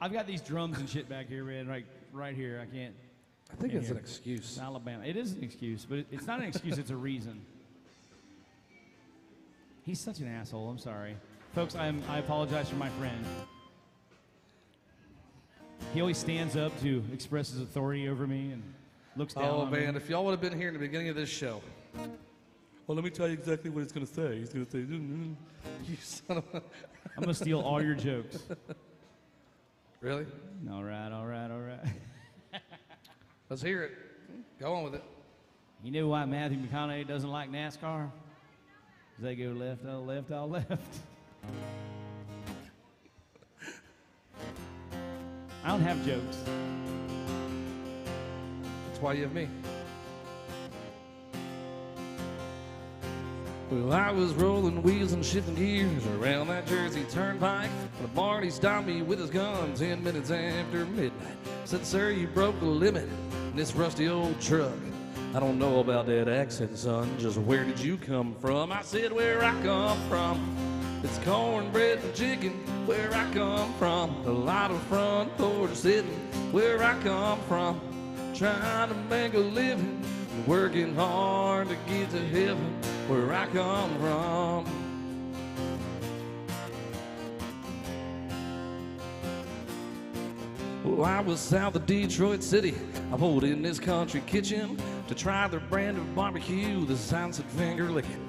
Speaker 1: I've got these drums and shit back here, man, right here. I can't.
Speaker 2: I think
Speaker 1: can't
Speaker 2: it's
Speaker 1: hear.
Speaker 2: an excuse.
Speaker 1: Alabama. It is an excuse, but it's not an excuse, it's a reason. He's such an asshole. I'm sorry. Folks, I apologize for my friend. He always stands up to express his authority over me and looks down on me.
Speaker 2: Oh, man, if y'all would have been here in the beginning of this show. Well, let me tell you exactly what he's going to say. He's going to say, you son of a...
Speaker 1: I'm going to steal all your jokes.
Speaker 2: Really?
Speaker 1: All right.
Speaker 2: Let's hear it. Go on with it.
Speaker 1: You know why Matthew McConaughey doesn't like NASCAR? They go left, all left, all left. I don't have jokes.
Speaker 2: That's why you have me. Well, I was rolling wheels and shifting gears around that Jersey Turnpike when Marty stopped me with his gun 10 minutes after midnight. Said, sir, you broke the limit in this rusty old truck. I don't know about that accent, son. Just where did you come from? I said, where I come from. It's cornbread and chicken, where I come from. A lot of front porch sitting, where I come from. Trying to make a living working hard to get to heaven where I come from. Well, I was south of Detroit City. I pulled in this country kitchen to try their brand of barbecue, the sign said finger licking.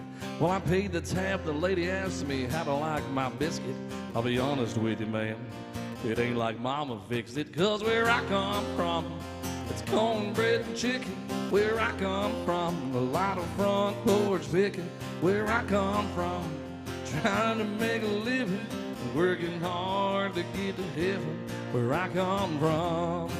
Speaker 2: Well, I paid the tab, the lady asked me how to like my biscuit. I'll be honest with you, man, it ain't like mama fixed it. 'Cause where I come from, it's cornbread and chicken. Where I come from, a lot of front porch picking. Where I come from, trying to make a living, working hard to get to heaven. Where I come from.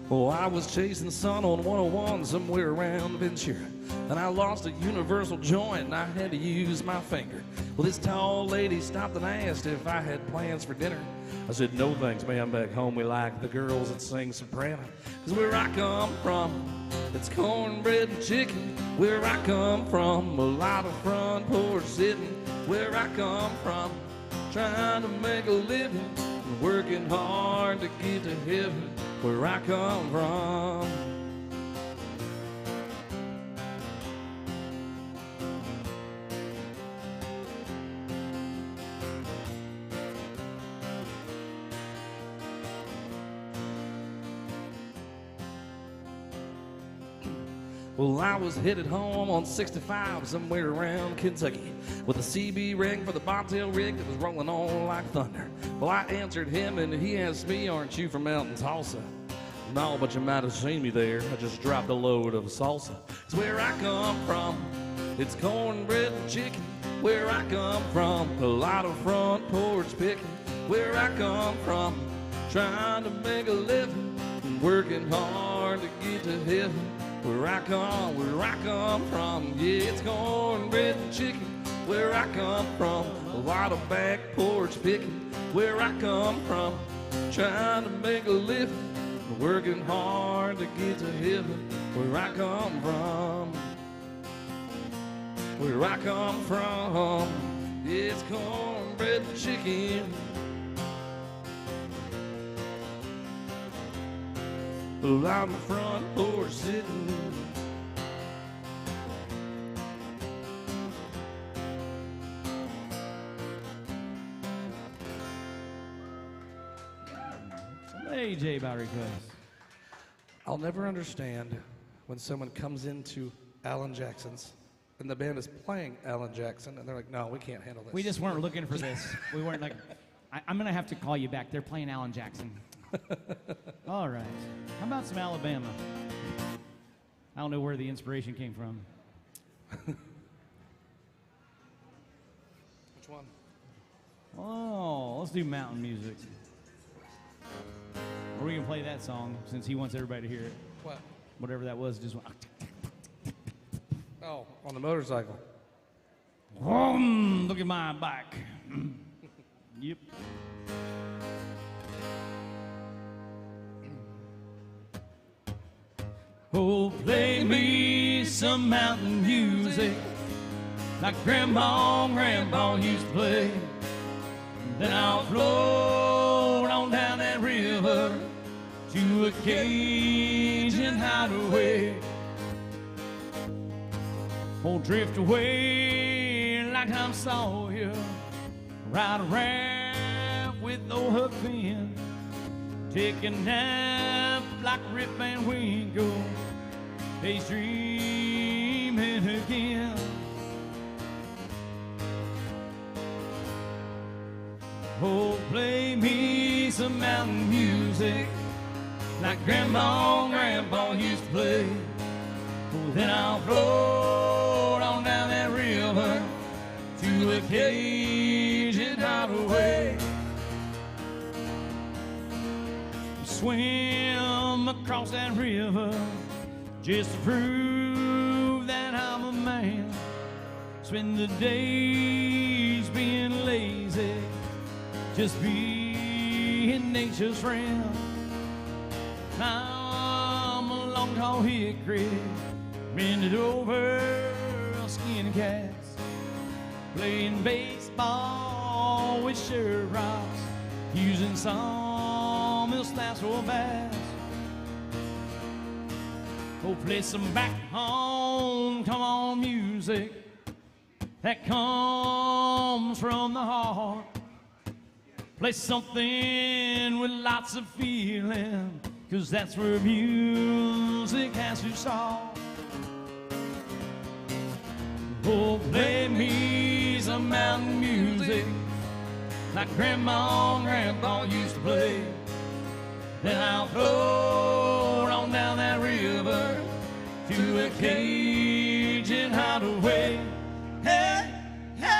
Speaker 2: Well, I was chasing sun on 101 somewhere around Ventura, and I lost a universal joint and I had to use my finger. Well, this tall lady stopped and asked if I had plans for dinner. I said, no thanks, ma'am, back home we like the girls that sing soprano. 'Cause where I come from, it's cornbread and chicken. Where I come from, a lot of front porch sitting. Where I come from, trying to make a living, working hard to get to heaven. Where I come from. Well, I was headed home on 65 somewhere around Kentucky with a CB ring for the bobtail rig that was rolling on like thunder. Well, I answered him and he asked me, aren't you from out in Tulsa? No, but you might have seen me there. I just dropped a load of salsa. It's where I come from. It's cornbread and chicken. Where I come from, a lot of front porch picking. Where I come from, trying to make a living, working hard to get to heaven. Where I come from, yeah, it's cornbread and chicken. Where I come from, a lot of back porch picking. Where I come from, trying to make a living, working hard to get to heaven. Where I come from, where I come from, yeah, it's cornbread and chicken. On the front porch sitting.
Speaker 1: AJ by request.
Speaker 2: I'll never understand when someone comes into Alan Jackson's and the band is playing Alan Jackson and they're like, no, we can't handle this.
Speaker 1: We just weren't looking for this. We weren't like, I'm going to have to call you back. They're playing Alan Jackson. All right. How about some Alabama? I don't know where the inspiration came from.
Speaker 2: Which one?
Speaker 1: Oh, let's do mountain music. Or we can play that song since he wants everybody to hear it.
Speaker 2: What?
Speaker 1: Whatever that was, just went.
Speaker 2: Oh, on the motorcycle.
Speaker 1: Vroom, look at my bike. Yep. Oh, play me some mountain music like Grandma and Grandpa used to play. Then I'll float on down that river to a Cajun hideaway. Oh, drift away like Tom Sawyer, ride around with no Huck Finn, take a nap like Rip Van Winkle, he's dreaming again. Oh, play me some mountain music like Grandma and Grandpa used to play. Oh, then I'll float on down that river to a Cajun hideaway. Swim across that river just to prove that I'm a man. Spend the days being lazy, just being nature's friend. I'm along song called Hickory, bending over skinny cats, playing baseball with shirt rocks, using sawmill snaps for bass. Oh, play some back home, come on music that comes from the heart. Play something with lots of feeling, 'cause that's where music has to start. Oh, play me some mountain music like Grandma and Grandpa used to play. Then I'll float on down that river to a Cajun hideaway. Hey, hey.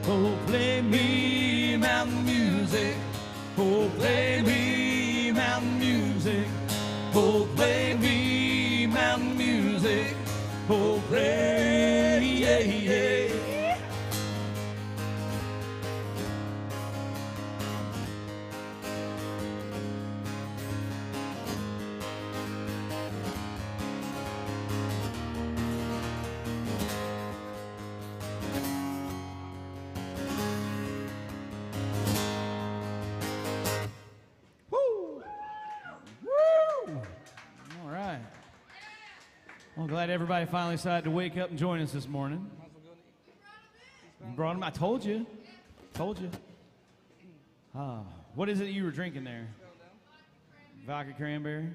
Speaker 1: Oh, play me mountain music. Oh, play me mountain music. Oh, play me mountain music. Oh, play, yeah, yeah. All right. Well, glad everybody finally decided to wake up and join us this morning. You brought them. I told you. Told you. What is it you were drinking there? Vodka cranberry.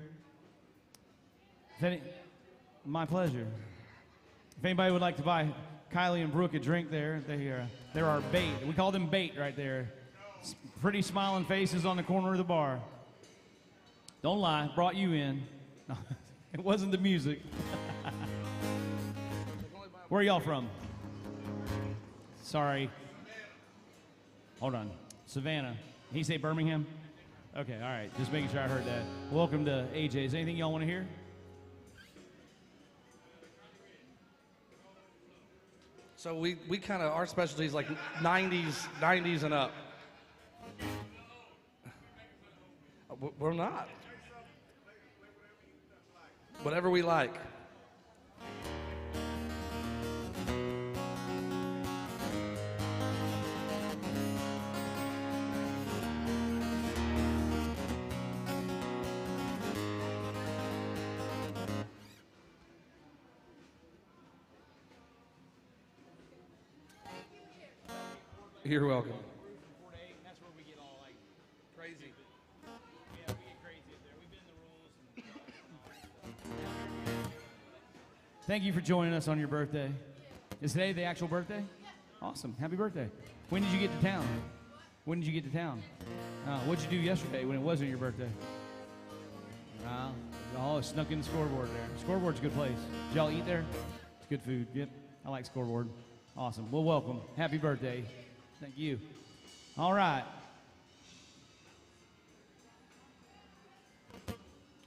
Speaker 1: My pleasure. If anybody would like to buy Kylie and Brooke a drink there, they're our bait. We call them bait right there. Pretty smiling faces on the corner of the bar. Don't lie, brought you in. It wasn't the music. Where are y'all from? Sorry. Hold on. Savannah. He say Birmingham? Okay, all right. Just making sure I heard that. Welcome to AJ's. Anything y'all want to hear?
Speaker 2: So we kind of, our specialty is like 90s and up. We're not. Whatever we like. You're welcome.
Speaker 1: That's where we get all like
Speaker 2: Crazy.
Speaker 1: Yeah, we get crazy up there. We bend the rules. Thank you for joining us on your birthday. Is today the actual birthday? Awesome. Happy birthday. When did you get to town? When did you get to town? What'd you do yesterday when it wasn't your birthday? Oh, it snuck in the Scoreboard there. Scoreboard's a good place. Did y'all eat there? It's good food. Yep. I like Scoreboard. Awesome. Well, welcome. Happy birthday. Thank you. All right.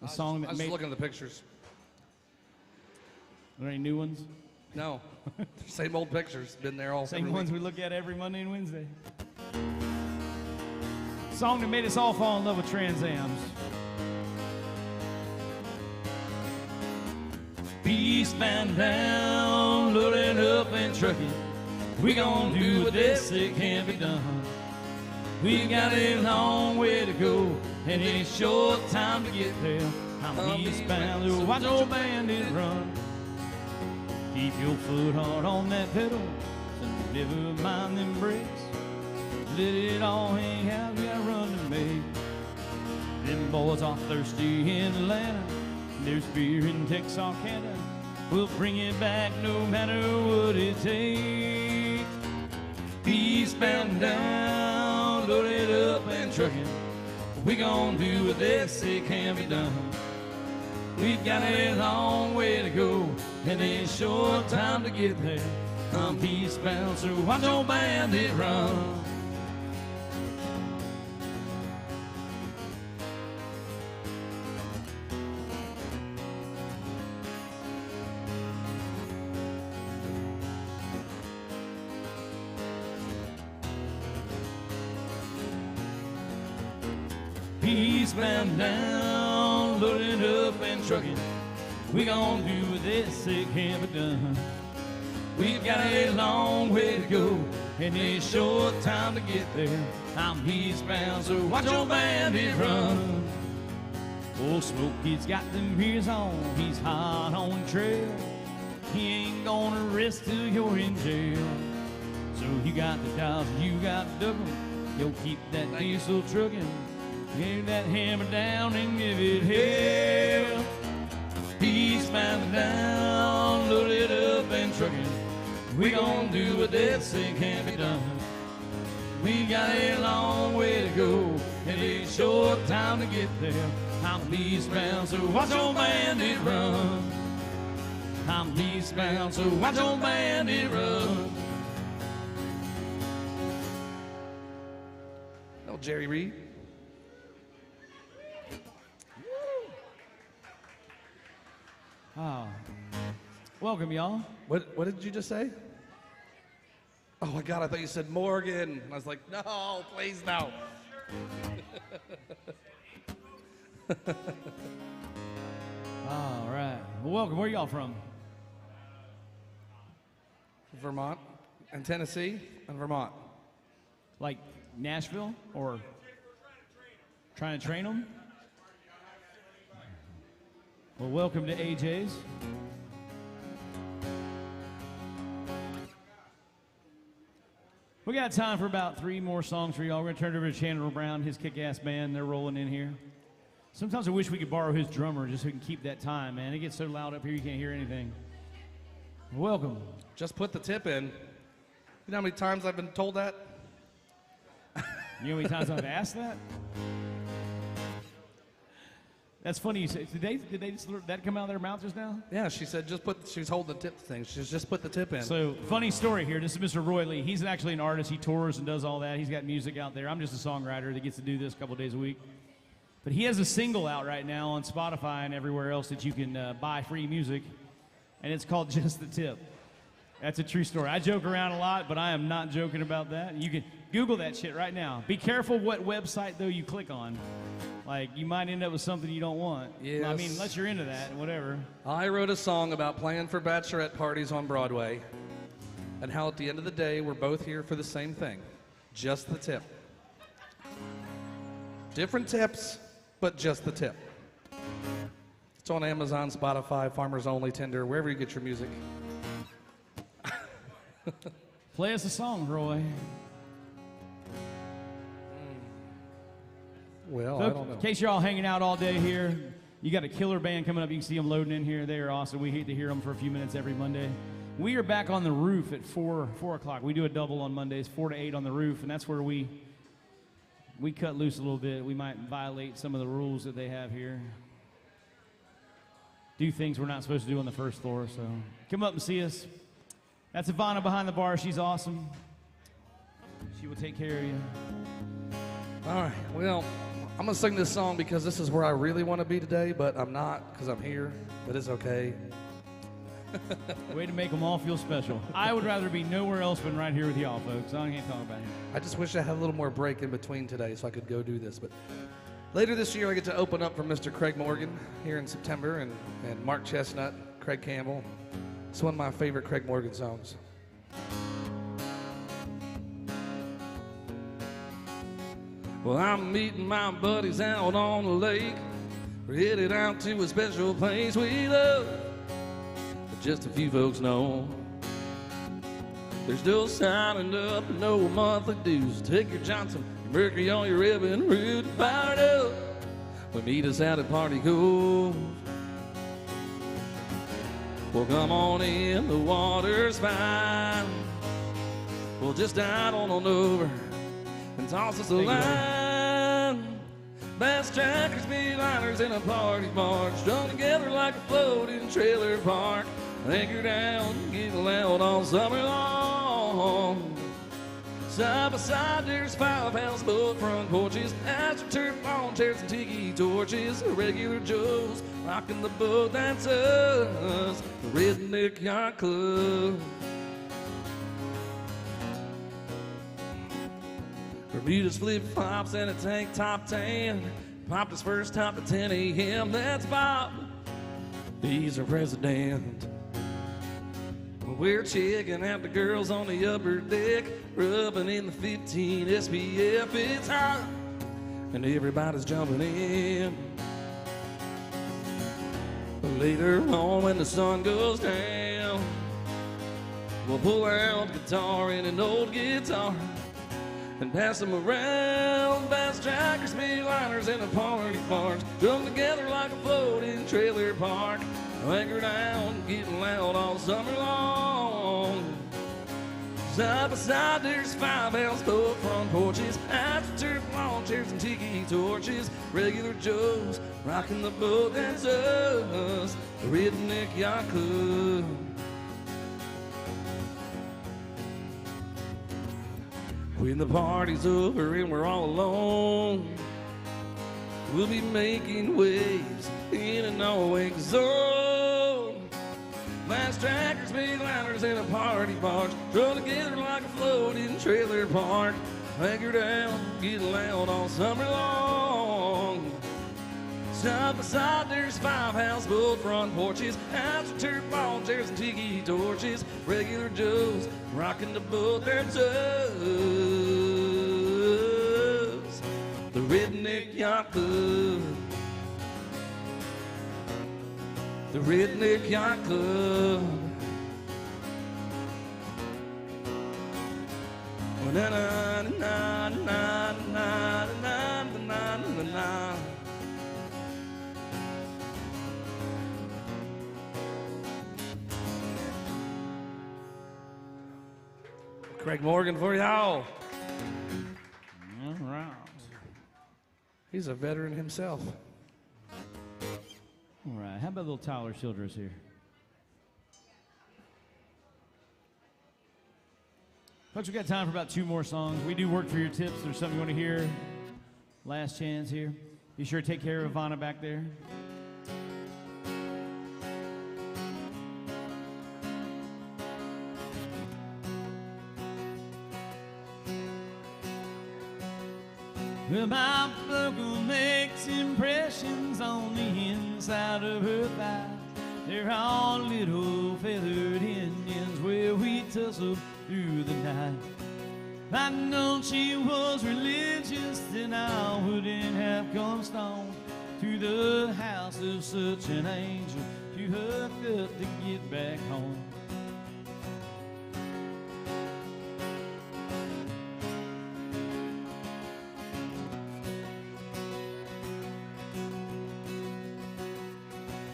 Speaker 1: A song that
Speaker 2: I was
Speaker 1: made.
Speaker 2: just looking at the pictures.
Speaker 1: Are there any new ones?
Speaker 2: No. Same old pictures. Been there all
Speaker 1: Same
Speaker 2: every
Speaker 1: ones
Speaker 2: week.
Speaker 1: we look at every Monday and Wednesday. Song that made us all fall in love with Trans Ams. Eastbound down, loading up and trucking. We gon' do what they say can't be done. We got a long way to go, and a short time to get there. I'm eastbound, so watch old bandit run. Keep your foot hard on that pedal, and never mind them brakes. Let it all hang out, we got a run to make. Them boys are thirsty in Atlanta, there's beer in Texarkana. We'll bring it back no matter what it takes. Eastbound down, loaded up and trucking. We gon' do what they say can be done. We've got a long way to go, and a short time to get there. I'm eastbound, so watch old bandit run. eastbound down, loading up and trucking. We gon' do this, it can't be done. We've got a long way to go and a short time to get there. I'm eastbound, so watch your bandit run. Old Smokey's got them ears on, he's hot on the trail. He ain't gonna rest till you're in jail. So you got the dials, you got the double. Yo, keep that diesel trucking. Give that hammer down and give it hell. Eastbound and down, load it up and trucking. We gon' do what they say can't be done. We got a long way to go and a short time to get there. I'm eastbound, so watch your bandit run. I'm eastbound, so watch your bandit run.
Speaker 2: No, Jerry Reed.
Speaker 1: Oh. Welcome, y'all.
Speaker 2: What did you just say? Oh my God, I thought you said Morgan. I was like, no, please no.
Speaker 1: All right. Well, welcome. Where y'all from?
Speaker 2: Vermont and Tennessee and Vermont.
Speaker 1: Like Nashville or trying to train them? Well, welcome to AJ's. We got time for about 3 more songs for y'all. We're going to turn it over to Chandler Brown, his kick-ass band. They're rolling in here. Sometimes I wish we could borrow his drummer just so we can keep that time, man. It gets so loud up here you can't hear anything. Welcome.
Speaker 2: Just put the tip in. You know how many times I've been told that?
Speaker 1: You know how many times I've asked that? That's funny you say. Did they just let that come out of their mouth just now?
Speaker 2: Yeah, she said she was holding the tip thing. She just put the tip in.
Speaker 1: So, funny story here. This is Mr. Roy Lee. He's actually an artist. He tours and does all that. He's got music out there. I'm just a songwriter that gets to do this a couple days a week. But he has a single out right now on Spotify and everywhere else that you can buy free music, and it's called Just the Tip. That's a true story. I joke around a lot, but I am not joking about that. You can Google that shit right now. Be careful what website, though, you click on. Like, you might end up with something you don't want.
Speaker 2: Yes.
Speaker 1: I mean, unless you're into that, whatever.
Speaker 2: I wrote a song about playing for bachelorette parties on Broadway and how at the end of the day, we're both here for the same thing. Just the tip. Different tips, but just the tip. It's on Amazon, Spotify, Farmers Only, Tinder, wherever you get your music.
Speaker 1: Play us a song, Roy.
Speaker 2: Well,
Speaker 1: So,
Speaker 2: I don't know.
Speaker 1: in case you're all hanging out all day here, you got a killer band coming up. You can see them loading in here. They are awesome. We hate to hear them for a few minutes every Monday. We are back on the roof at 4 o'clock. We do a double on Mondays, 4 to 8 on the roof, and that's where we cut loose a little bit. We might violate some of the rules that they have here. Do things we're not supposed to do on the first floor, so come up and see us. That's Ivana behind the bar. She's awesome. She will take care of you.
Speaker 2: All right, well, I'm going to sing this song because this is where I really want to be today, but I'm not because I'm here, but it's okay.
Speaker 1: Way to make them all feel special. I would rather be nowhere else than right here with y'all, folks. I can't talk about it.
Speaker 2: I just wish I had a little more break in between today so I could go do this, but later this year I get to open up for Mr. Craig Morgan here in September and Mark Chestnut, Craig Campbell. It's one of my favorite Craig Morgan songs. Well, I'm meeting my buddies out on the lake. We're headed out to a special place we love, but just a few folks know. They're still signing up, no monthly dues. Take your Johnson, your Mercury on your ribbon, root and fired up. Well, meet us out at Party Cove. Well, come on in, the water's fine. We'll just dive on over and toss us a line. Bass trackers, speedliners, and a party barge strung together like a floating trailer park. Anchor down, get loud all summer long. Side by side, there's 5 house boat front porches, astroturf lawn chairs and tiki torches. Regular Joes rocking the boat, that's us, the Redneck Yacht Club. Bermuda's flip-flops and a tank top tan. Popped his first top at 10 a.m. That's Bob. He's our president. We're checking out the girls on the upper deck, rubbing in the 15 SPF. It's hot, and everybody's jumping in. Later on, when the sun goes down, we'll pull out guitar and an old guitar and pass them around. Fast trackers, speedliners, and the party bars drum together like a floating trailer park. Anchor down, getting loud all summer long. Side by side, there's 5-ounce boat front porches, astroturf lawn chairs and tiki torches. Regular Joes rocking the boat, that's us, the Redneck Yacht Club. When the party's over and we're all alone, we'll be making waves in an all-wake zone. Fast trackers, speedliners, and a party barge throw together like a floating trailer park. Anchor down, get loud all summer long. Side by side, there's 5 houseboat front porches, astroturf lawn chairs and tiki torches. Regular Joes rocking the boat, that's us, the Redneck Yacht Club. The Redneck Yacht Club. Na na na na na na na na na na. Craig Morgan for y'all.
Speaker 1: All right.
Speaker 2: He's a veteran himself.
Speaker 1: All right. How about little Tyler Childress here? Folks, we got time for about 2 more songs. We do work for your tips. There's something you want to hear. Last chance here. Be sure to take care of Ivana back there. Well, my buckle makes impressions on the inside of her thighs. They're all little feathered Indians where we tussle through the night. If I'd known she was religious, then I wouldn't have come stone to the house of such an angel to hook up to get back home.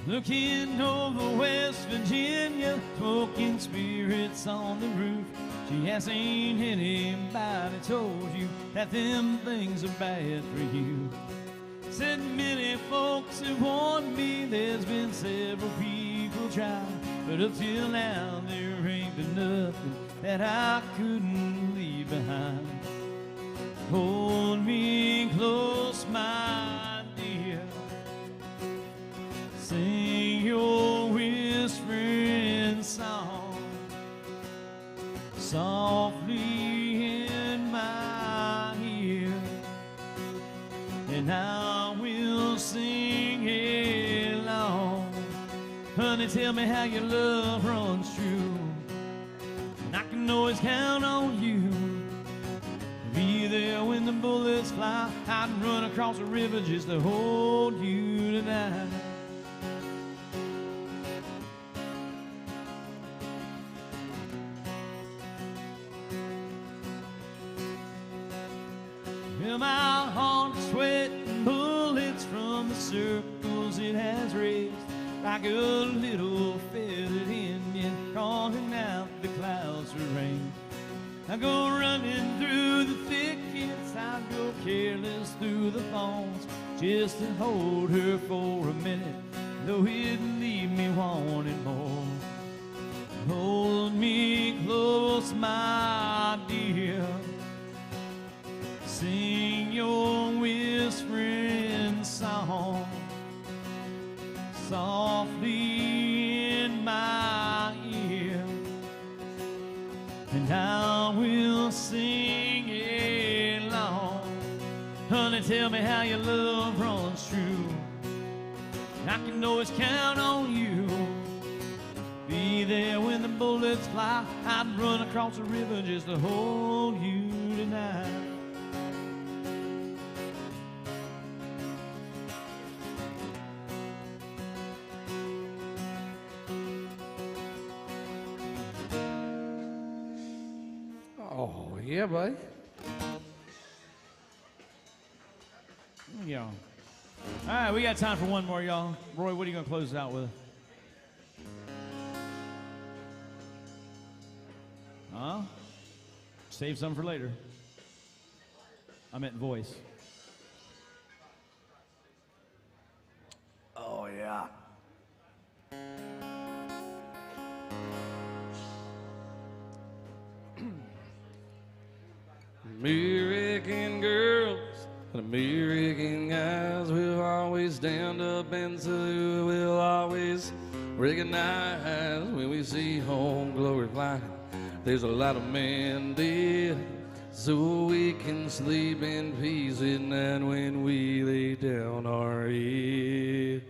Speaker 1: Looking over West Virginia, smoking spirits on the roof. She asked, ain't anybody told you that them things are bad for you? Said many folks have warned me, there's been several people try, but up till now there ain't been nothing that I couldn't leave behind. Hold me close, my dear, sing your whispering song softly in my ear, and I will sing along. Honey, tell me how your love runs true, and I can always count on you. Be there when the bullets fly. I'd run across the river just to hold you tonight. Well, my heart is sweating bullets from the circles it has raised, like a little feathered Indian calling out the clouds of rain. I go running through the thickets, I go careless through the thorns, just to hold her for a minute, though it'd leave me wanting more. Hold me close, my dear, sing your whispering song softly in my ear, and I will sing along. Honey, tell me how your love runs true. I can always count on you. Be there when the bullets fly. I'd run across the river just to hold you tonight.
Speaker 2: Oh, yeah, buddy.
Speaker 1: Yeah. All right, we got time for one more, y'all. Roy, what are you going to close it out with? Huh? Save some for later. I meant voice.
Speaker 2: Oh, yeah. American girls and American guys will always stand up and salute. We'll always recognize when we see home glory flying. There's a lot of men dead, so we can sleep in peace at night when we lay down our head.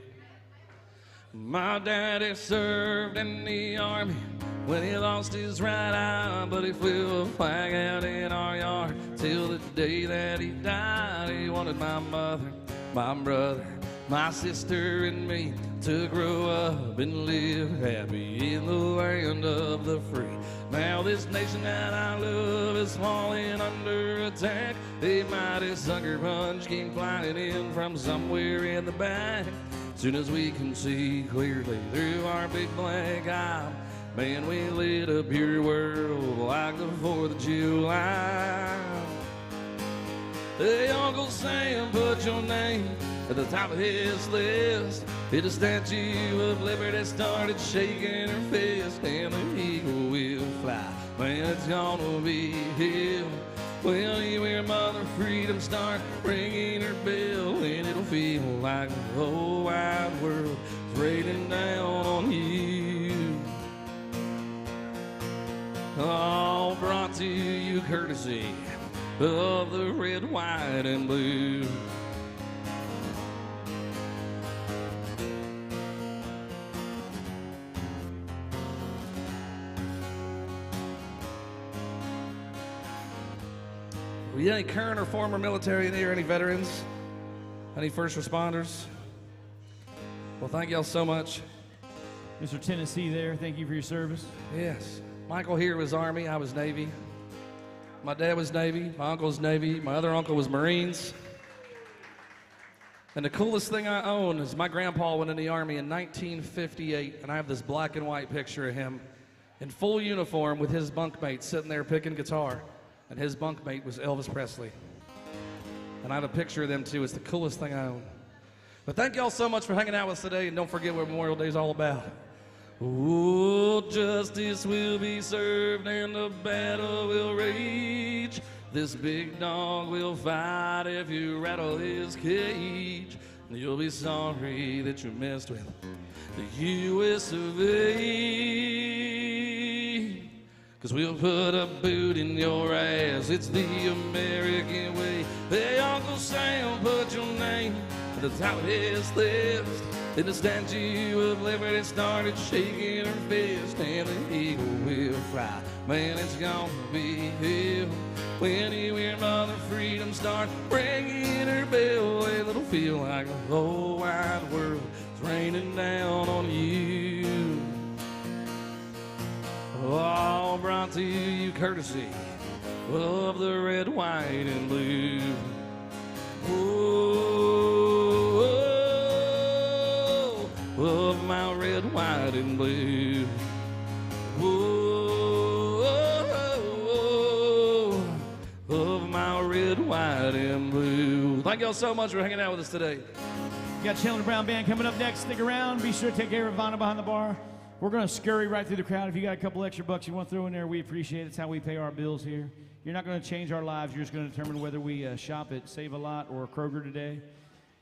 Speaker 2: My daddy served in the army when he lost his right eye, but he flew a flag out in our yard till the day that he died. He wanted my mother, my brother, my sister, and me to grow up and live happy in the land of the free. Now this nation that I love is falling under attack. A mighty sucker punch came flying in from somewhere in the back. Soon as we can see clearly through our big black eye, man, we lit up your world like the 4th of July. Hey, Uncle Sam, put your name at the top of his list. Hit a Statue of Liberty started shaking her fist, and the eagle will fly. Man, it's gonna be here. When you hear Mother Freedom start ringing her bell, and it'll feel like the whole wide world is raining down on you. All brought to you courtesy of the red, white, and blue. We any current or former military in here? Any veterans? Any first responders? Well, thank y'all so much.
Speaker 1: Mr. Tennessee there, thank you for your service.
Speaker 2: Yes. Michael here was Army, I was Navy. My dad was Navy, my uncle was Navy, my other uncle was Marines. And the coolest thing I own is my grandpa went in the Army in 1958, and I have this black and white picture of him in full uniform with his bunkmate sitting there picking guitar. And his bunkmate was Elvis Presley. And I have a picture of them too. It's the coolest thing I own. But thank y'all so much for hanging out with us today, and don't forget what Memorial Day is all about. Oh, justice will be served and the battle will rage. This big dog will fight if you rattle his cage. You'll be sorry that you messed with the U.S. of A. 'Cause we'll put a boot in your ass. It's the American way. Hey, Uncle Sam, put your name at the top of his list. Then the Statue of Liberty started shaking her fist, and the eagle will fly. Man, it's gonna be hell when you hear Mother Freedom start ringing her bell. And it'll feel like the whole wide world is raining down on you. All brought to you courtesy of the red, white, and blue. Oh, of my red, white, and blue. Oh, of my red, white, and blue. Thank y'all so much for hanging out with us today.
Speaker 1: We got Chandler Brown Band coming up next. Stick around. Be sure to take care of Ivana behind the bar. We're going to scurry right through the crowd. If you got a couple extra bucks you want to throw in there, we appreciate it. It's how we pay our bills here. You're not going to change our lives. You're just going to determine whether we shop at Save a Lot or Kroger today.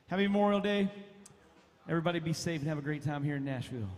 Speaker 1: Happy Memorial Day. Everybody be safe and have a great time here in Nashville.